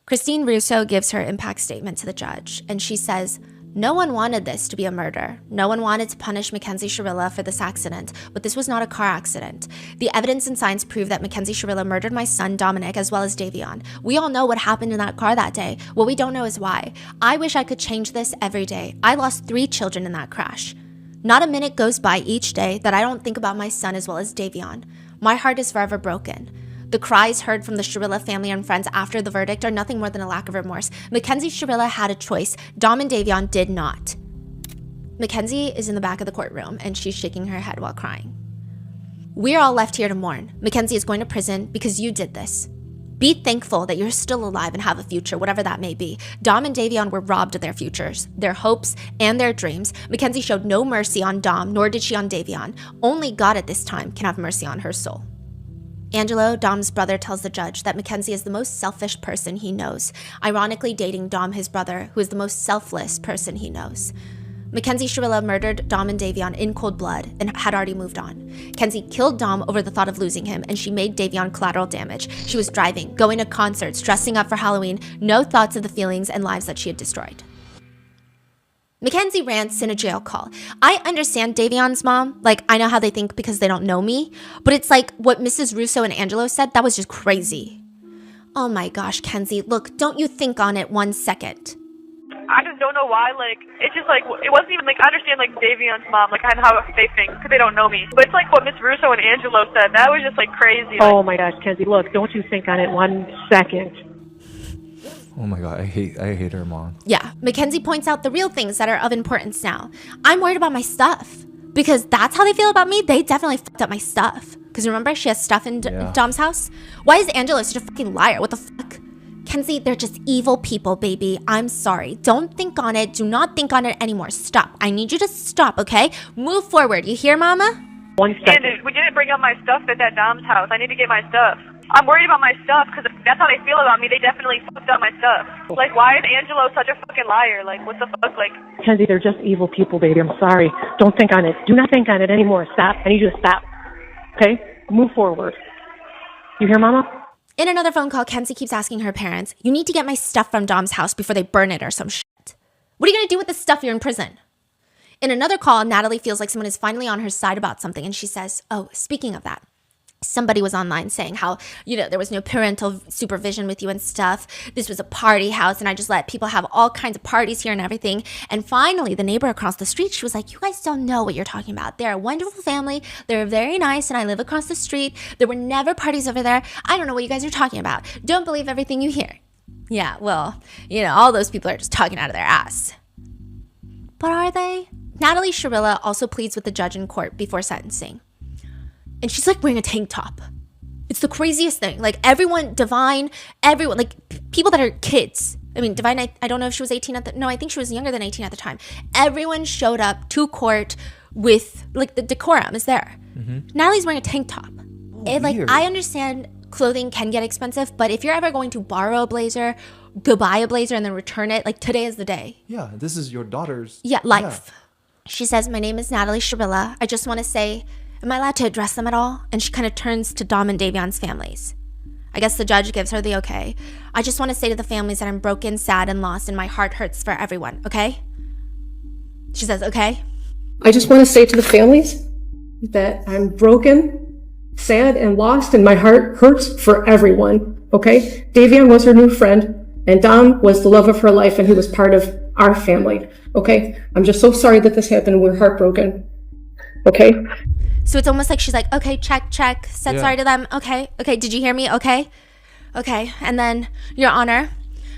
[SPEAKER 1] Christine Russo gives her impact statement to the judge, and she says, no one wanted this to be a murder. No one wanted to punish Mackenzie Shirilla for this accident, but this was not a car accident. The evidence and signs prove that Mackenzie Shirilla murdered my son, Dominic, as well as Davion. We all know what happened in that car that day. What we don't know is why. I wish I could change this every day. I lost 3 children in that crash. Not a minute goes by each day that I don't think about my son as well as Davion. My heart is forever broken. The cries heard from the Sharilla family and friends after the verdict are nothing more than a lack of remorse. Mackenzie Sharilla had a choice. Dom and Davion did not. Mackenzie is in the back of the courtroom and she's shaking her head while crying. We're all left here to mourn. Mackenzie is going to prison because you did this. Be thankful that you're still alive and have a future, whatever that may be. Dom and Davion were robbed of their futures, their hopes, and their dreams. Mackenzie showed no mercy on Dom, nor did she on Davion. Only God at this time can have mercy on her soul. Angelo, Dom's brother, tells the judge that Mackenzie is the most selfish person he knows, ironically dating Dom, his brother, who is the most selfless person he knows. Mackenzie Sharilla murdered Dom and Davion in cold blood and had already moved on. Kenzie killed Dom over the thought of losing him, and she made Davion collateral damage. She was driving, going to concerts, dressing up for Halloween, no thoughts of the feelings and lives that she had destroyed. Mackenzie rants in a jail call. I understand Davion's mom. Like, I know how they think because they don't know me. But it's like what Mrs. Russo and Angelo said, that was just crazy. Oh my gosh, Kenzie, look, don't you think on it 1 second.
[SPEAKER 10] I just don't know why, like, it's just like, it wasn't even, like, I understand, like, Davion's mom, like, kind of how they think, because they don't know me. But it's like what Miss Russo and Angelo said, that was just, like, crazy.
[SPEAKER 11] Oh my gosh, Kenzie, look, don't you think on it 1 second.
[SPEAKER 4] Oh my god, I hate her mom.
[SPEAKER 1] Yeah, Mackenzie points out the real things that are of importance now. I'm worried about my stuff, because that's how they feel about me. They definitely fucked up my stuff. Because remember, she has stuff in Dom's house? Why is Angelo such a fucking liar? What the fuck? Kenzie, they're just evil people, baby. I'm sorry. Don't think on it. Do not think on it anymore. Stop. I need you to stop, okay? Move forward. You hear, Mama?
[SPEAKER 11] 1 second.
[SPEAKER 10] And we didn't bring up my stuff at that Dom's house. I need to get my stuff. I'm worried about my stuff because that's how they feel about me. They definitely fucked up my stuff. Like, why is Angelo such a fucking liar? Like, what the fuck? Like,
[SPEAKER 11] Kenzie, they're just evil people, baby. I'm sorry. Don't think on it. Do not think on it anymore. Stop. I need you to stop. Okay? Move forward. You hear, Mama?
[SPEAKER 1] In another phone call, Kenzie keeps asking her parents, you need to get my stuff from Dom's house before they burn it or some shit. What are you going to do with this stuff? You're in prison. In another call, Natalie feels like someone is finally on her side about something, and she says, oh, speaking of that, somebody was online saying how, there was no parental supervision with you and stuff. This was a party house, and I just let people have all kinds of parties here and everything. And finally, the neighbor across the street, she was like, you guys don't know what you're talking about. They're a wonderful family. They're very nice, and I live across the street. There were never parties over there. I don't know what you guys are talking about. Don't believe everything you hear. Yeah, well, all those people are just talking out of their ass. But are they? Natalie Sharilla also pleads with the judge in court before sentencing. And she's like wearing a tank top. It's the craziest thing. Like everyone, like people that are kids. I mean, Divine, I don't know if she was 18 no, I think she was younger than 18 at the time. Everyone showed up to court with, like, the decorum is there. Mm-hmm. Natalie's wearing a tank top. I understand clothing can get expensive, but if you're ever going to borrow a blazer, go buy a blazer and then return it, like today is the day.
[SPEAKER 4] Yeah, this is your daughter's.
[SPEAKER 1] Yeah, life. Yeah. She says, my name is Natalie Sharilla. I just want to say, am I allowed to address them at all? And she kind of turns to Dom and Davion's families. I guess the judge gives her the okay. I just want to say to the families that I'm broken, sad, and lost, and my heart hurts for everyone, okay? She says, okay?
[SPEAKER 15] I just want to say to the families that I'm broken, sad, and lost, and my heart hurts for everyone, okay? Davion was her new friend, and Dom was the love of her life, and he was part of our family, okay? I'm just so sorry that this happened. We're heartbroken, okay?
[SPEAKER 1] So it's almost like she's like, okay, check, said sorry to them, okay, did you hear me, okay, and then, Your Honor,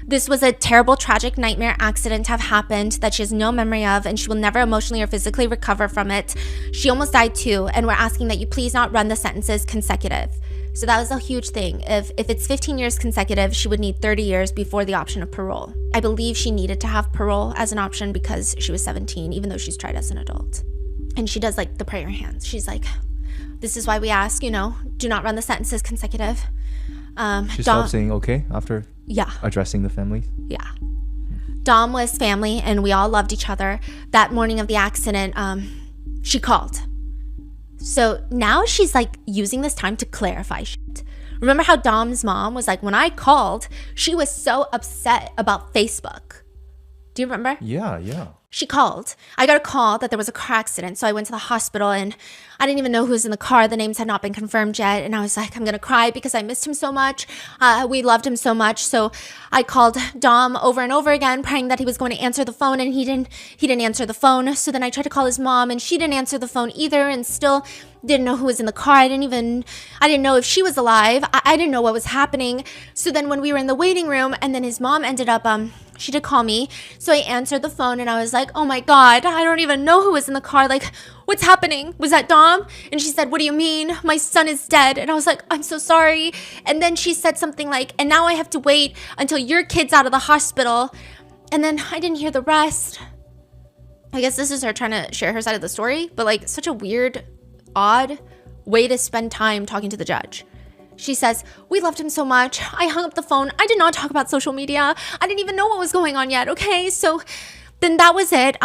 [SPEAKER 1] this was a terrible, tragic nightmare accident to have happened that she has no memory of, and she will never emotionally or physically recover from it. She almost died too, and we're asking that you please not run the sentences consecutive. So that was a huge thing. If it's 15 years consecutive, she would need 30 years before the option of parole. I believe she needed to have parole as an option because she was 17, even though she's tried as an adult. And she does like the prayer hands. She's like, this is why we ask, do not run the sentences consecutive.
[SPEAKER 4] She stopped saying okay after addressing the families?
[SPEAKER 1] Yeah. Dom was family and we all loved each other. That morning of the accident, she called. So now she's like using this time to clarify shit. Remember how Dom's mom was like, when I called, she was so upset about Facebook. Do you remember?
[SPEAKER 4] Yeah.
[SPEAKER 1] She called. I got a call that there was a car accident. So I went to the hospital and I didn't even know who was in the car. The names had not been confirmed yet. And I was like, I'm going to cry because I missed him so much. We loved him so much. So I called Dom over and over again, praying that he was going to answer the phone, and he didn't answer the phone. So then I tried to call his mom and she didn't answer the phone either, and still didn't know who was in the car. I didn't know if she was alive. I didn't know what was happening. So then when we were in the waiting room, and then his mom ended up, she did call me. So I answered the phone and I was like, oh my God, I don't even know who was in the car. Like, what's happening? Was that Dom? And she said, what do you mean? My son is dead. And I was like, I'm so sorry. And then she said something like, and now I have to wait until your kid's out of the hospital. And then I didn't hear the rest. I guess this is her trying to share her side of the story, but like such a weird, odd way to spend time talking to the judge. She says, we loved him so much. I hung up the phone. I did not talk about social media. I didn't even know what was going on yet. Okay, so then that was it.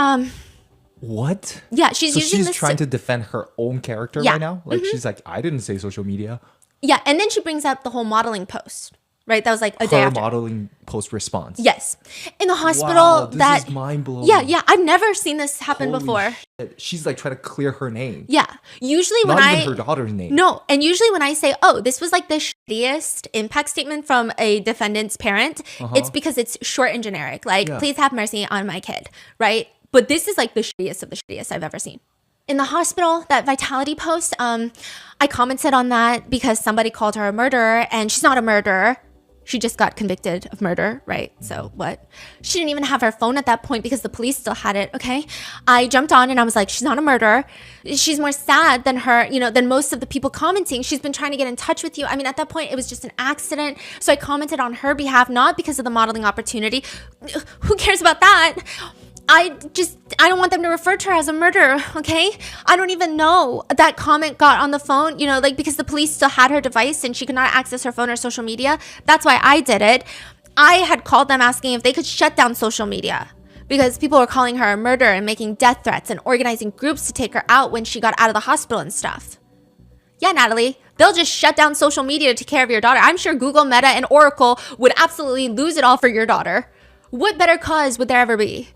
[SPEAKER 4] What?
[SPEAKER 1] Yeah, she's
[SPEAKER 4] trying to defend her own character right now. Like she's like, I didn't say social media.
[SPEAKER 1] Yeah, and then she brings up the whole modeling post. Right, that was like a day after.
[SPEAKER 4] Modeling post response.
[SPEAKER 1] Yes, in the hospital.
[SPEAKER 4] Wow, this is mind blowing.
[SPEAKER 1] Yeah, I've never seen this happen before.
[SPEAKER 4] Shit. She's like trying to clear her name.
[SPEAKER 1] Yeah, usually
[SPEAKER 4] not even her daughter's name.
[SPEAKER 1] No, and usually when I say, "Oh, this was like the shittiest impact statement from a defendant's parent," it's because it's short and generic. Like, please have mercy on my kid, right? But this is like the shittiest of the shittiest I've ever seen. In the hospital, that Vitality post, I commented on that because somebody called her a murderer, and she's not a murderer. She just got convicted of murder, right? So what? She didn't even have her phone at that point because the police still had it, okay? I jumped on and I was like, she's not a murderer. She's more sad than her, than most of the people commenting. She's been trying to get in touch with you. I mean, at that point, it was just an accident. So I commented on her behalf, not because of the modeling opportunity. Who cares about that? I don't want them to refer to her as a murderer, okay? I don't even know that comment got on the phone, because the police still had her device and she could not access her phone or social media. That's why I did it. I had called them asking if they could shut down social media because people were calling her a murderer and making death threats and organizing groups to take her out when she got out of the hospital and stuff. Yeah, Natalie, they'll just shut down social media to take care of your daughter. I'm sure Google, Meta, and Oracle would absolutely lose it all for your daughter. What better cause would there ever be?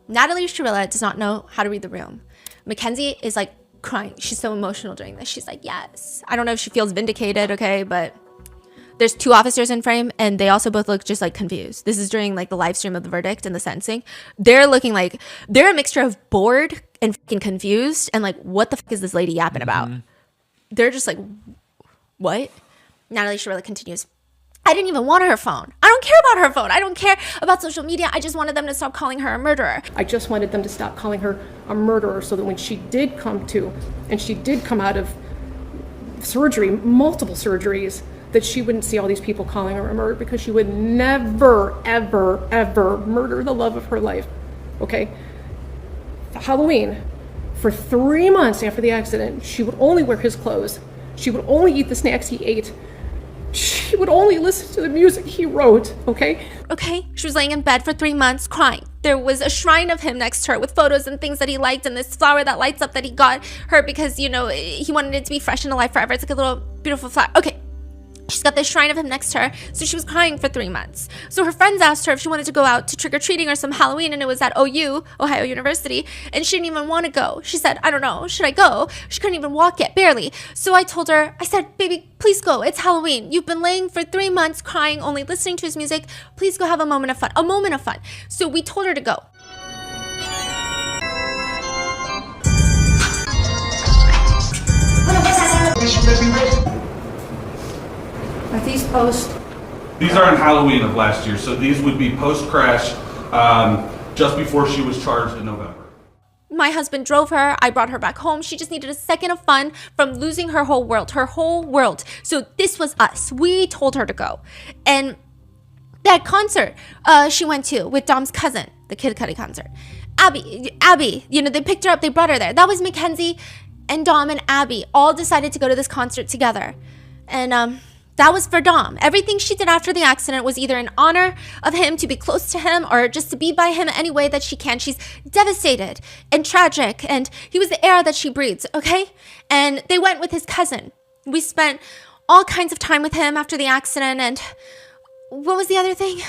[SPEAKER 1] Natalie Shirilla does not know how to read the room. Mackenzie is like crying. She's so emotional during this. She's like, yes. I don't know if she feels vindicated, okay, but there's two officers in frame and they also both look just like confused. This is during like the live stream of the verdict and the sentencing. They're looking like they're a mixture of bored and fucking confused and like, what the fuck is this lady yapping about? They're just like, what? Natalie Shirilla continues. I didn't even want her phone. I don't care about her phone. I don't care about social media. I just wanted them to stop calling her a murderer.
[SPEAKER 15] I just wanted them to stop calling her a murderer so that when she did come to, and she did come out of surgery, multiple surgeries, that she wouldn't see all these people calling her a murderer because she would never, ever, ever murder the love of her life, okay? Halloween, for 3 months after the accident, she would only wear his clothes. She would only eat the snacks he ate. She would only listen to the music he wrote, okay?
[SPEAKER 1] Okay, she was laying in bed for 3 months crying. There was a shrine of him next to her with photos and things that he liked and this flower that lights up that he got her because, he wanted it to be fresh and alive forever. It's like a little beautiful flower. Okay, she's got this shrine of him next to her, so she was crying for 3 months. So her friends asked her if she wanted to go out to trick-or-treating or some Halloween, and it was at OU, Ohio University, and she didn't even want to go. She said, I don't know, should I go? She couldn't even walk yet, barely. So I told her, I said, baby, please go, it's Halloween. You've been laying for 3 months crying, only listening to his music. Please go have a moment of fun. So we told her to go.
[SPEAKER 15] Are these posts?
[SPEAKER 16] These are on Halloween of last year, so these would be post-crash just before she was charged in November.
[SPEAKER 1] My husband drove her. I brought her back home. She just needed a second of fun from losing her whole world. So this was us. We told her to go. And that concert she went to with Dom's cousin, the Kid Cudi concert. Abby, they picked her up. They brought her there. That was Mackenzie and Dom and Abby all decided to go to this concert together. And that was for Dom. Everything she did after the accident was either in honor of him, to be close to him, or just to be by him any way that she can. She's devastated and tragic, and he was the air that she breathes, okay? And they went with his cousin. We spent all kinds of time with him after the accident, and what was the other thing?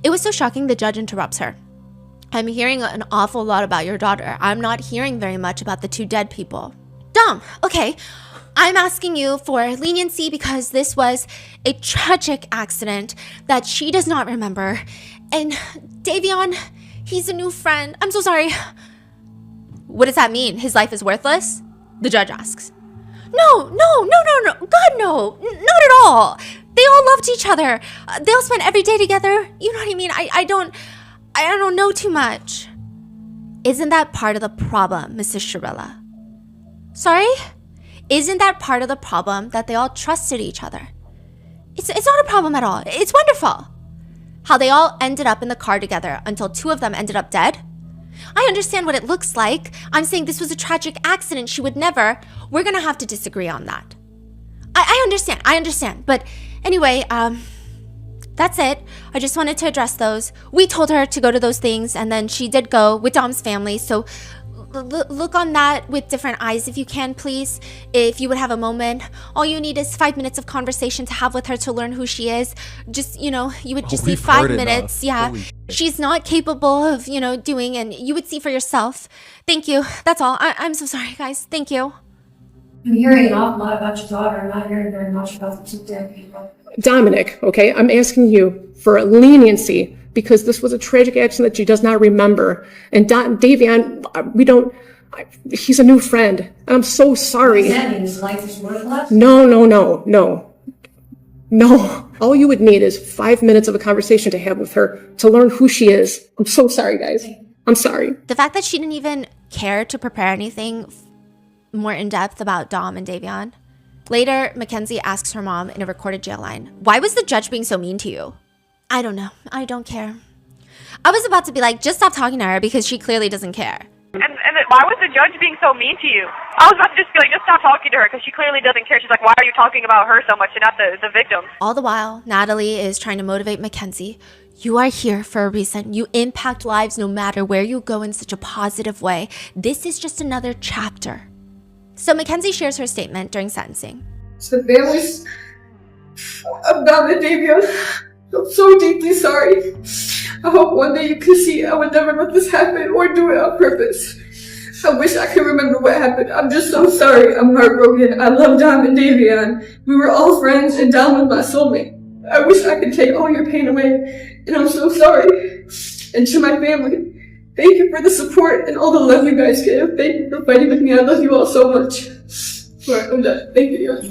[SPEAKER 1] It was so shocking the judge interrupts her. I'm hearing an awful lot about your daughter. I'm not hearing very much about the 2 dead people. Dom, okay. I'm asking you for leniency because this was a tragic accident that she does not remember. And Davion, he's a new friend. I'm so sorry. What does that mean? His life is worthless? The judge asks. No. God, no. Not at all. They all loved each other. They all spent every day together. You know what I mean? I don't know too much. Isn't that part of the problem, Mrs. Shirella? Sorry? Isn't that part of the problem that they all trusted each other? It's not a problem at all. It's wonderful. How they all ended up in the car together until 2 of them ended up dead. I understand what it looks like. I'm saying this was a tragic accident. She would never. We're gonna have to disagree on that. I understand. But anyway, that's it. I just wanted to address those. We told her to go to those things, and then she did go with Dom's family. So look on that with different eyes if you can, please. If you would have a moment. All you need is 5 minutes of conversation to have with her to learn who she is. Just, you would just need 5 minutes. Yeah. She's not capable of, doing, and you would see for yourself. Thank you. That's all. I'm so sorry, guys. Thank you.
[SPEAKER 15] I'm hearing an awful lot about your daughter. I'm not hearing very much about the 2 dead people. Dominic, okay, I'm asking you for leniency because this was a tragic accident that she does not remember. And Davion, he's a new friend. And I'm so sorry.
[SPEAKER 17] Does that mean his life is worthless?
[SPEAKER 15] No. All you would need is 5 minutes of a conversation to have with her to learn who she is. I'm so sorry, guys. I'm sorry.
[SPEAKER 1] The fact that she didn't even care to prepare anything more in depth about Dom and Davion. Later, Mackenzie asks her mom in a recorded jail line, "Why was the judge being so mean to you?" "I don't know. I don't care." I was about to be like, just stop talking to her because she clearly doesn't care.
[SPEAKER 10] And why was the judge being so mean to you? I was about to just be like, just stop talking to her because she clearly doesn't care. She's like, why are you talking about her so much and not the victim?
[SPEAKER 1] All the while, Natalie is trying to motivate Mackenzie. You are here for a reason. You impact lives no matter where you go in such a positive way. This is just another chapter. So Mackenzie shares her statement during sentencing.
[SPEAKER 15] To the families of Dom and Davion, I'm so deeply sorry. I hope one day you can see I would never let this happen or do it on purpose. I wish I could remember what happened. I'm just so sorry. I'm heartbroken. I love Dom and Davion. We were all friends and Dom was my soulmate. I wish I could take all your pain away, and I'm so sorry. And to my family, thank you for the support and all the love you guys give. Thank you for fighting with me. I love you all so much. I'm done. Thank you.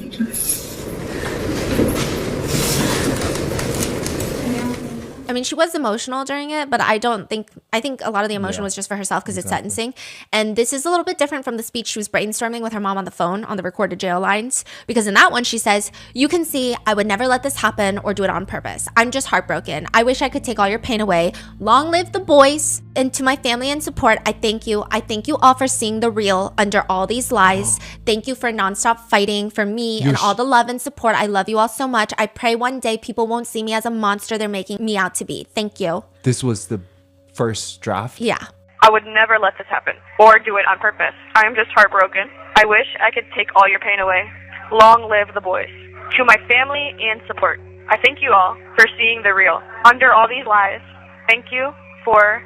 [SPEAKER 1] I mean, she was emotional during it, but I think a lot of the emotion was just for herself because it's sentencing. And this is a little bit different from the speech she was brainstorming with her mom on the phone on the recorded jail lines. Because in that one, she says, "You can see I would never let this happen or do it on purpose. I'm just heartbroken. I wish I could take all your pain away. Long live the boys. And to my family and support, I thank you. I thank you all for seeing the real under all these lies. Thank you for nonstop fighting for me and all the love and support. I love you all so much. I pray one day people won't see me as a monster they're making me out to be. Thank you."
[SPEAKER 4] This was the first draft?
[SPEAKER 1] Yeah.
[SPEAKER 10] I would never let this happen or do it on purpose. I am just heartbroken. I wish I could take all your pain away. Long live the boys. To my family and support, I thank you all for seeing the real under all these lies. Thank you for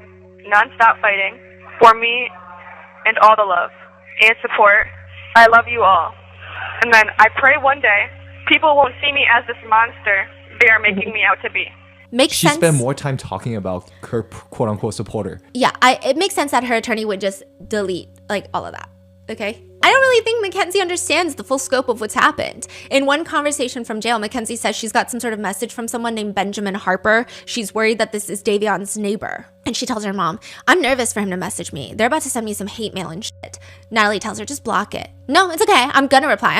[SPEAKER 10] nonstop fighting for me and all the love and support. I love you all. And then I pray one day people won't see me as this monster they are making me out to be.
[SPEAKER 1] Makes
[SPEAKER 4] she
[SPEAKER 1] sense.
[SPEAKER 4] spent more time talking about her quote-unquote supporter.
[SPEAKER 1] Yeah, it makes sense that her attorney would just delete all of that. Okay? I don't really think Mackenzie understands the full scope of what's happened. In one conversation from jail, Mackenzie says she's got some sort of message from someone named Benjamin Harper. She's worried that this is Davion's neighbor. And she tells her mom, "I'm nervous for him to message me. They're about to send me some hate mail and shit." Natalie tells her, "Just block it." "No, it's okay. I'm gonna reply.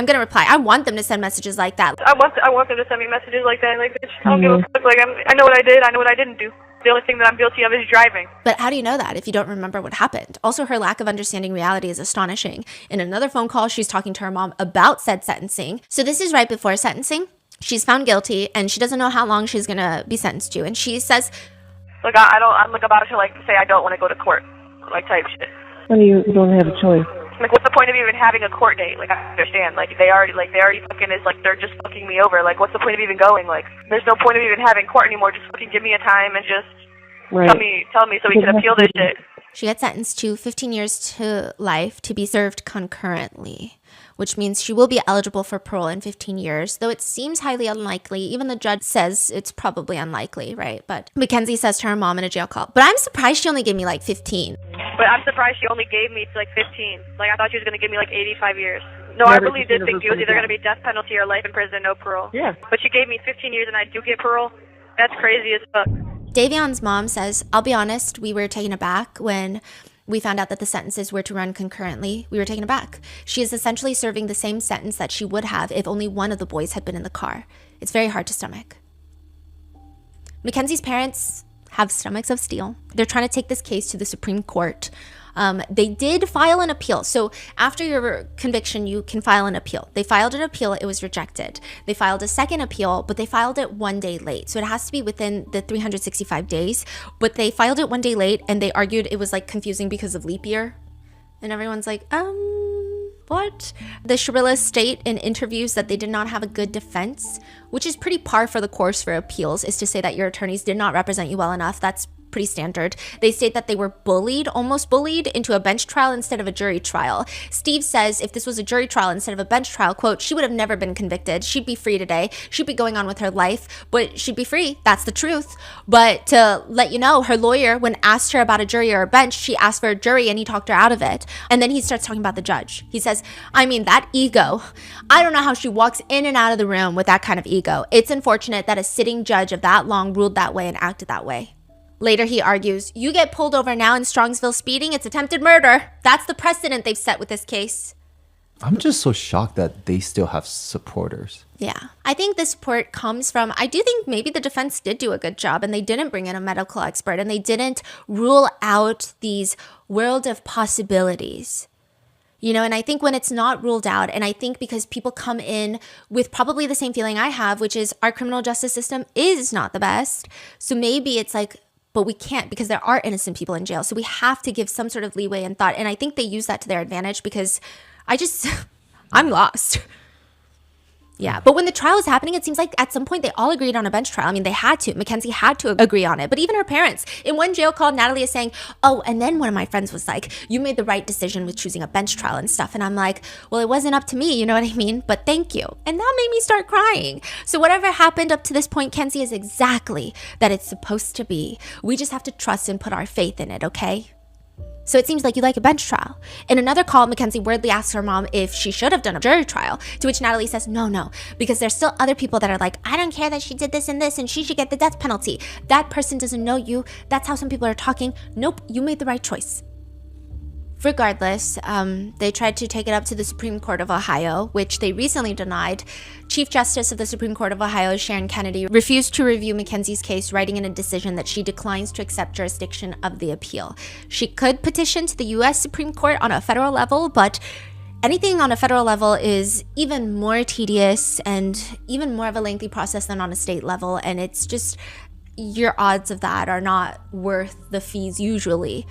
[SPEAKER 1] I want them to send messages like that."
[SPEAKER 10] I want them to send me messages like that. Like, bitch, I don't give a fuck. Like, I know what I did. I know what I didn't do. The only thing that I'm guilty of is driving.
[SPEAKER 1] But how do you know that if you don't remember what happened? Also, her lack of understanding reality is astonishing. In another phone call, she's talking to her mom about said sentencing. So this is right before sentencing. She's found guilty, and she doesn't know how long she's gonna be sentenced to. And she says,
[SPEAKER 10] "Look, I'm about to say I don't want to go to court, type shit."
[SPEAKER 11] Well, you don't have a choice.
[SPEAKER 10] Like, what's the point of even having a court date? Like, I understand. They already fucking is they're just fucking me over. Like, what's the point of even going? Like, there's no point of even having court anymore. Just fucking give me a time and just
[SPEAKER 11] Right.
[SPEAKER 10] Tell me so we can appeal this shit.
[SPEAKER 1] She gets sentenced to 15 years to life to be served concurrently, which means she will be eligible for parole in 15 years, though it seems highly unlikely. Even the judge says it's probably unlikely, right? But Mackenzie says to her mom in a jail call, but I'm surprised she only gave me like 15.
[SPEAKER 10] But I'm surprised she only gave me like 15. Like, I thought she was going to give me like 85 years. No, I really did think it was either going to be death penalty or life in prison, no parole.
[SPEAKER 11] Yeah.
[SPEAKER 10] But she gave me 15 years and I do get parole. That's crazy as fuck.
[SPEAKER 1] Davion's mom says, I'll be honest, we were taken aback when we found out that the sentences were to run concurrently. We were taken aback. She is essentially serving the same sentence that she would have if only one of the boys had been in the car. It's very hard to stomach. Mackenzie's parents have stomachs of steel. They're trying to take this case to the Supreme Court. They did file an appeal. So after your conviction, you can file an appeal. They filed an appeal. It was rejected. They filed a second appeal, but they filed it 1 day late. So it has to be within the 365 days. But they filed it 1 day late, and they argued it was like confusing because of leap year. And everyone's like, what? The Shirillas state in interviews that they did not have a good defense, which is pretty par for the course for appeals, is to say that your attorneys did not represent you well enough. That's pretty standard. They state that they were bullied, almost bullied, into a bench trial instead of a jury trial. Steve says if this was a jury trial instead of a bench trial, quote, she would have never been convicted. She'd be free today. She'd be going on with her life, but she'd be free. That's the truth. But to let you know, her lawyer, when asked her about a jury or a bench, she asked for a jury and he talked her out of it. And then he starts talking about the judge. He says, I mean, that ego. I don't know how she walks in and out of the room with that kind of ego. It's unfortunate that a sitting judge of that long ruled that way and acted that way. Later, he argues, you get pulled over now in Strongsville speeding, it's attempted murder. That's the precedent they've set with this case.
[SPEAKER 4] I'm just so shocked that they still have supporters.
[SPEAKER 1] Yeah. I think the support comes from, I do think maybe the defense did do a good job and they didn't bring in a medical expert and they didn't rule out these world of possibilities. You know, and I think when it's not ruled out, and I think because people come in with probably the same feeling I have, which is our criminal justice system is not the best. So maybe it's like, but we can't because there are innocent people in jail. So we have to give some sort of leeway and thought. And I think they use that to their advantage because I'm lost. Yeah. But when the trial was happening, it seems like at some point they all agreed on a bench trial. I mean, they had to. Mackenzie had to agree on it. But even her parents, in one jail call, Natalie is saying, oh, and then one of my friends was like, you made the right decision with choosing a bench trial and stuff. And I'm like, well, it wasn't up to me. You know what I mean? But thank you. And that made me start crying. So whatever happened up to this point, Kenzie, is exactly that it's supposed to be. We just have to trust and put our faith in it, okay? So it seems like you like a bench trial. In another call, Mackenzie wordly asks her mom if she should have done a jury trial, to which Natalie says, no, because there's still other people that are like, I don't care that she did this and this and she should get the death penalty. That person doesn't know you. That's how some people are talking. Nope, you made the right choice. Regardless, they tried to take it up to the Supreme Court of Ohio, which they recently denied. Chief Justice of the Supreme Court of Ohio, Sharon Kennedy, refused to review Mackenzie's case, writing in a decision that she declines to accept jurisdiction of the appeal. She could petition to the U.S. Supreme Court on a federal level, but anything on a federal level is even more tedious and even more of a lengthy process than on a state level, and it's just, your odds of that are not worth the fees usually.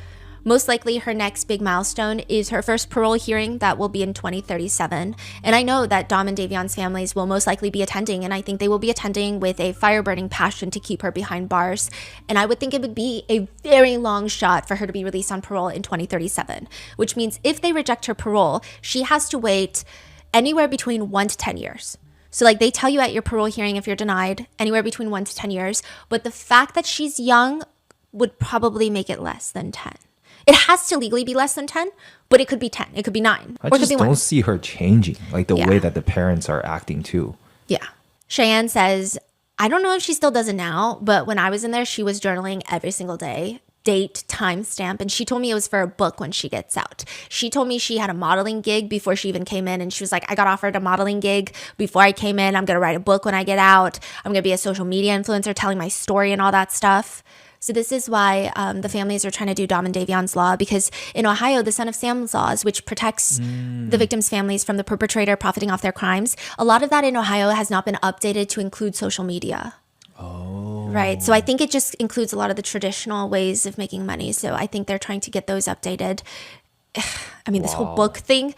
[SPEAKER 1] Most likely, her next big milestone is her first parole hearing that will be in 2037. And I know that Dom and Davion's families will most likely be attending, and I think they will be attending with a fire-burning passion to keep her behind bars. And I would think it would be a very long shot for her to be released on parole in 2037, which means if they reject her parole, she has to wait anywhere between 1 to 10 years. So like they tell you at your parole hearing if you're denied, anywhere between 1 to 10 years. But the fact that she's young would probably make it less than 10. It has to legally be less than 10, but it could be 10. It could be 9.
[SPEAKER 4] I just don't see her changing, like the way that the parents are acting too.
[SPEAKER 1] Yeah. Cheyenne says, I don't know if she still does it now, but when I was in there, she was journaling every single day, date, timestamp, and she told me it was for a book when she gets out. She told me she had a modeling gig before she even came in, and she was like, I got offered a modeling gig before I came in. I'm going to write a book when I get out. I'm going to be a social media influencer telling my story and all that stuff. So this is why the families are trying to do Dom and Davion's law, because in Ohio, the Son of Sam's laws, which protects the victims' families from the perpetrator profiting off their crimes, a lot of that in Ohio has not been updated to include social media. Oh. Right. So I think it just includes a lot of the traditional ways of making money. So I think they're trying to get those updated. I mean, this whole book thing.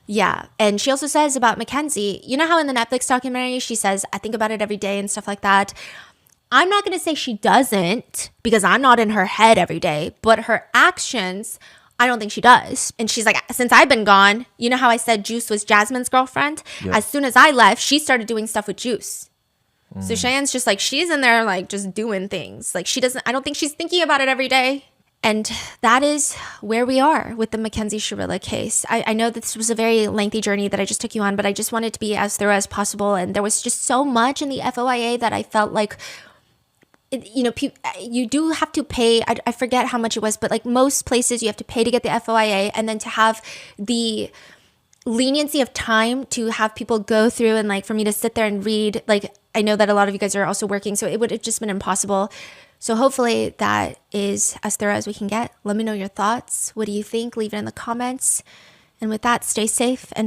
[SPEAKER 1] Yeah. And she also says about Mackenzie, you know how in the Netflix documentary, she says, I think about it every day and stuff like that. I'm not going to say she doesn't because I'm not in her head every day, but her actions, I don't think she does. And she's like, since I've been gone, you know how I said Juice was Jasmine's girlfriend?
[SPEAKER 4] Yeah.
[SPEAKER 1] As soon as I left, she started doing stuff with Juice. So Cheyenne's just like, she's in there like just doing things. Like I don't think she's thinking about it every day. And that is where we are with the Mackenzie Shirilla case. I know this was a very lengthy journey that I just took you on, but I just wanted to be as thorough as possible. And there was just so much in the FOIA that I felt like, you do have to pay. I forget how much it was, but like most places you have to pay to get the FOIA, and then to have the leniency of time to have people go through and like for me to sit there and read. Like I know that a lot of you guys are also working, so it would have just been impossible. So hopefully that is as thorough as we can get. Let me know your thoughts. What do you think? Leave it in the comments. And with that, stay safe and